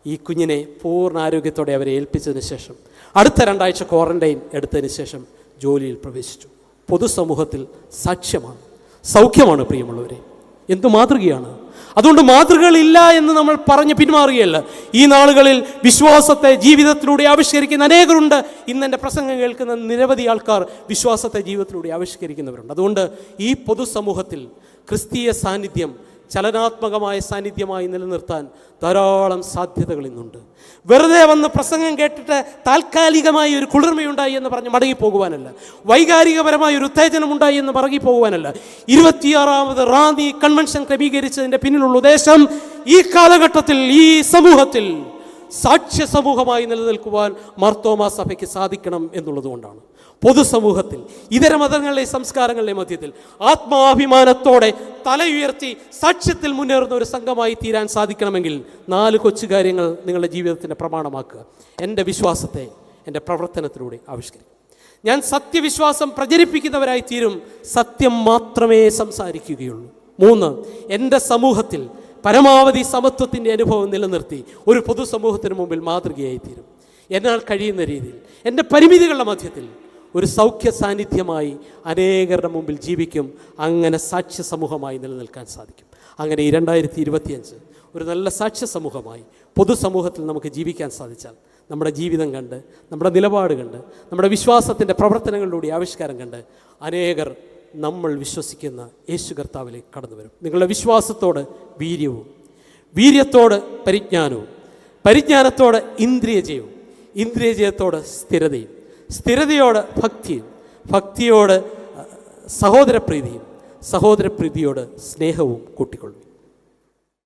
ഈ കുഞ്ഞിനെ പൂർണ്ണ ആരോഗ്യത്തോടെ അവരെ ഏൽപ്പിച്ചതിന് ശേഷം അടുത്ത 2 ആഴ്ച ക്വാറന്റൈൻ എടുത്തതിന് ശേഷം ജോലിയിൽ പ്രവേശിച്ചു. പൊതുസമൂഹത്തിൽ സാക്ഷ്യമാണ്, സൗഖ്യമാണ്. പ്രിയമുള്ളവരെ, എന്തു മാതൃകയാണ്! അതുകൊണ്ട് മാതൃകകളില്ല എന്ന് നമ്മൾ പറഞ്ഞ് പിന്മാറുകയല്ല. ഈ നാളുകളിൽ വിശ്വാസത്തെ ജീവിതത്തിലൂടെ ആവിഷ്കരിക്കുന്ന അനേകരുണ്ട്. ഇന്ന് എൻ്റെ പ്രസംഗം കേൾക്കുന്ന നിരവധി ആൾക്കാർ വിശ്വാസത്തെ ജീവിതത്തിലൂടെ ആവിഷ്കരിക്കുന്നവരുണ്ട്. അതുകൊണ്ട് ഈ പൊതുസമൂഹത്തിൽ ക്രിസ്തീയ സാന്നിധ്യം ചലനാത്മകമായ സാന്നിധ്യമായി നിലനിർത്താൻ ധാരാളം സാധ്യതകൾ ഇന്നുണ്ട്. വെറുതെ വന്ന് പ്രസംഗം കേട്ടിട്ട് താൽക്കാലികമായി ഒരു കുളിർമയുണ്ടായി എന്ന് പറഞ്ഞ് മടങ്ങിപ്പോകുവാനല്ല, വൈകാരികപരമായ ഒരു ഉത്തേജനമുണ്ടായി എന്ന് മടങ്ങിപ്പോകുവാനല്ല. 26ാമത് റാന്നി കൺവെൻഷൻ ക്രമീകരിച്ചതിൻ്റെ പിന്നിലുള്ള ഉദ്ദേശം ഈ കാലഘട്ടത്തിൽ ഈ സമൂഹത്തിൽ സാക്ഷ്യ സമൂഹമായി നിലനിൽക്കുവാൻ മാർത്തോമാ സഭയ്ക്ക് സാധിക്കണം എന്നുള്ളതുകൊണ്ടാണ്. പൊതുസമൂഹത്തിൽ ഇതര മതങ്ങളിലെ സംസ്കാരങ്ങളിലെ മധ്യത്തിൽ ആത്മാഭിമാനത്തോടെ തല ഉയർത്തി സാക്ഷ്യത്തിൽ മുന്നേറുന്ന ഒരു സംഘമായി തീരാൻ സാധിക്കണമെങ്കിൽ 4 കൊച്ചു കാര്യങ്ങൾ നിങ്ങളുടെ ജീവിതത്തിൻ്റെ പ്രമാണമാക്കുക. എൻ്റെ വിശ്വാസത്തെ എൻ്റെ പ്രവർത്തനത്തിലൂടെ ആവിഷ്കരിക്കും. ഞാൻ സത്യവിശ്വാസം പ്രചരിപ്പിക്കുന്നവരായി തീരും, സത്യം മാത്രമേ സംസാരിക്കുകയുള്ളൂ. 3, എൻ്റെ സമൂഹത്തിൽ പരമാവധി സമത്വത്തിൻ്റെ അനുഭവം നിലനിർത്തി ഒരു പൊതുസമൂഹത്തിന് മുമ്പിൽ മാതൃകയായി തീരും. എന്നാൽ കഴിയുന്ന രീതിയിൽ എൻ്റെ പരിമിതികളുടെ മധ്യത്തിൽ ഒരു സൗഖ്യ സാന്നിധ്യമായി അനേകരുടെ മുമ്പിൽ ജീവിക്കും. അങ്ങനെ സാക്ഷ്യ സമൂഹമായി നിലനിൽക്കാൻ സാധിക്കും. അങ്ങനെ ഈ 2025 ഒരു നല്ല സാക്ഷ്യ സമൂഹമായി പൊതുസമൂഹത്തിൽ നമുക്ക് ജീവിക്കാൻ സാധിച്ചാൽ നമ്മുടെ ജീവിതം കണ്ട്, നമ്മുടെ നിലപാട് കണ്ട്, നമ്മുടെ വിശ്വാസത്തിൻ്റെ പ്രവർത്തനങ്ങളിലൂടെ ആവിഷ്കാരം കണ്ട് അനേകർ നമ്മൾ വിശ്വസിക്കുന്ന യേശു കർത്താവിലേക്ക് കടന്നു വരും. നിങ്ങളുടെ വിശ്വാസത്തോട് വീര്യവും, വീര്യത്തോട് പരിജ്ഞാനവും, പരിജ്ഞാനത്തോട് ഇന്ദ്രിയജയവും, ഇന്ദ്രിയജയത്തോട് സ്ഥിരതയും, സ്ഥിരതയോട് ഭക്തിയും, ഭക്തിയോട് സഹോദരപ്രീതിയും, സഹോദരപ്രീതിയോട് സ്നേഹവും കൂട്ടിക്കൊള്ളും.